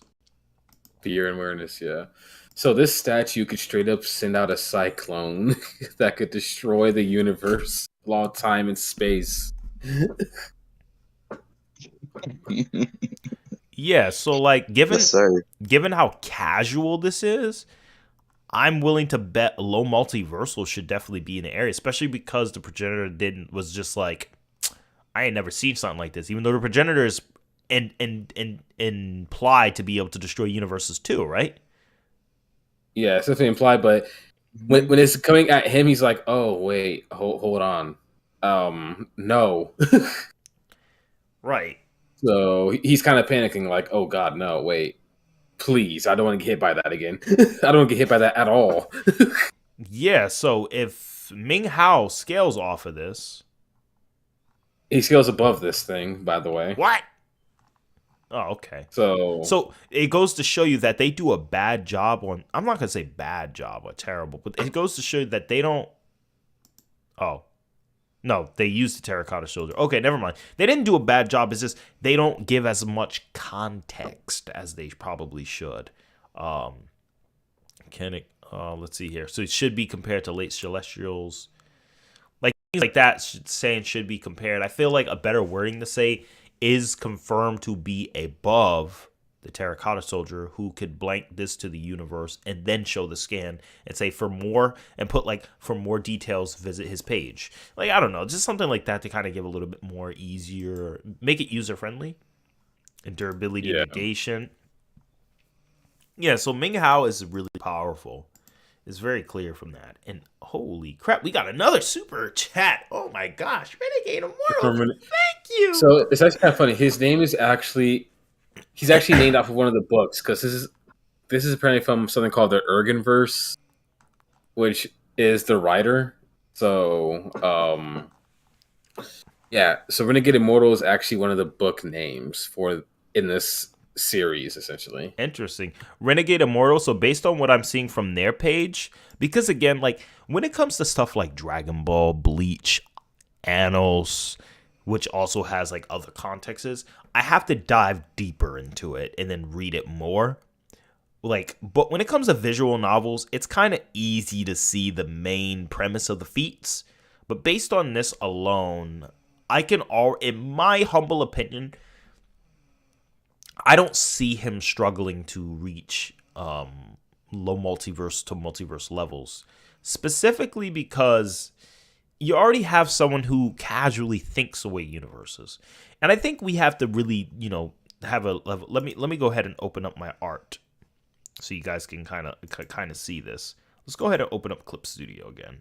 Speaker 3: Fear and wariness, yeah. So this statue could straight up send out a cyclone that could destroy the universe, long time and space.
Speaker 1: Yeah, so like given how casual this is, I'm willing to bet low multiversal should definitely be in the area, especially because the progenitor was just like, I ain't never seen something like this. Even though the progenitor is implied to be able to destroy universes too, right?
Speaker 3: Yeah, it's definitely implied, but when it's coming at him, he's like, "Oh wait, hold on, no."
Speaker 1: Right.
Speaker 3: So he's kind of panicking, like, "Oh God, no, wait, please, I don't want to get hit by that again. I don't want to get hit by that at all."
Speaker 1: Yeah, so if Meng Hao scales off of this,
Speaker 3: he scales above this thing, by the way.
Speaker 1: What? Oh, okay.
Speaker 3: So
Speaker 1: it goes to show you that they do a bad job on. I'm not gonna say bad job or terrible, but it goes to show you that they don't. Oh, no, they used the terracotta soldier. Okay, never mind. They didn't do a bad job. It's just they don't give as much context as they probably should. Kinetic. Let's see here. So it should be compared to late celestials. Like things like that, saying should be compared. I feel like a better wording to say is confirmed to be above the terracotta soldier who could blank this to the universe and then show the scan and say for more and put like for more details visit his page. Like, I don't know, just something like that to kind of give a little bit more easier, make it user friendly and durability negation. Yeah, so Meng Hao is really powerful. It's very clear from that. And holy crap, we got another super chat. Oh my gosh, Renegade Immortal, thank you.
Speaker 3: So it's actually kind of funny. His name is actually named off of one of the books, because this is apparently from something called the Ergenverse, which is the writer. So so Renegade Immortal is actually one of the book names in this series, essentially.
Speaker 1: Interesting. Renegade Immortal, so based on what I'm seeing from their page, because again, like when it comes to stuff like Dragon Ball, Bleach, Annals, which also has like other contexts, I have to dive deeper into it and then read it more. Like, but when it comes to visual novels, it's kind of easy to see the main premise of the feats. But based on this alone, in my humble opinion, I don't see him struggling to reach low multiverse to multiverse levels. Specifically because you already have someone who casually thinks away universes. And I think we have to really, have a level. Let me go ahead and open up my art so you guys can kind of see this. Let's go ahead and open up Clip Studio again.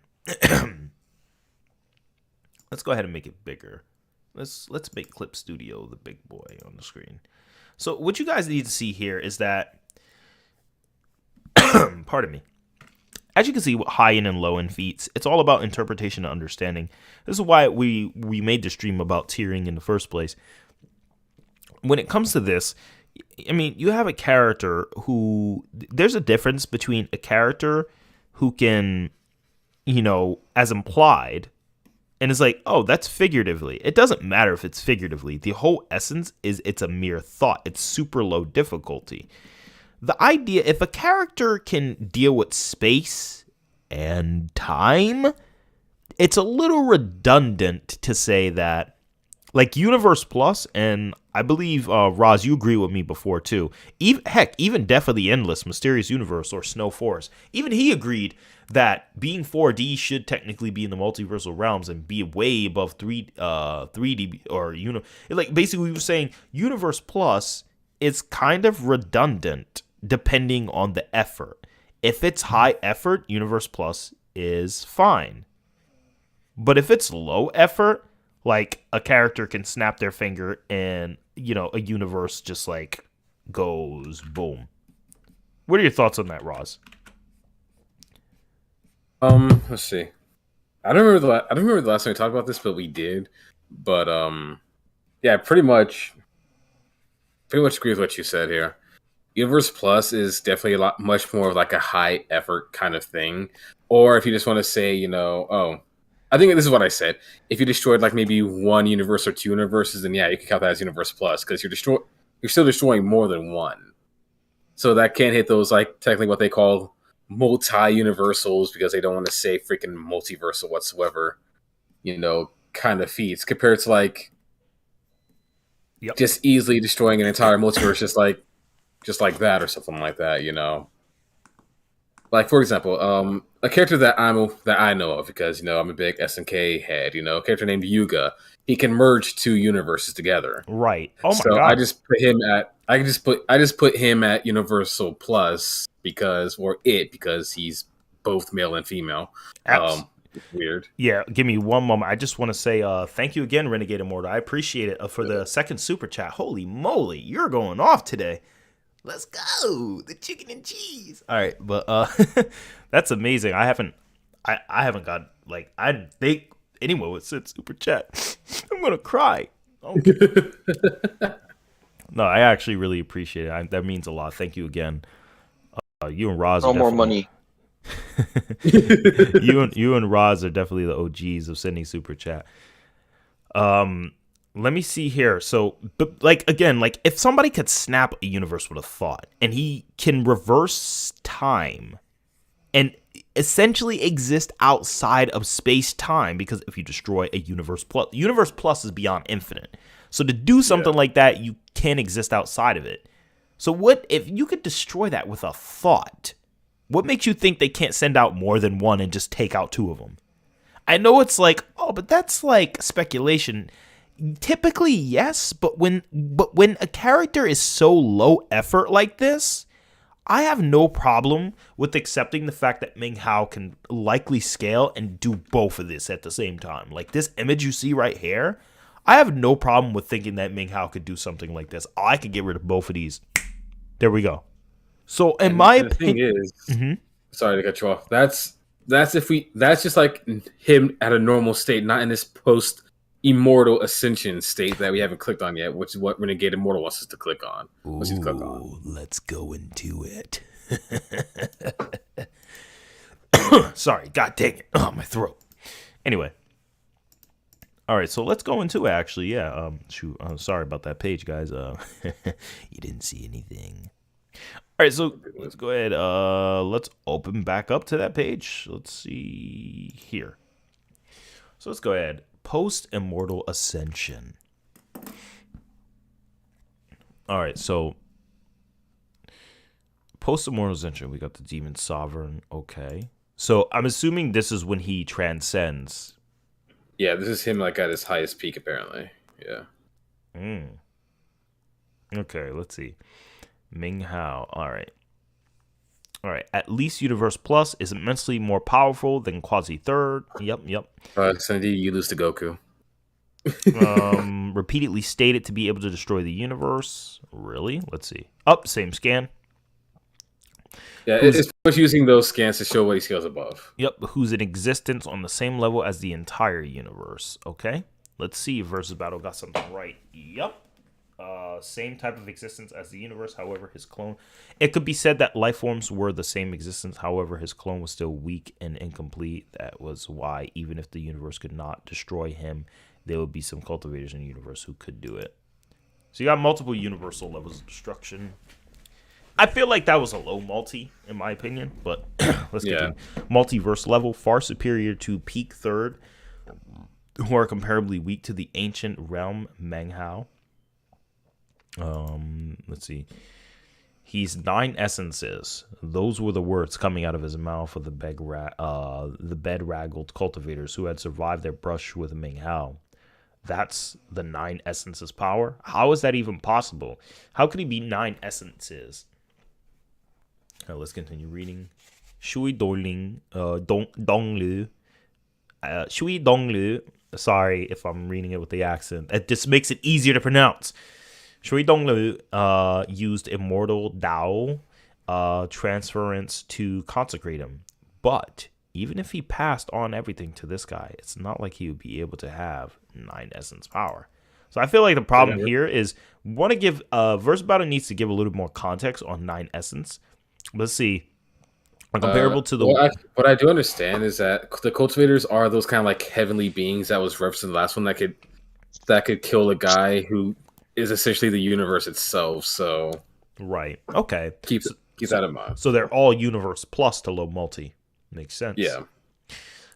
Speaker 1: Let's go ahead and make it bigger. Let's make Clip Studio the big boy on the screen. So what you guys need to see here is that, pardon me, as you can see, high end and low end feats, it's all about interpretation and understanding. This is why we made the stream about tiering in the first place. When it comes to this, I mean, you have a character who, there's a difference between a character who can, as implied, and it's like, oh, that's figuratively. It doesn't matter if it's figuratively. The whole essence is it's a mere thought. It's super low difficulty. The idea, if a character can deal with space and time, it's a little redundant to say that, like Universe Plus, and I believe, Roz, you agree with me before too. Even Death of the Endless, Mysterious Universe, or Snow Forest, even he agreed that being 4D should technically be in the multiversal realms and be way above 3D or like basically we were saying Universe Plus is kind of redundant depending on the effort. If it's high effort, Universe Plus is fine. But if it's low effort, like a character can snap their finger and, a universe just like goes boom. What are your thoughts on that, Roz?
Speaker 3: Let's see. I don't remember the last time we talked about this, but we did. But yeah, pretty much agree with what you said here. Universe Plus is definitely much more of like a high effort kind of thing. Or if you just want to say, I think this is what I said. If you destroyed like maybe one universe or two universes, then yeah, you can count that as Universe Plus because you're still destroying more than one. So that can't hit those like technically what they call multi-universals because they don't want to say freaking multiversal whatsoever, kind of feats compared to like just easily destroying an entire multiverse just like that or something like that, Like for example, a character that I know of because I'm a big SNK head. A character named Yuga. He can merge two universes together.
Speaker 1: Right. Oh my
Speaker 3: god. I just put him at Universal Plus because he's both male and female. Weird.
Speaker 1: Yeah. Give me one moment. I just want to say thank you again, Renegade Immortal. I appreciate it for the second super chat. Holy moly, you're going off today. Let's go, the chicken and cheese. All right, but that's amazing. I haven't got like I didn't think anyone would send super chat. I'm gonna cry. Okay. No, I actually really appreciate it. That means a lot. Thank you again. You and Roz.
Speaker 2: No more money.
Speaker 1: you and Roz are definitely the OGs of sending super chat. Let me see here. So, but like again, like if somebody could snap a universe with a thought and he can reverse time and essentially exist outside of space-time, because if you destroy a Universe Plus is beyond infinite. So to do something like that, you can't exist outside of it. So what if you could destroy that with a thought? What makes you think they can't send out more than one and just take out two of them? I know it's like, oh, but that's like speculation. Typically, yes, but when a character is so low effort like this, I have no problem with accepting the fact that Meng Hao can likely scale and do both of this at the same time. Like this image you see right here, I have no problem with thinking that Meng Hao could do something like this. I could get rid of both of these. There we go. So, in my opinion,
Speaker 3: the thing is, sorry to cut you off. That's just like him at a normal state, not in this post immortal ascension state that we haven't clicked on yet, which is what Renegade Immortal wants us to click on.
Speaker 1: Let's go into it. Sorry, god dang it. Oh, my throat. Anyway. All right, so let's go into it, actually. Yeah, shoot. Sorry about that page, guys. You didn't see anything. All right, so let's go ahead. Let's open back up to that page. Let's see here. So let's go ahead. Post-Immortal Ascension. All right, so Post-Immortal Ascension, we got the Demon Sovereign. Okay. So I'm assuming this is when he transcends.
Speaker 3: Yeah, this is him like at his highest peak, apparently. Yeah.
Speaker 1: Okay, let's see. Meng Hao. All right. At least Universe Plus is immensely more powerful than Quasi Third. Yep.
Speaker 3: Sunny D, you lose to Goku.
Speaker 1: Repeatedly stated to be able to destroy the universe. Really? Let's see. Same scan.
Speaker 3: Yeah, it's much using those scans to show what he scales above.
Speaker 1: Yep, who's in existence on the same level as the entire universe. Okay, let's see if Versus Battle got something right. Yep. Same type of existence as the universe, however, his clone. It could be said that life forms were the same existence, however, his clone was still weak and incomplete. That was why, even if the universe could not destroy him, there would be some cultivators in the universe who could do it. So you got multiple universal levels of destruction. I feel like that was a low multi, in my opinion, but let's get to multiverse level, far superior to peak third, who are comparably weak to the ancient realm Meng Hao. Let's see. He's 9 essences. Those were the words coming out of his mouth of the bed-raggled cultivators who had survived their brush with Meng Hao. That's the 9 essences power? How is that even possible? How could he be 9 essences? Let's continue reading. Shui Dongling, Donglu. Shui Donglu. Sorry if I'm reading it with the accent. It just makes it easier to pronounce. Shui Donglu used Immortal Dao transference to consecrate him. But even if he passed on everything to this guy, it's not like he would be able to have 9 essence power. So I feel like the problem here is want to give Verse Battle needs to give a little more context on 9 essence. Let's see. Comparable to the
Speaker 3: what I do understand is that the cultivators are those kind of like heavenly beings that was referenced in the last one that could kill a guy who is essentially the universe itself. So
Speaker 1: right, okay,
Speaker 3: keep that in mind.
Speaker 1: So they're all universe plus to low multi. Makes sense.
Speaker 3: Yeah.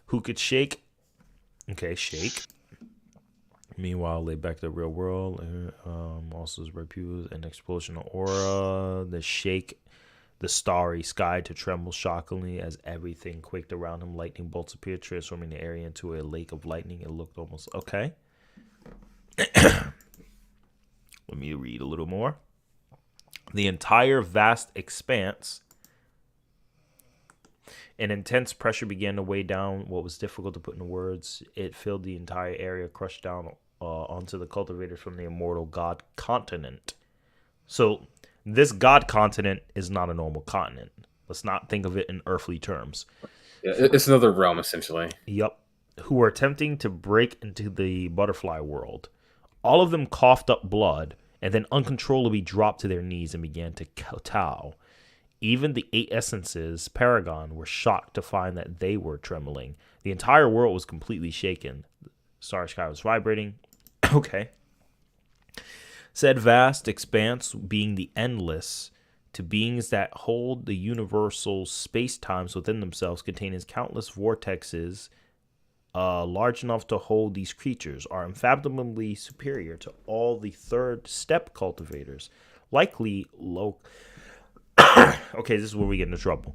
Speaker 1: Who could shake? Okay, shake. Meanwhile, lay back to the real world. Also, his red pupils and explosional aura. The shake. The starry sky to tremble shockingly as everything quaked around him. Lightning bolts appeared, transforming the area into a lake of lightning. It looked almost okay. Let me read a little more. The entire vast expanse. An intense pressure began to weigh down what was difficult to put into words. It filled the entire area, crushed down onto the cultivators from the immortal god continent. So this god continent is not a normal continent. Let's not think of it in earthly terms.
Speaker 3: Yeah, it's another realm, essentially.
Speaker 1: Yep. Who were attempting to break into the butterfly world. All of them coughed up blood and then uncontrollably dropped to their knees and began to kowtow. Even the 8 essences, Paragon, were shocked to find that they were trembling. The entire world was completely shaken. The starry sky was vibrating. Okay. Said vast expanse being the endless to beings that hold the universal space-times within themselves contains countless vortexes large enough to hold these creatures are unfathomably superior to all the third step cultivators. Likely low. Okay, this is where we get into trouble.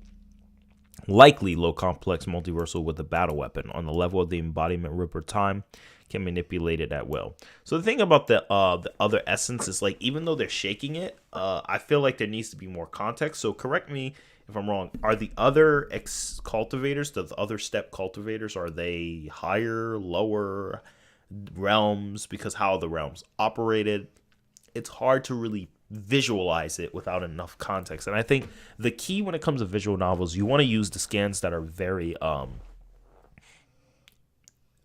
Speaker 1: Likely low complex multiversal with a battle weapon on the level of the embodiment Ripper time can manipulate it at will. So the thing about the other essence is like, even though they're shaking it, I feel like there needs to be more context. So correct me if I'm wrong. Are the other cultivators, the other step cultivators, are they higher, lower realms? Because how the realms operated, it's hard to really visualize it without enough context. And I think the key when it comes to visual novels, you want to use the scans that are very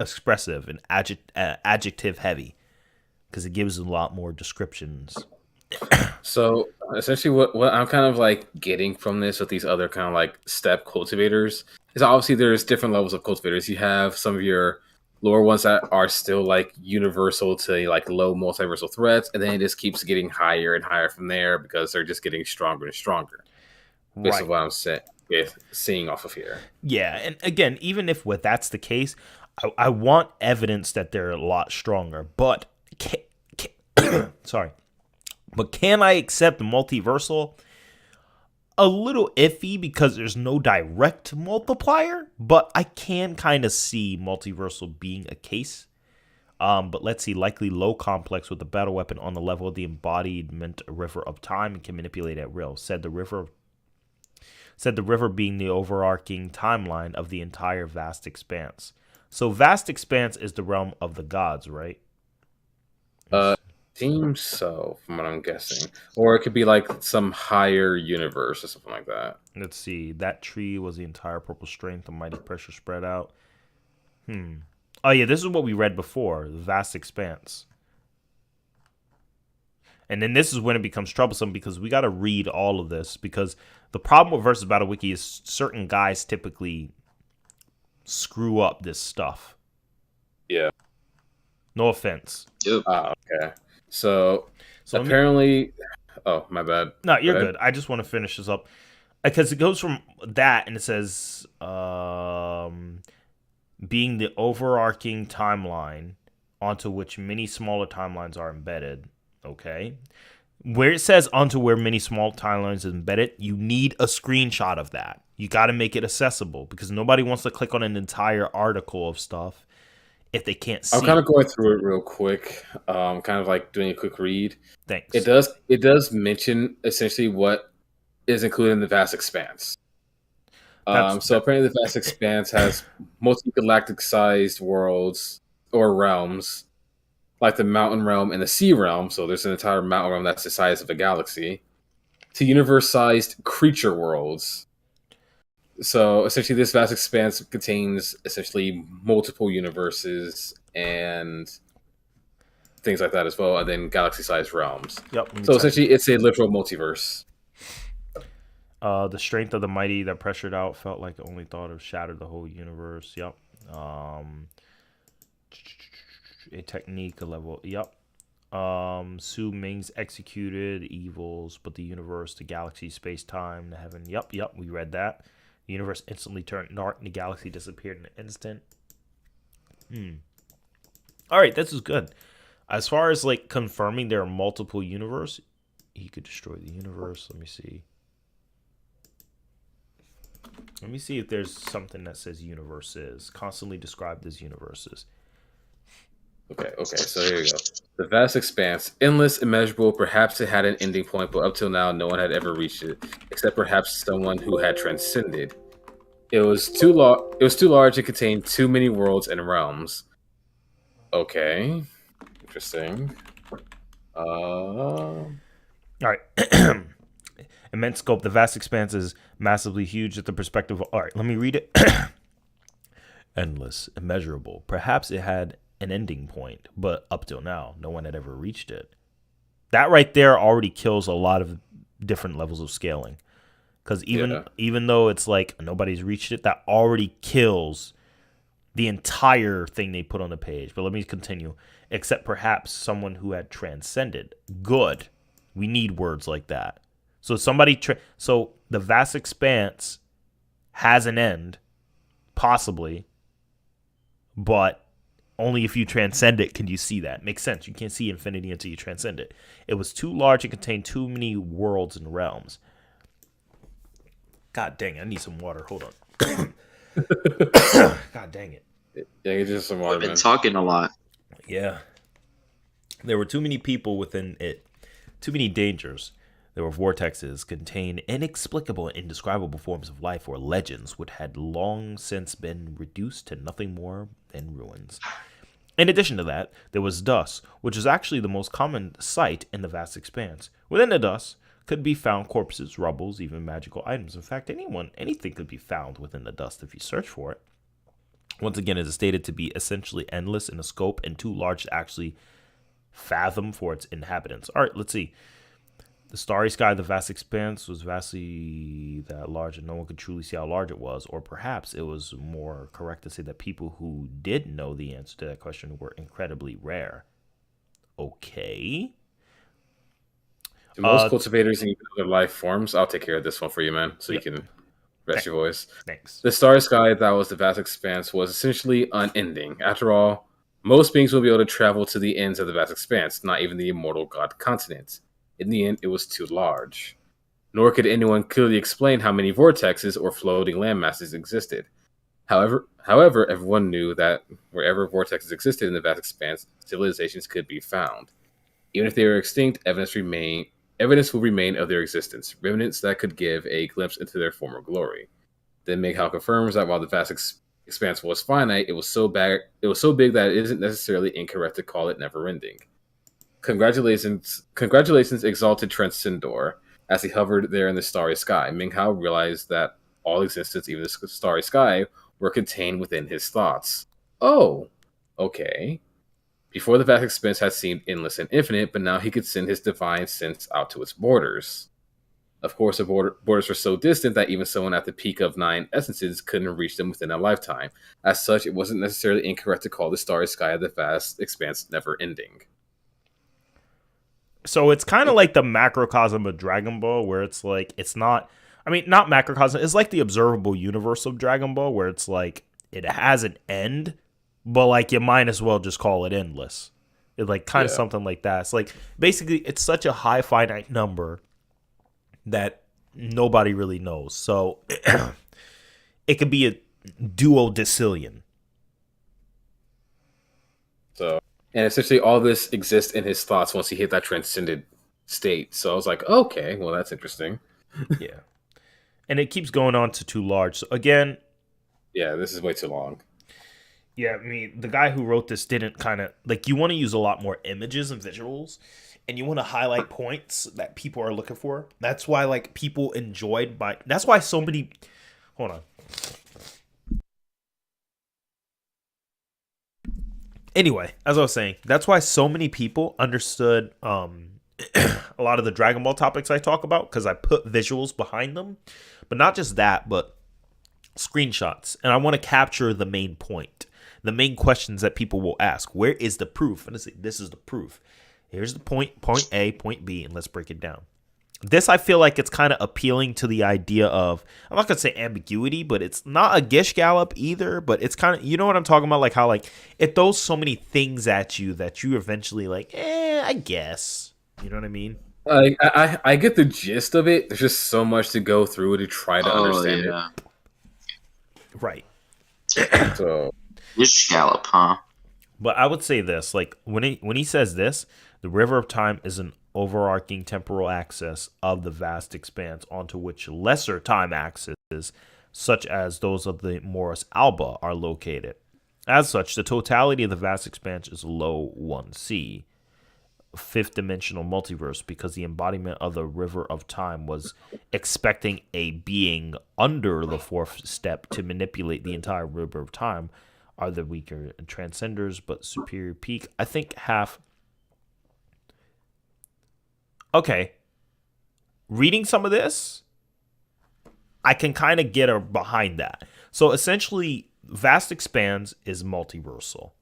Speaker 1: expressive and adjective heavy, because it gives a lot more descriptions.
Speaker 3: So essentially what I'm kind of like getting from this with these other kind of like step cultivators is obviously there's different levels of cultivators. You have some of your lower ones that are still like universal to like low multiversal threats, and then it just keeps getting higher and higher from there because they're just getting stronger and stronger. Based on what I'm seeing off of here.
Speaker 1: Yeah, and again, even if that's the case, I want evidence that they're a lot stronger. But but can I accept multiversal? A little iffy because there's no direct multiplier, but I can kind of see multiversal being a case. But let's see, likely low complex with a battle weapon on the level of the embodiment river of time and can manipulate at will. Said the river being the overarching timeline of the entire Vast Expanse. So Vast Expanse is the realm of the gods, right?
Speaker 3: Seems so, from what I'm guessing. Or it could be like some higher universe or something like that.
Speaker 1: Let's see. That tree was the entire purple strength, the mighty pressure spread out. Oh, yeah, this is what we read before, the Vast Expanse. And then this is when it becomes troublesome because we got to read all of this, because the problem with Versus Battle Wiki is certain guys typically screw up this stuff.
Speaker 3: Yeah.
Speaker 1: No offense.
Speaker 4: Yep.
Speaker 3: Okay. So apparently... Oh, my bad.
Speaker 1: No, you're good. I just want to finish this up. Because it goes from that, and it says, being the overarching timeline onto which many smaller timelines are embedded. Okay. Where it says onto where many small timelines is embedded, you need a screenshot of that. You got to make it accessible, because nobody wants to click on an entire article of stuff if they can't see.
Speaker 3: I'm kind of going through it real quick, kind of like doing a quick read.
Speaker 1: Thanks.
Speaker 3: It does mention essentially what is included in the Vast Expanse. So apparently the Vast Expanse has multi-galactic sized worlds or realms, like the mountain realm and the sea realm. So there's an entire mountain realm that's the size of a galaxy, to universe-sized creature worlds. So essentially this Vast Expanse contains essentially multiple universes and things like that as well, and then galaxy-sized realms.
Speaker 1: Yep.
Speaker 3: So essentially it's a literal multiverse.
Speaker 1: The strength of the mighty that pressured out felt like only thought of shattered the whole universe. Yep. A technique, a level. Yep. Su Ming's executed evils, but the universe, the galaxy, space, time, the heaven. Yep. We read that. The universe instantly turned dark, and the galaxy disappeared in an instant. All right, this is good. As far as like confirming there are multiple universes, he could destroy the universe. Let me see. Let me see if there's something that says universes, constantly described as universes.
Speaker 3: Okay, so here you go. The Vast Expanse, endless, immeasurable, perhaps it had an ending point, but up till now, no one had ever reached it, except perhaps someone who had transcended. It was too large to contain too many worlds and realms. Okay, interesting.
Speaker 1: All right. Immense scope. The Vast Expanse is massively huge at the perspective of... All right, let me read it. Endless, immeasurable. Perhaps it had an ending point, but up till now, no one had ever reached it. That right there already kills a lot of different levels of scaling. Because even though it's like nobody's reached it, that already kills the entire thing they put on the page. But let me continue. Except perhaps someone who had transcended. Good. We need words like that. So so the Vast Expanse has an end, possibly, but Only if you transcend it can you see that. Makes sense. You can't see infinity until you transcend it. It was too large and contained too many worlds and realms. God dang it, I need some water. Hold on. God dang it.
Speaker 3: Yeah, it's just some water.
Speaker 4: I've been talking a lot.
Speaker 1: Yeah. There were too many people within it. Too many dangers. There were vortexes, contained inexplicable and indescribable forms of life or legends which had long since been reduced to nothing more than ruins. In addition to that, there was dust, which is actually the most common sight in the vast expanse. Within the dust could be found corpses, rubbles, even magical items. In fact, anything could be found within the dust if you search for it. Once again, it is stated to be essentially endless in a scope and too large to actually fathom for its inhabitants. All right, let's see. The starry sky of the vast expanse was vastly that large and no one could truly see how large it was. Or perhaps it was more correct to say that people who did know the answer to that question were incredibly rare. Okay.
Speaker 3: To most cultivators and other life forms, I'll take care of this one for you, man, so you can rest your voice.
Speaker 1: Thanks.
Speaker 3: The starry sky that was the vast expanse was essentially unending. After all, most beings will be able to travel to the ends of the vast expanse, not even the immortal god continent. In the end, it was too large. Nor could anyone clearly explain how many vortexes or floating landmasses existed. However, everyone knew that wherever vortexes existed in the vast expanse, civilizations could be found. Even if they were extinct, evidence will remain of their existence, remnants that could give a glimpse into their former glory. Then Meng Hao confirms that while the vast expanse was finite, it was so big that it isn't necessarily incorrect to call it never-ending. Congratulations, exalted Transcendor. As he hovered there in the starry sky, Meng Hao realized that all existence, even the starry sky, were contained within his thoughts. Oh, okay. Before, the vast expanse had seemed endless and infinite, but now he could send his divine sense out to its borders. Of course, the borders were so distant that even someone at the peak of 9 essences couldn't reach them within a lifetime. As such, it wasn't necessarily incorrect to call the starry sky of the vast expanse never-ending.
Speaker 1: So it's kind of like the macrocosm of Dragon Ball, where it's like, it's not, not macrocosm, it's like the observable universe of Dragon Ball, where it's like, it has an end, but like, you might as well just call it endless. It's like kind of something like that. It's like, basically, it's such a high finite number that nobody really knows. So it could be a duodecillion.
Speaker 3: So, and essentially all this exists in his thoughts once he hit that transcended state. So I was like, okay, well, that's interesting.
Speaker 1: Yeah. And it keeps going on to too large. So again,
Speaker 3: yeah, this is way too long.
Speaker 1: Yeah, the guy who wrote this didn't kind of, like, you want to use a lot more images and visuals, and you want to highlight points that people are looking for. That's why, like, people enjoyed that's why so many, hold on. Anyway, as I was saying, that's why so many people understood a lot of the Dragon Ball topics I talk about, because I put visuals behind them. But not just that, but screenshots. And I want to capture the main point, the main questions that people will ask. Where is the proof? And I say, this is the proof. Here's the point A, point B, and let's break it down. This, I feel like it's kind of appealing to the idea of, I'm not going to say ambiguity, but it's not a gish gallop either, but it's kind of, you know what I'm talking about? Like how, like, it throws so many things at you that you eventually like, I guess. You know what I mean?
Speaker 3: I get the gist of it. There's just so much to go through to try to understand it.
Speaker 1: Right.
Speaker 3: So,
Speaker 4: gish gallop, huh?
Speaker 1: But I would say this, like, when he says this, the River of Time is an overarching temporal axis of the vast expanse onto which lesser time axes, such as those of the Morris Alba, are located. As such, the totality of the vast expanse is low 1C, fifth dimensional multiverse, because the embodiment of the River of Time was expecting a being under the fourth step to manipulate the entire River of Time, are the weaker transcenders, but superior peak. I think half. Okay. Reading some of this, I can kind of get behind that. So essentially, Vast Expanse is multiversal.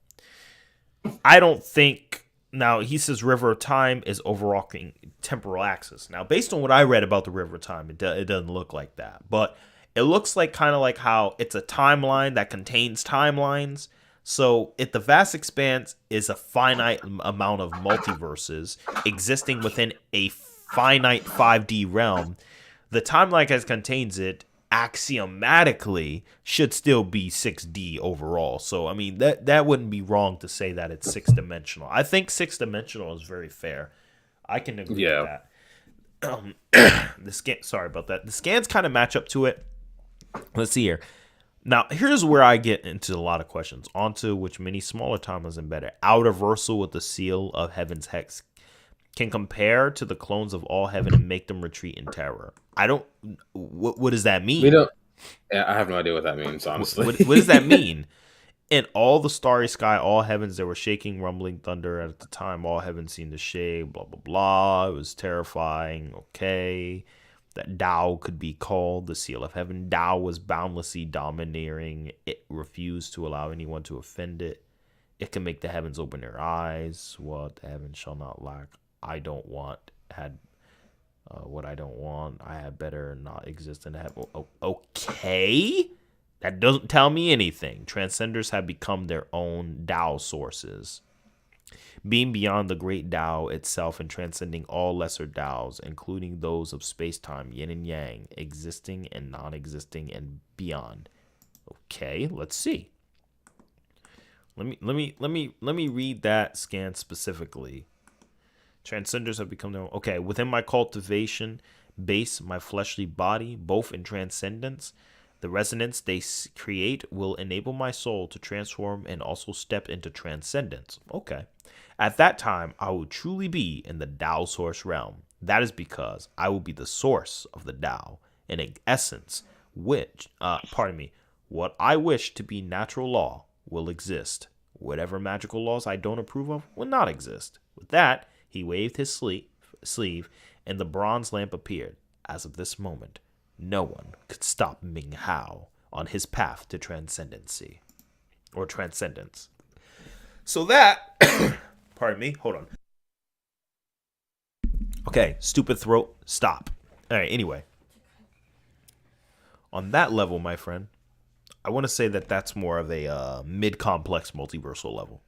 Speaker 1: I don't think. Now, he says River of Time is overarching temporal axis. Now, based on what I read about the River of Time, it doesn't look like that. But it looks like kind of like how it's a timeline that contains timelines. So if the vast expanse is a finite amount of multiverses existing within a finite 5D realm, the timeline as contains it axiomatically should still be 6D overall. So I mean that wouldn't be wrong to say that it's 6-dimensional. I think 6-dimensional is very fair. I can agree with that. Sorry about that. The scans kind of match up to it. Let's see here. Now, here's where I get into a lot of questions, onto which many smaller timelines embedded. Outerversal with the seal of heaven's hex can compare to the clones of all heaven and make them retreat in terror. I don't... What does that mean?
Speaker 3: We don't... Yeah, I have no idea what that means, honestly.
Speaker 1: What does that mean? In all the starry sky, all heavens, there were shaking, rumbling thunder. At the time, all heavens seemed to shake, blah, blah, blah. It was terrifying. Okay. That Tao could be called the seal of heaven. Tao was boundlessly domineering. It refused to allow anyone to offend it. It can make the heavens open their eyes. What the heavens shall not lack. I don't want had what I don't want. I had better not exist in the heaven. Okay, that doesn't tell me anything. Transcenders have become their own Tao sources. Being beyond the great Tao itself and transcending all lesser Taos, including those of space-time, yin and yang, existing and non-existing and beyond. Okay, let's see. Let me read that scan specifically. Transcenders have become their own. Okay, within my cultivation base, my fleshly body, both in transcendence, the resonance they create will enable my soul to transform and also step into transcendence. Okay. At that time, I will truly be in the Tao source realm. That is because I will be the source of the Tao, in essence, what I wish to be natural law will exist. Whatever magical laws I don't approve of will not exist. With that, he waved his sleeve, and the bronze lamp appeared. As of this moment, no one could stop Meng Hao on his path to transcendency, or transcendence. So that... Pardon me. Hold on. Okay, stupid throat. Stop. All right, anyway. On that level, my friend, I want to say that that's more of a mid-complex multiversal level.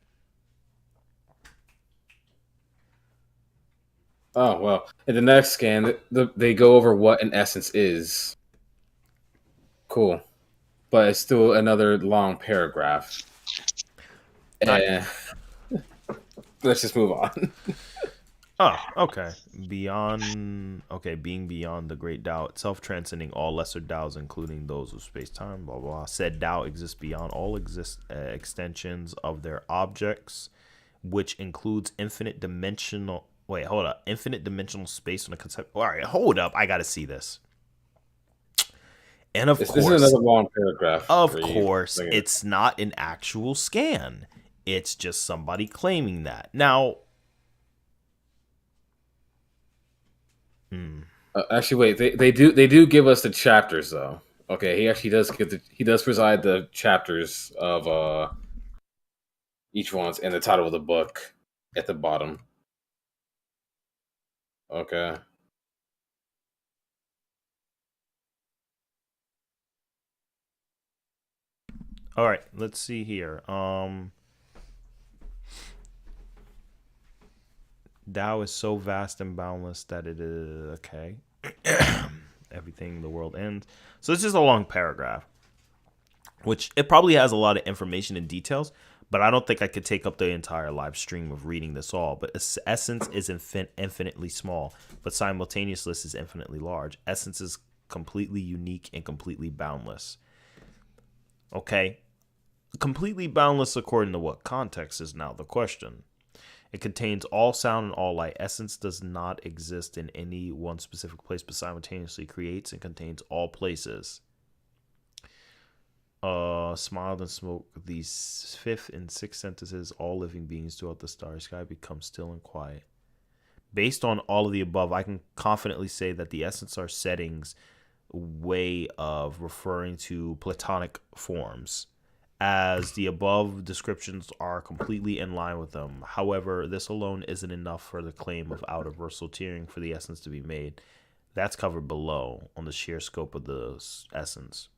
Speaker 3: Oh, well. In the next scan, they go over what an essence is. Cool. But it's still another long paragraph. Let's just move on.
Speaker 1: Oh, okay. Being beyond the great Tao itself, transcending all lesser Taos, including those of space-time, blah, blah. Said Tao exists beyond all extensions of their objects, which includes infinite dimensional space on a concept. All right, hold up. I got to see this. And
Speaker 3: this is another long paragraph.
Speaker 1: Of course, it's not an actual scan. It's just somebody claiming that. Now,
Speaker 3: actually, wait. They do give us the chapters though. Okay, he actually does preside the chapters of each one's and the title of the book at the bottom. Okay.
Speaker 1: All right, let's see here. Tao is so vast and boundless that it is okay. Everything in the world ends. So this is a long paragraph, which it probably has a lot of information and details, but I don't think I could take up the entire live stream of reading this all. But essence is infinitely small, but simultaneously is infinitely large. Essence is completely unique and completely boundless. Okay. Completely boundless according to what context is now the question. It contains all sound and all light. Essence does not exist in any one specific place, but simultaneously creates and contains all places. Smiled and smoke. These fifth and sixth sentences, all living beings throughout the starry sky become still and quiet. Based on all of the above, I can confidently say that the essence are settings way of referring to platonic forms, as the above descriptions are completely in line with them. However, this alone isn't enough for the claim of outerversal tiering for the essence to be made. That's covered below on the sheer scope of the essence.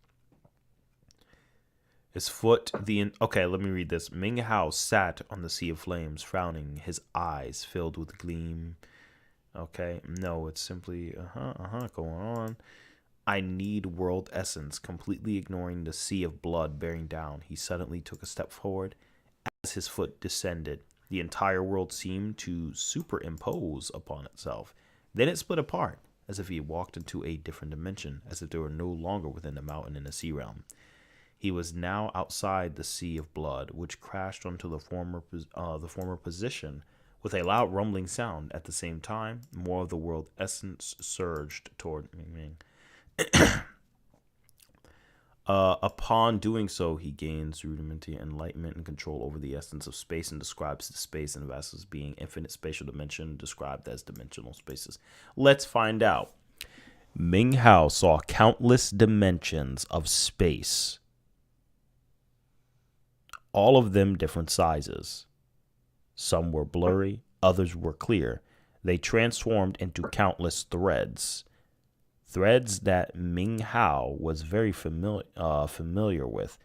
Speaker 1: His foot, okay, let me read this. Meng Hao sat on the sea of flames, frowning, his eyes filled with gleam. Okay, no, it's simply, going on. I need world essence, completely ignoring the sea of blood bearing down. He suddenly took a step forward. As his foot descended, the entire world seemed to superimpose upon itself. Then it split apart, as if he walked into a different dimension, as if they were no longer within the mountain in the sea realm. He was now outside the sea of blood, which crashed onto the former position with a loud rumbling sound. At the same time, more of the world essence surged toward Ming. Upon doing so, he gains rudimentary enlightenment and control over the essence of space and describes the space and vast as being infinite spatial dimension, described as dimensional spaces. Let's find out. Meng Hao saw countless dimensions of space, all of them different sizes. Some were blurry, others were clear. They transformed into countless threads. Threads that Meng Hao was very familiar with.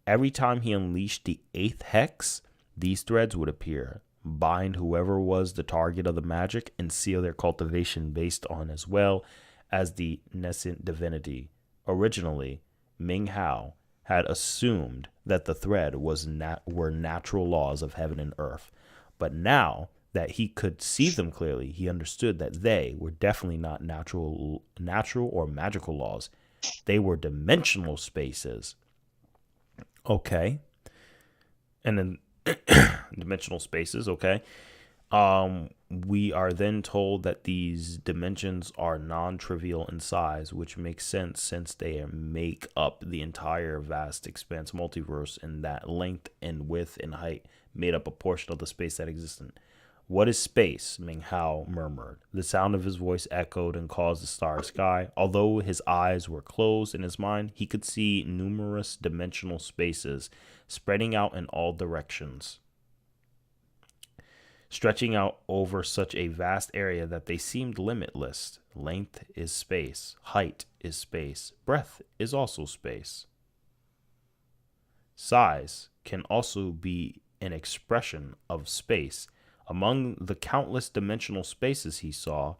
Speaker 1: Every time he unleashed the 8th hex, these threads would appear, bind whoever was the target of the magic, and seal their cultivation based on as well as the nascent divinity. Originally, Meng Hao had assumed that the thread were natural laws of heaven and earth, but now that he could see them clearly, he understood that they were definitely not natural or magical laws. They were dimensional spaces. Okay. And then dimensional spaces, okay. We are then told that these dimensions are non-trivial in size, which makes sense since they make up the entire Vast Expanse multiverse, and that length and width and height made up a portion of the space that existed. What is space? Meng Hao murmured. The sound of his voice echoed and caused the starry sky. Although his eyes were closed in his mind, he could see numerous dimensional spaces spreading out in all directions, stretching out over such a vast area that they seemed limitless. Length is space. Height is space. Breadth is also space. Size can also be an expression of space. Among the countless dimensional spaces he saw,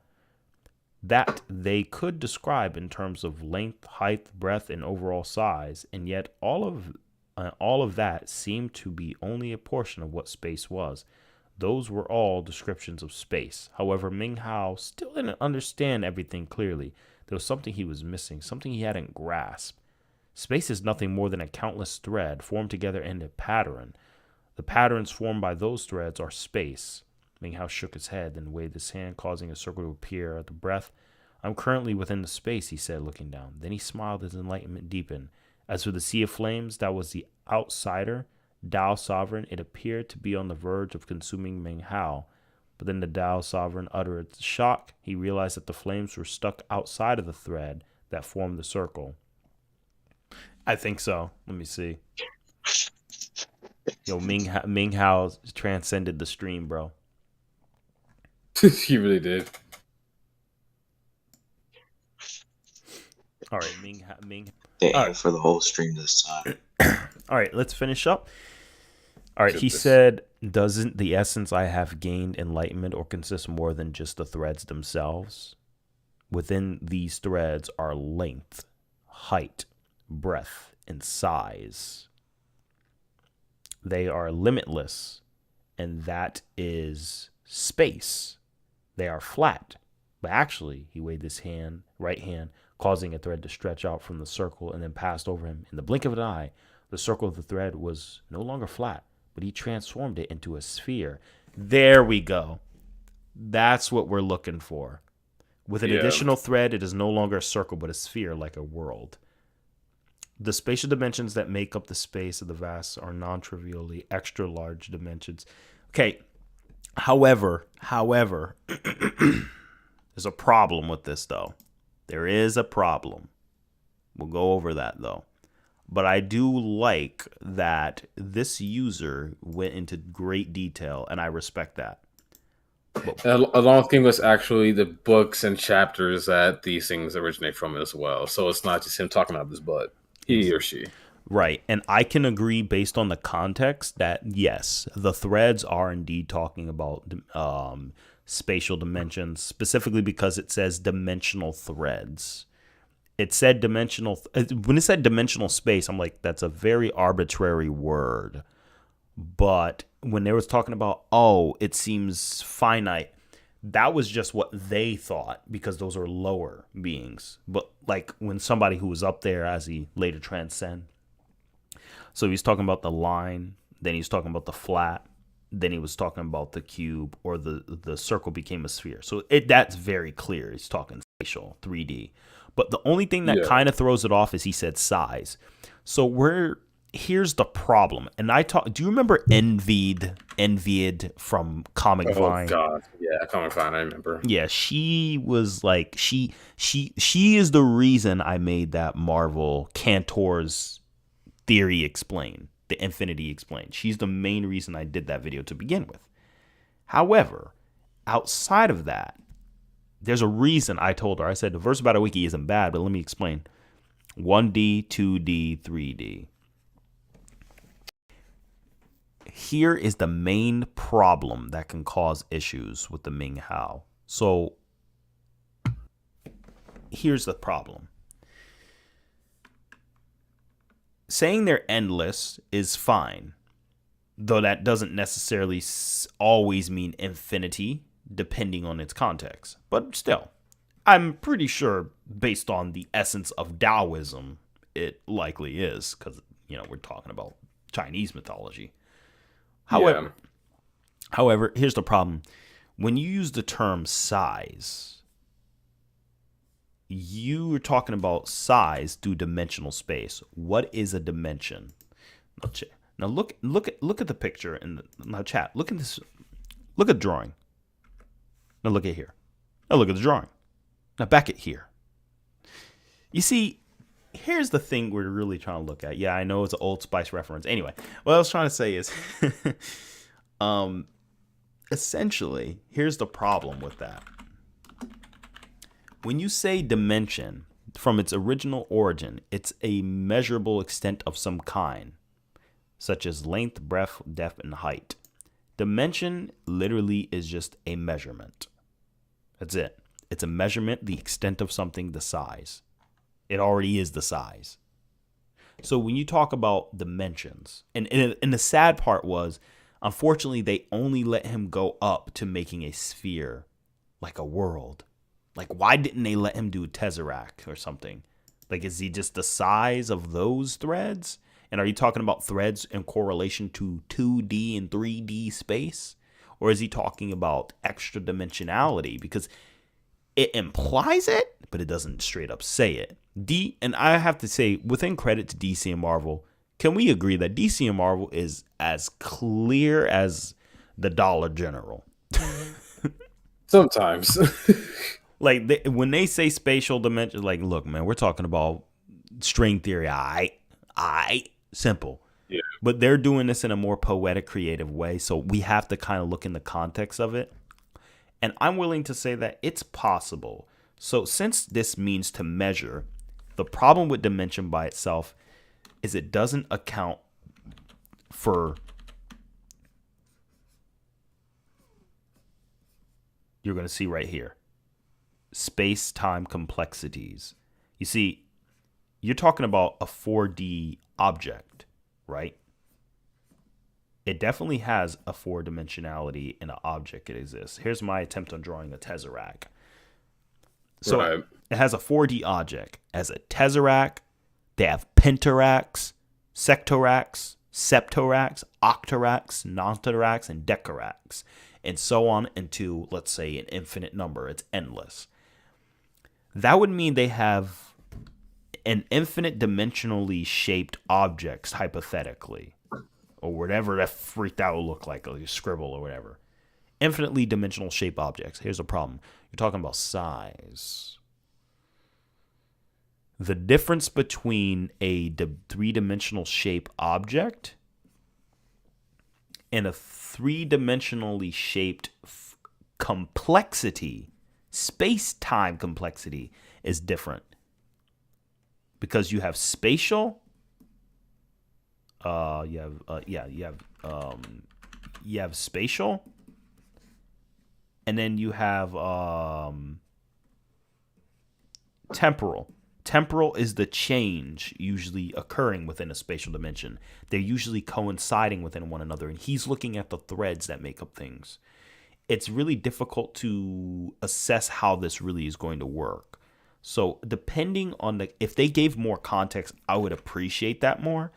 Speaker 1: that they could describe in terms of length, height, breadth, and overall size, and yet all of that seemed to be only a portion of what space was. Those were all descriptions of space. However, Meng Hao still didn't understand everything clearly. There was something he was missing, something he hadn't grasped. Space is nothing more than a countless thread formed together in a pattern. The patterns formed by those threads are space. Meng Hao shook his head, then waved his hand, causing a circle to appear at the breath. I'm currently within the space, he said, looking down. Then he smiled as enlightenment deepened. As for the sea of flames, that was the outsider, Tao Sovereign. It appeared to be on the verge of consuming Meng Hao. But then the Tao Sovereign uttered a shock. He realized that the flames were stuck outside of the thread that formed the circle. I think so. Let me see. Yo, Meng Hao transcended the stream, bro.
Speaker 3: He really did.
Speaker 1: All right, Meng.
Speaker 4: Damn, for the whole stream this time.
Speaker 1: All right, let's finish up. All right, he said, doesn't the essence I have gained enlightenment or consist more than just the threads themselves? Within these threads are length, height, breadth, and size. They are limitless, and that is space. They are flat, but actually, he waved his right hand, causing a thread to stretch out from the circle and then passed over him. In the blink of an eye, the circle of the thread was no longer flat, but he transformed it into a sphere. There we go. That's what we're looking for. With an additional thread, it is no longer a circle, but a sphere like a world. The spatial dimensions that make up the space of the vast are non-trivially extra large dimensions. Okay, however, there's a problem with this, though. There is a problem. We'll go over that, though. But I do like that this user went into great detail, and I respect that.
Speaker 3: A long thing was actually the books and chapters that these things originate from as well. So it's not just him talking out of his butt. He or she.
Speaker 1: Right. And I can agree based on the context that, yes, the threads are indeed talking about spatial dimensions, specifically because it says dimensional threads. It said dimensional. When it said dimensional space, I'm like, that's a very arbitrary word. But when they was talking about, oh, it seems finite, that was just what they thought because those are lower beings. But like when somebody who was up there as he later transcend. So he's talking about the line, then he's talking about the flat, then he was talking about the cube, or the circle became a sphere. So that's very clear. He's talking spatial, 3D. But the only thing that kind of throws it off is he said size. So here's the problem. And do you remember Envied from Comic Vine?
Speaker 3: Oh god. Yeah, Comic Vine, I remember.
Speaker 1: Yeah, she was like she is the reason I made that Marvel Cantor's theory explained, the infinity explained. She's the main reason I did that video to begin with. However, outside of that, there's a reason I told her. I said the Verse Battle Wiki isn't bad, but let me explain. 1D, 2D, 3D. Here is the main problem that can cause issues with the Meng Hao. So here's the problem. Saying they're endless is fine, though that doesn't necessarily always mean infinity, depending on its context. But still, I'm pretty sure, based on the essence of Taoism, it likely is, because, we're talking about Chinese mythology. However, here's the problem. When you use the term size, you are talking about size through dimensional space. What is a dimension? Now look at the picture in the chat. Look at this. Look at the drawing. Now look at here. Now look at the drawing. Now back it here. You see, here's the thing we're really trying to look at. Yeah, I know it's an Old Spice reference. Anyway, what I was trying to say is, essentially, here's the problem with that. When you say dimension, from its original origin, it's a measurable extent of some kind, such as length, breadth, depth, and height. Dimension literally is just a measurement. That's it. It's a measurement, the extent of something, the size. It already is the size. So when you talk about dimensions, and the sad part was, unfortunately, they only let him go up to making a sphere, like a world. Like, why didn't they let him do Tesseract or something? Like, is he just the size of those threads? And are you talking about threads in correlation to 2D and 3D space? Or is he talking about extra dimensionality? Because it implies it, but it doesn't straight up say it. And I have to say, within credit to DC and Marvel, can we agree that DC and Marvel is as clear as the Dollar General?
Speaker 3: Sometimes.
Speaker 1: Like, when they say spatial dimensions, like, look, man, we're talking about string theory. Simple.
Speaker 3: Yeah.
Speaker 1: But they're doing this in a more poetic, creative way. So we have to kind of look in the context of it. And I'm willing to say that it's possible. So since this means to measure, the problem with dimension by itself is it doesn't account for, you're going to see right here, space-time complexities. You see, you're talking about a 4D object, right? It definitely has a 4-dimensionality in an object it exists. Here's my attempt on drawing a tesseract. So It has a 4D object. As a tesseract, they have pentaracts, sectoracts, septoracts, octoracts, nontoracts, and decaracts, and so on into, let's say, an infinite number. It's endless. That would mean they have an infinite dimensionally shaped objects, hypothetically, or whatever that freaked out will look like a scribble or whatever. Infinitely dimensional shape objects. Here's the problem. You're talking about size. The difference between a 3-dimensional shape object and a 3-dimensionally shaped complexity, space-time complexity, is different. Because you have spatial you have spatial, and then you have temporal. Temporal is the change usually occurring within a spatial dimension. They're usually coinciding within one another, and he's looking at the threads that make up things. It's really difficult to assess how this really is going to work. So depending on if they gave more context, I would appreciate that more.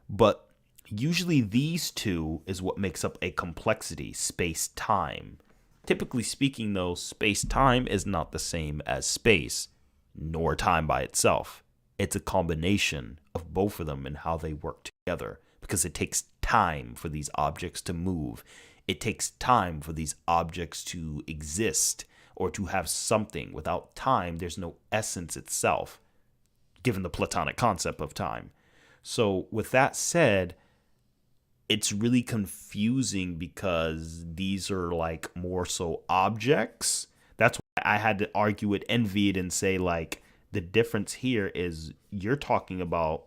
Speaker 1: But usually these two is what makes up a complexity, space-time. Typically speaking, though, space-time is not the same as space, nor time by itself. It's a combination of both of them and how they work together, because it takes time for these objects to move. It takes time for these objects to exist or to have something. Without time, there's no essence itself, given the Platonic concept of time. So with that said, it's really confusing because these are like more so objects. That's why I had to argue it, envy it, and say like the difference here is you're talking about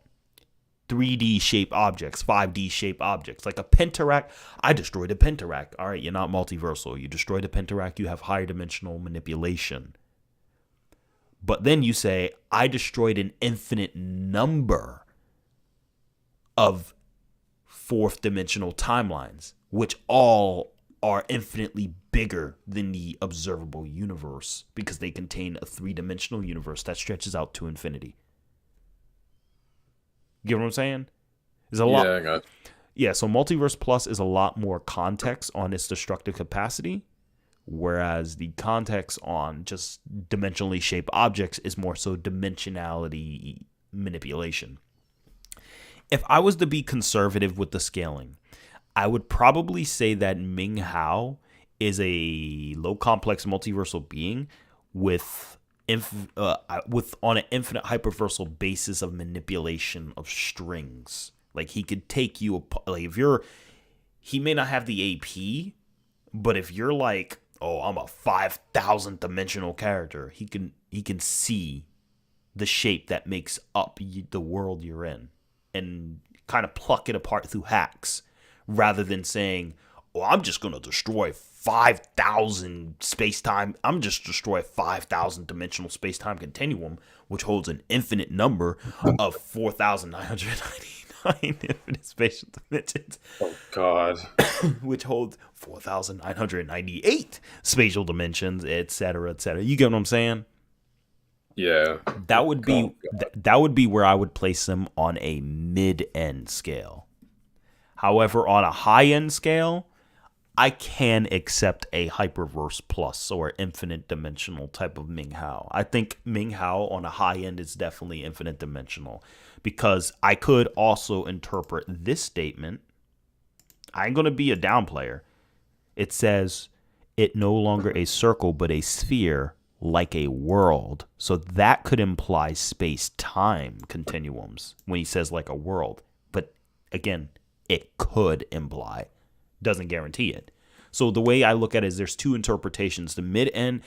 Speaker 1: 3D shape objects, 5D shape objects, like a pentaract. I destroyed a pentaract. All right, you're not multiversal. You destroyed a pentaract, you have higher dimensional manipulation. But then you say, I destroyed an infinite number of fourth dimensional timelines, which all are infinitely bigger than the observable universe because they contain a three-dimensional universe that stretches out to infinity. You get what I'm saying? There's a lot.
Speaker 3: Yeah, I got it.
Speaker 1: Yeah, so Multiverse Plus is a lot more context on its destructive capacity, whereas the context on just dimensionally shaped objects is more so dimensionality manipulation. If I was to be conservative with the scaling, I would probably say that Meng Hao is a low complex multiversal being with on an infinite hyperversal basis of manipulation of strings. Like he could take you like he may not have the AP, but if you're like, oh, I'm a 5,000 dimensional character, he can see the shape that makes up the world you're in and kind of pluck it apart through hacks, rather than saying, oh, I'm just going to destroy 5,000 space-time. I'm just destroy 5,000 dimensional space-time continuum, which holds an infinite number of 4,999 infinite spatial dimensions.
Speaker 3: Oh, God.
Speaker 1: Which holds 4,998 spatial dimensions, etc., etc. You get what I'm saying?
Speaker 3: Yeah.
Speaker 1: That would be that would be where I would place them on a mid-end scale. However, on a high-end scale, I can accept a Hyperverse Plus or infinite dimensional type of Meng Hao. I think Meng Hao on a high end is definitely infinite dimensional, because I could also interpret this statement. I ain't going to be a down player. It says it no longer a circle but a sphere like a world. So that could imply space-time continuums when he says like a world. But again, it could imply. Doesn't guarantee it. So the way I look at it is there's two interpretations. The mid-end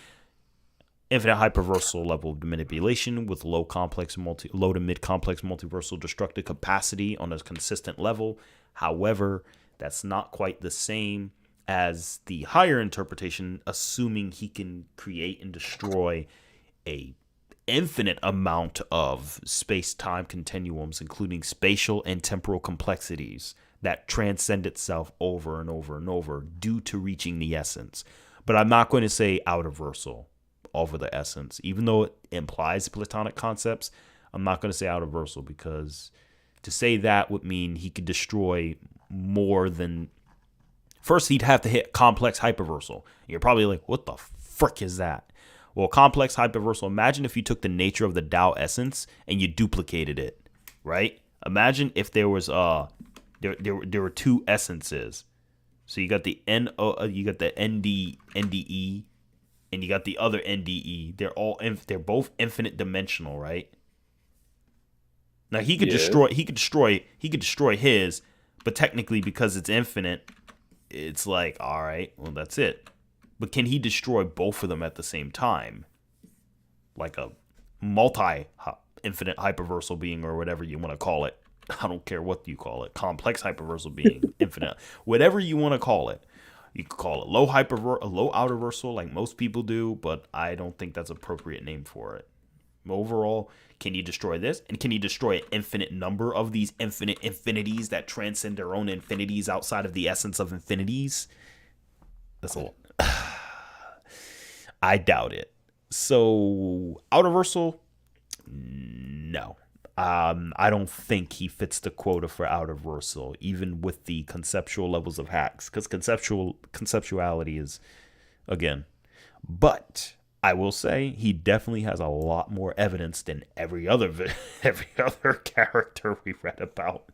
Speaker 1: infinite hyperversal level of manipulation with low to mid complex multiversal destructive capacity on a consistent level. However, that's not quite the same as the higher interpretation, assuming he can create and destroy a infinite amount of space-time continuums, including spatial and temporal complexities that transcend itself over and over and over due to reaching the essence. But I'm not going to say outerversal over the essence. Even though it implies Platonic concepts, I'm not going to say outerversal, because to say that would mean he could destroy more than... First, he'd have to hit complex hyperversal. You're probably like, what the frick is that? Well, complex hyperversal, imagine if you took the nature of the Tao essence and you duplicated it, right? Imagine if there was... There were two essences. So you got the you got the NDE, and you got the other NDE. They're both infinite dimensional, right? Now he could destroy his, but technically because it's infinite, it's like, all right, well that's it. But can he destroy both of them at the same time? Like a multi infinite hyperversal being or whatever you want to call it. I don't care what you call it, complex hyperversal being, infinite, whatever you want to call it. You could call it a low outer versal like most people do, but I don't think that's an appropriate name for it. Overall, can you destroy this? And can you destroy an infinite number of these infinite infinities that transcend their own infinities outside of the essence of infinities? That's a I doubt it. So, outer versal, no. I don't think he fits the quota for outer versal, even with the conceptual levels of hacks, because conceptuality is, again. But I will say he definitely has a lot more evidence than every other character we read about.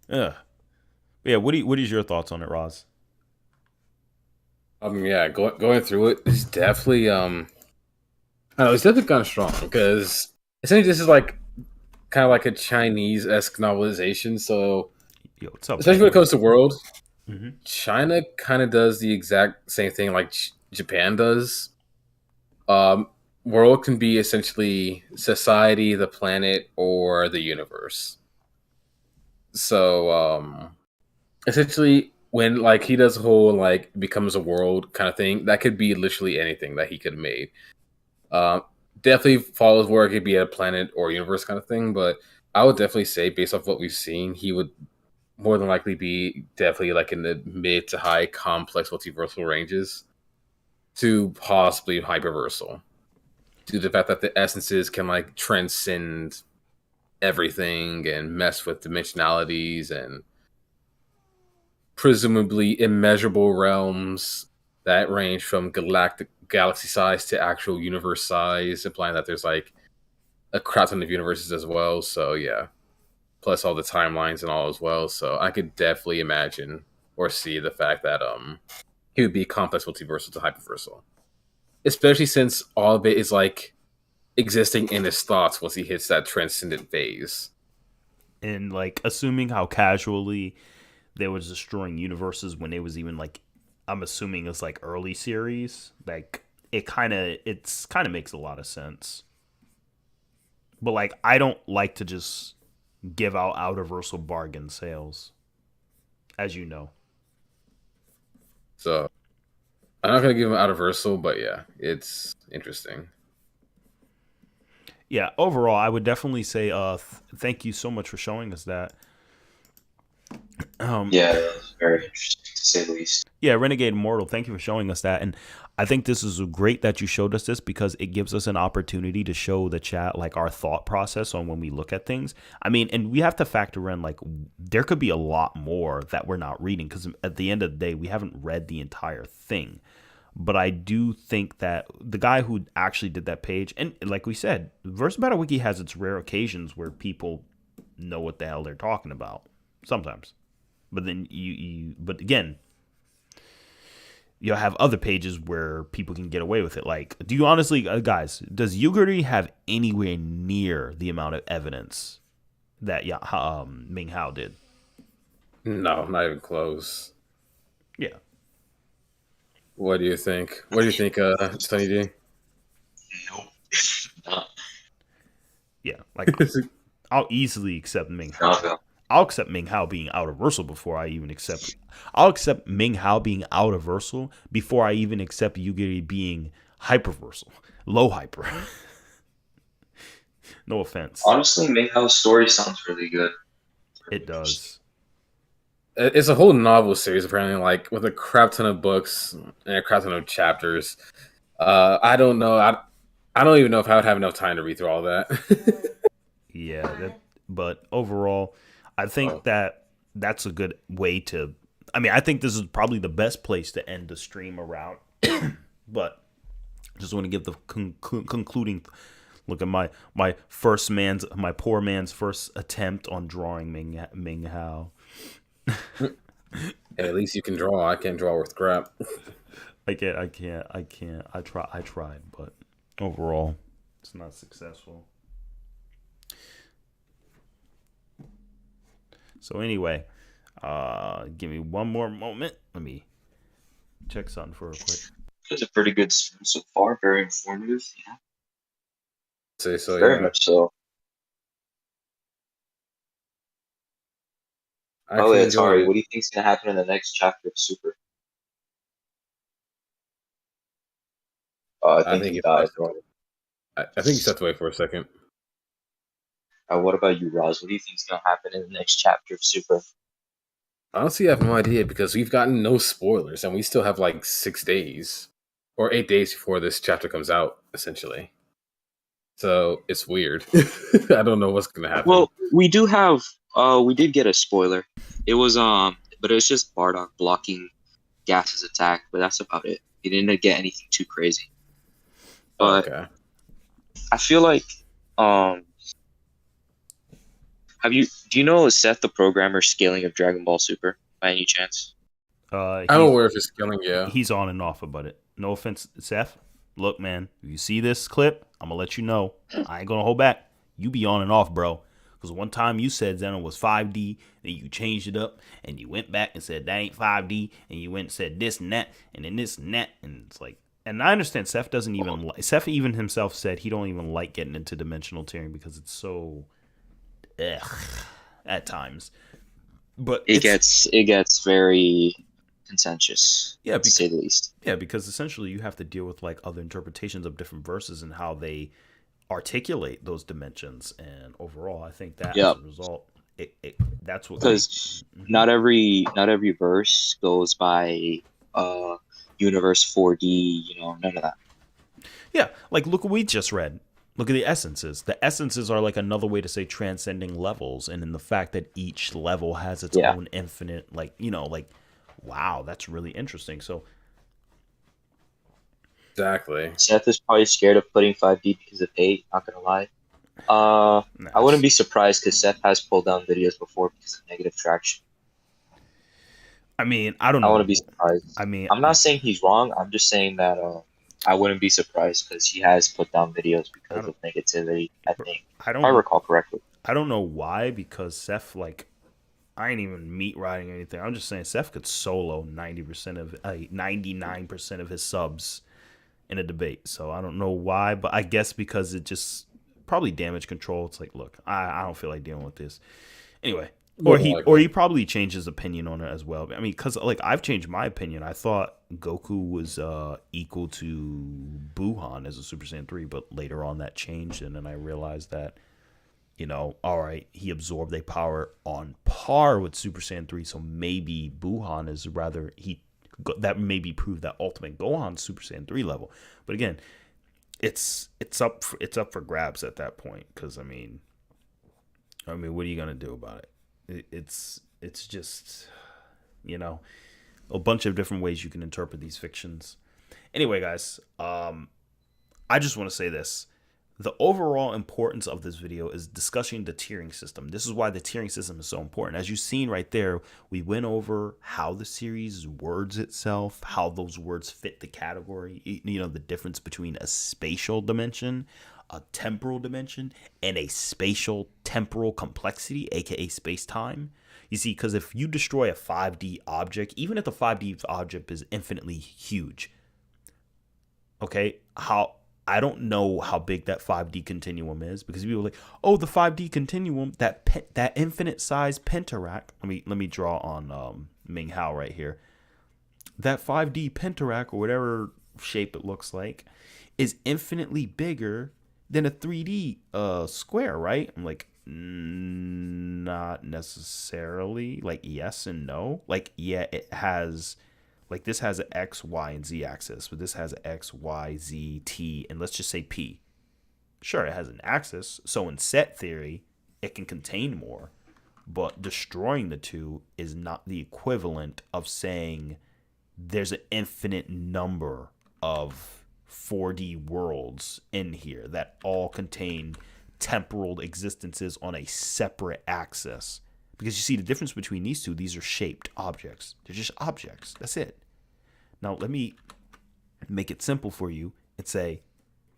Speaker 1: Yeah. What is your thoughts on it, Roz?
Speaker 3: Yeah, going through it is definitely I don't know, it's definitely kind of strong because essentially this is like kind of like a Chinese-esque novelization. So,
Speaker 1: what's up,
Speaker 3: especially when it comes to world,
Speaker 1: mm-hmm.
Speaker 3: China kind of does the exact same thing like Japan does. World can be essentially society, the planet, or the universe. So, essentially, when like he does a whole like becomes a world kind of thing, that could be literally anything that he could have made. Definitely follows where it could be a planet or universe kind of thing, but I would definitely say based off what we've seen, he would more than likely be definitely like in the mid to high complex multiversal ranges to possibly hyperversal. Due to the fact that the essences can like transcend everything and mess with dimensionalities and presumably immeasurable realms that range from galaxy size to actual universe size, implying that there's like a crap ton of universes as well. So yeah, plus all the timelines and all as well. So I could definitely imagine or see the fact that he would be complex multiversal to hyperversal, especially since all of it is like existing in his thoughts once he hits that transcendent phase.
Speaker 1: And like assuming how casually they was destroying universes when it was even like, I'm assuming it's like early series, like it's kind of makes a lot of sense. But like I don't like to just give out outerversal bargain sales, as you know.
Speaker 3: So I'm not gonna give him outerversal, but yeah, it's interesting.
Speaker 1: Yeah, overall, I would definitely say thank you so much for showing us that.
Speaker 2: Yeah, that was very interesting to say the least.
Speaker 1: Yeah, Renegade Immortal, thank you for showing us that. And I think this is great that you showed us this because it gives us an opportunity to show the chat like our thought process on when we look at things. I mean, and we have to factor in like there could be a lot more that we're not reading because at the end of the day, we haven't read the entire thing. But I do think that the guy who actually did that page, and like we said, Verse Battle Wiki has its rare occasions where people know what the hell they're talking about. Sometimes. But then but again, you'll have other pages where people can get away with it. Like, do you honestly, guys, does Yogiri have anywhere near the amount of evidence that Meng Hao did?
Speaker 3: No, not even close.
Speaker 1: Yeah.
Speaker 3: What do you think? What do you think, Sunny D?
Speaker 2: Nope.
Speaker 1: Yeah, like I'll easily accept Meng Hao. I'll accept Meng Hao being outerversal before I even accept. I'll accept Meng Hao being outerversal before I even accept Yogiri being hyperversal, low hyper. No offense.
Speaker 2: Honestly, Meng Hao's story sounds really good.
Speaker 1: It does.
Speaker 3: It's a whole novel series, apparently, like with a crap ton of books and a crap ton of chapters. I don't know. I don't even know if I would have enough time to read through all that.
Speaker 1: Yeah, but overall, I think that's a good way to. I mean, I think this is probably the best place to end the stream around. But just want to give the concluding look at my poor man's first attempt on drawing Meng Hao.
Speaker 3: Hey, at least you can draw. I can't draw worth crap.
Speaker 1: I can't. I tried, but overall, it's not successful. So anyway, give me one more moment. Let me check something for real quick.
Speaker 2: It's a pretty good stream so far. Very informative. Yeah.
Speaker 3: Say so.
Speaker 2: Very
Speaker 3: Yeah.
Speaker 2: much so.
Speaker 3: I
Speaker 2: Oh,
Speaker 3: actually
Speaker 2: yeah,
Speaker 3: enjoyed
Speaker 2: Atari,
Speaker 3: it.
Speaker 2: what do you think's gonna happen in the next chapter of Super? Oh, I
Speaker 3: I
Speaker 2: think
Speaker 3: think
Speaker 2: he
Speaker 3: he
Speaker 2: died.
Speaker 3: passed away. I think he stepped away for a second.
Speaker 2: What about you, Roz? What do you think's gonna happen in the next chapter of Super?
Speaker 3: Honestly, I have no idea because we've gotten no spoilers, and we still have like 6 days or 8 days before this chapter comes out, essentially. So it's weird. I don't know what's gonna happen.
Speaker 4: Well, we did get a spoiler. It was but it was just Bardock blocking Gas's attack, but that's about it. He didn't get anything too crazy.
Speaker 3: Oh,
Speaker 4: But
Speaker 3: okay.
Speaker 4: I feel like um do you know Seth the programmer scaling of Dragon Ball Super by any chance?
Speaker 3: I'm
Speaker 1: He's
Speaker 3: aware of his killing. Yeah.
Speaker 1: he's on and off about it. No offense, Seth. Look, man, if you see this clip, I'm gonna let you know. I ain't gonna hold back. You be on and off, bro. Because one time you said Zeno was 5D, then you changed it up, and you went back and said that ain't 5D, and you went and said this and that, and then this and that, and it's like. And I understand Seth doesn't even like. Seth even himself said he don't even like getting into dimensional tearing because it's so, at times. But
Speaker 4: It gets very contentious,
Speaker 1: yeah,
Speaker 4: to say the least.
Speaker 1: yeah, because essentially you have to deal with like other interpretations of different verses and how they articulate those dimensions. And overall, I think that
Speaker 4: Yeah,
Speaker 1: as a result, that's what
Speaker 4: because not every verse goes by universe 4D. None of that.
Speaker 1: yeah, like look what we just read. Look at the essences. The essences are like another way to say transcending levels, and in the fact that each level has its
Speaker 2: Yeah.
Speaker 1: own infinite, like wow, that's really interesting. So
Speaker 3: Exactly.
Speaker 2: Seth is probably scared of putting 5D because of hate, not gonna lie. I wouldn't be surprised because Seth has pulled down videos before because of negative traction.
Speaker 1: I mean, I don't
Speaker 2: I
Speaker 1: know.
Speaker 2: wouldn't be surprised.
Speaker 1: I mean,
Speaker 2: I'm not saying he's wrong. I'm just saying that I wouldn't be surprised because he has put down videos
Speaker 1: I
Speaker 2: because
Speaker 1: don't.
Speaker 2: of negativity, I think.
Speaker 1: I
Speaker 2: If I
Speaker 1: don't.
Speaker 2: recall correctly.
Speaker 1: I don't know why, because Seth, like, I ain't even meat riding or anything. I'm just saying Seth could solo 90% of 99% of his subs in a debate. So I don't know why, but I guess because it just probably damage control. It's like, look, I don't feel like dealing with this. Anyway,
Speaker 3: More
Speaker 1: or
Speaker 3: than
Speaker 1: he
Speaker 3: likely.
Speaker 1: probably changed his opinion on it as well. I mean, because like I've changed my opinion. I thought Goku was equal to Buhan as a Super Saiyan 3, but later on that changed, and then I realized that all right, he absorbed a power on par with Super Saiyan 3, so maybe Buhan is rather that maybe proved that Ultimate Gohan Super Saiyan 3 level. But again, it's up for grabs at that point, because I mean, what are you gonna do about it? It's just a bunch of different ways you can interpret these fictions. Anyway, guys, I just want to say this. The overall importance of this video is discussing the tiering system. This is why the tiering system is so important. As you've seen right there, we went over how the series words itself, how those words fit the category, the difference between a spatial dimension, a temporal dimension, and a spatial temporal complexity, aka space-time. You see, because if you destroy a 5D object, even if the 5D object is infinitely huge, okay, I don't know how big that 5D continuum is, because people are like, oh, the 5D continuum, that infinite size pentarack. Let me draw on Meng Hao right here. That 5D pentarack, or whatever shape it looks like, is infinitely bigger than a 3D square, right? I'm like, not necessarily. Like, yes and no. Like, yeah, it has. Like, this has an X, Y, and Z axis, but this has an X, Y, Z, T, and let's just say P. Sure, it has an axis, so in set theory, it can contain more, but destroying the two is not the equivalent of saying there's an infinite number of 4D worlds in here that all contain temporal existences on a separate axis. Because you see the difference between these two, these are shaped objects. They're just objects. That's it. Now let me make it simple for you and say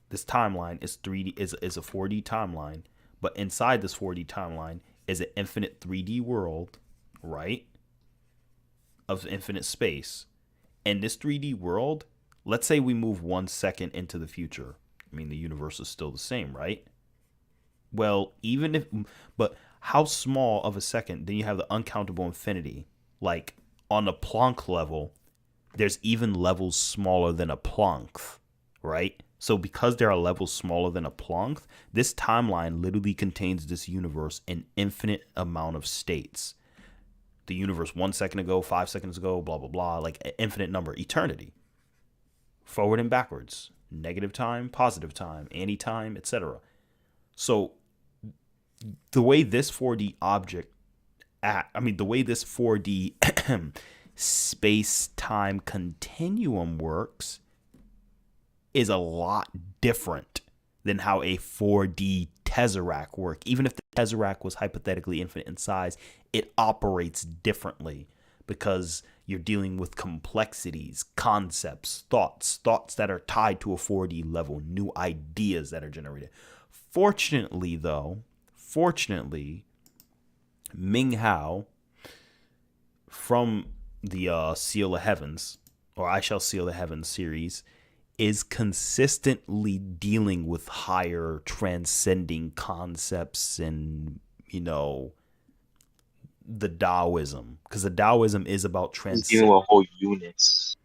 Speaker 1: this timeline is 3D is a 4D timeline, but inside this 4D timeline is an infinite 3D world, right? Of infinite space. And this 3D world, let's say we move 1 second into the future. I mean, the universe is still the same, right? Well, but how small of a second? Then you have the uncountable infinity. Like on the Planck level, there's even levels smaller than a Planck, right? So because there are levels smaller than a Planck, this timeline literally contains this universe in infinite amount of states. The universe 1 second ago, 5 seconds ago, blah, blah, blah, like an infinite number, eternity. Forward and backwards, negative time, positive time, anytime, etc. So the way this 4D the way this 4D space-time continuum works is a lot different than how a 4D tesseract works. Even if the tesseract was hypothetically infinite in size, it operates differently because you're dealing with complexities, concepts, thoughts that are tied to a 4D level, new ideas that are generated. Fortunately, Meng Hao from the Seal of Heavens, or I Shall Seal the Heavens series, is consistently dealing with higher transcending concepts and, the Taoism. Because the Taoism is about
Speaker 4: He's dealing with whole units.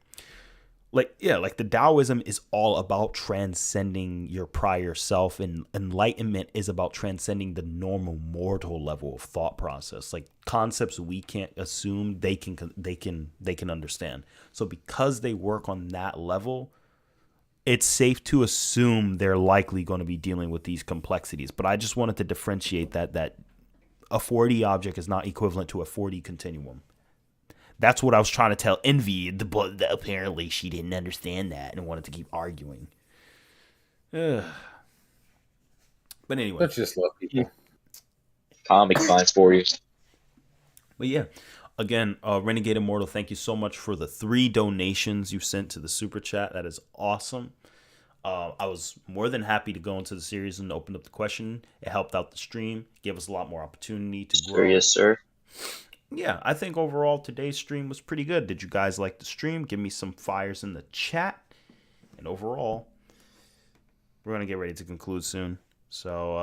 Speaker 1: like the Taoism is all about transcending your prior self, and enlightenment is about transcending the normal mortal level of thought process. Like concepts we can't assume, they can understand. So because they work on that level, it's safe to assume they're likely going to be dealing with these complexities. But I just wanted to differentiate that a 4D object is not equivalent to a 4D continuum. That's what I was trying to tell Envy, but apparently she didn't understand that and wanted to keep arguing. But anyway.
Speaker 3: Let's just love people.
Speaker 2: Comic finds for you.
Speaker 1: But yeah, again, Renegade Immortal, thank you so much for the 3 donations you sent to the Super Chat. That is awesome. I was more than happy to go into the series and open up the question. It helped out the stream, gave us a lot more opportunity to grow.
Speaker 2: Yes, sir.
Speaker 1: Yeah, I think overall today's stream was pretty good. Did you guys like the stream? Give me some fires in the chat. And overall, we're going to get ready to conclude soon. So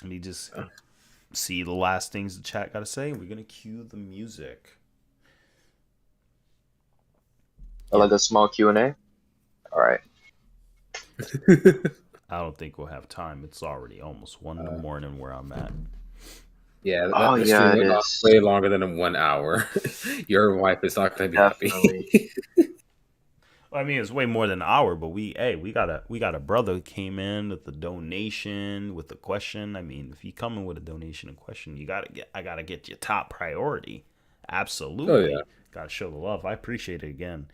Speaker 1: let me just see the last things the chat got to say. We're going to cue the music.
Speaker 2: I like a small Q&A. All right.
Speaker 1: I don't think we'll have time. It's already almost 1 in the morning where I'm at.
Speaker 3: Yeah,
Speaker 2: Oh, yeah, it is.
Speaker 3: way longer than 1 hour. Your wife is not going to be happy.
Speaker 1: I mean, it's way more than an hour, but we got a brother who came in with the donation, with the question. I mean, if you come in with a donation and question, I gotta get your top priority. Absolutely.
Speaker 3: Oh, yeah.
Speaker 1: Gotta show the love. I appreciate it again.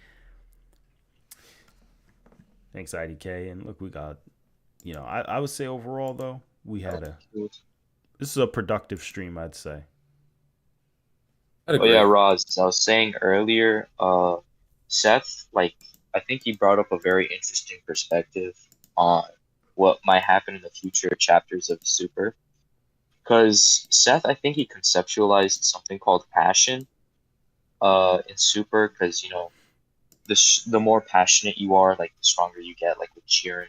Speaker 1: Thanks, IDK. And look, we got, I would say overall though, we had this is a productive stream, I'd say.
Speaker 2: Oh yeah, Roz, as I was saying earlier, Seth, I think he brought up a very interesting perspective on what might happen in the future chapters of Super. Because Seth, I think he conceptualized something called passion in Super, because, the more passionate you are, the stronger you get, with Jiren.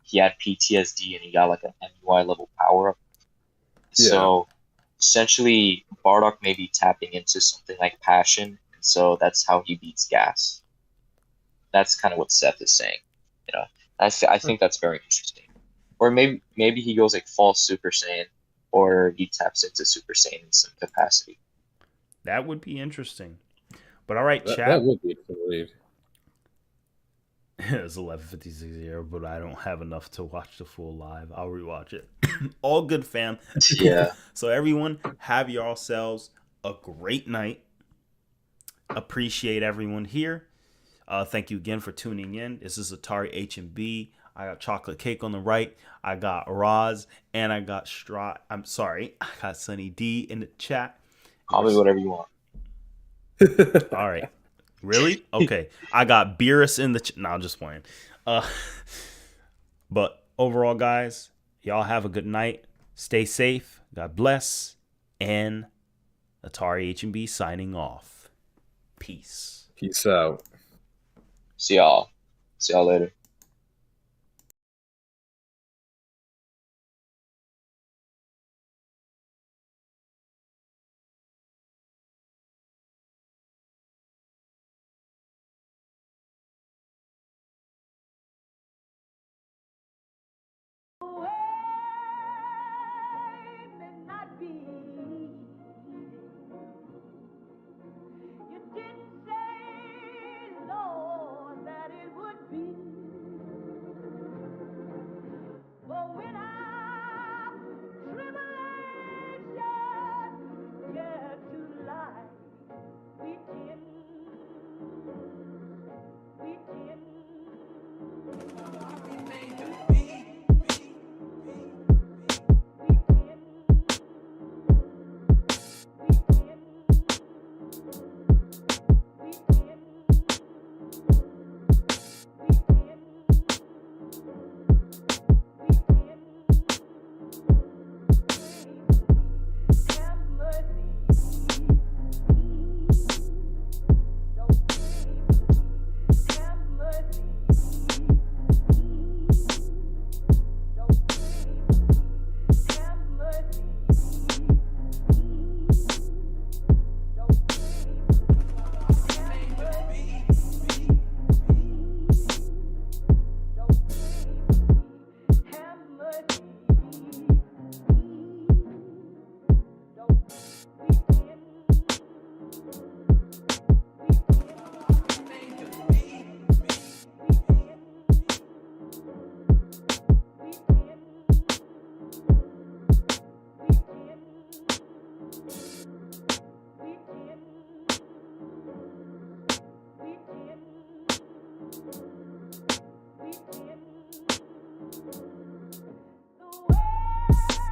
Speaker 2: He had PTSD and he got an MUI level power up.
Speaker 3: Yeah.
Speaker 2: So essentially, Bardock may be tapping into something like passion, and so that's how he beats gas. That's kind of what Seth is saying. I think that's very interesting. Or maybe he goes false Super Saiyan, or he taps into Super Saiyan in some capacity.
Speaker 1: That would be interesting. But all right, chat.
Speaker 3: That would be interesting.
Speaker 1: It's 11:56 here, but I don't have enough to watch the full live. I'll rewatch it. All good, fam.
Speaker 2: Yeah.
Speaker 1: So everyone, have yourselves a great night. Appreciate everyone here. Thank you again for tuning in. This is ATARi H&B. I got Chocolate Cake on the right. I got Roz, and I got I got Sunny D in the chat.
Speaker 2: Call me whatever you want.
Speaker 1: All right. Really? Okay. I got Beerus in the no, I'm just playing. But overall, guys, y'all have a good night. Stay safe. God bless. And ATARi H&B signing off. Peace.
Speaker 3: Peace out.
Speaker 2: See y'all later.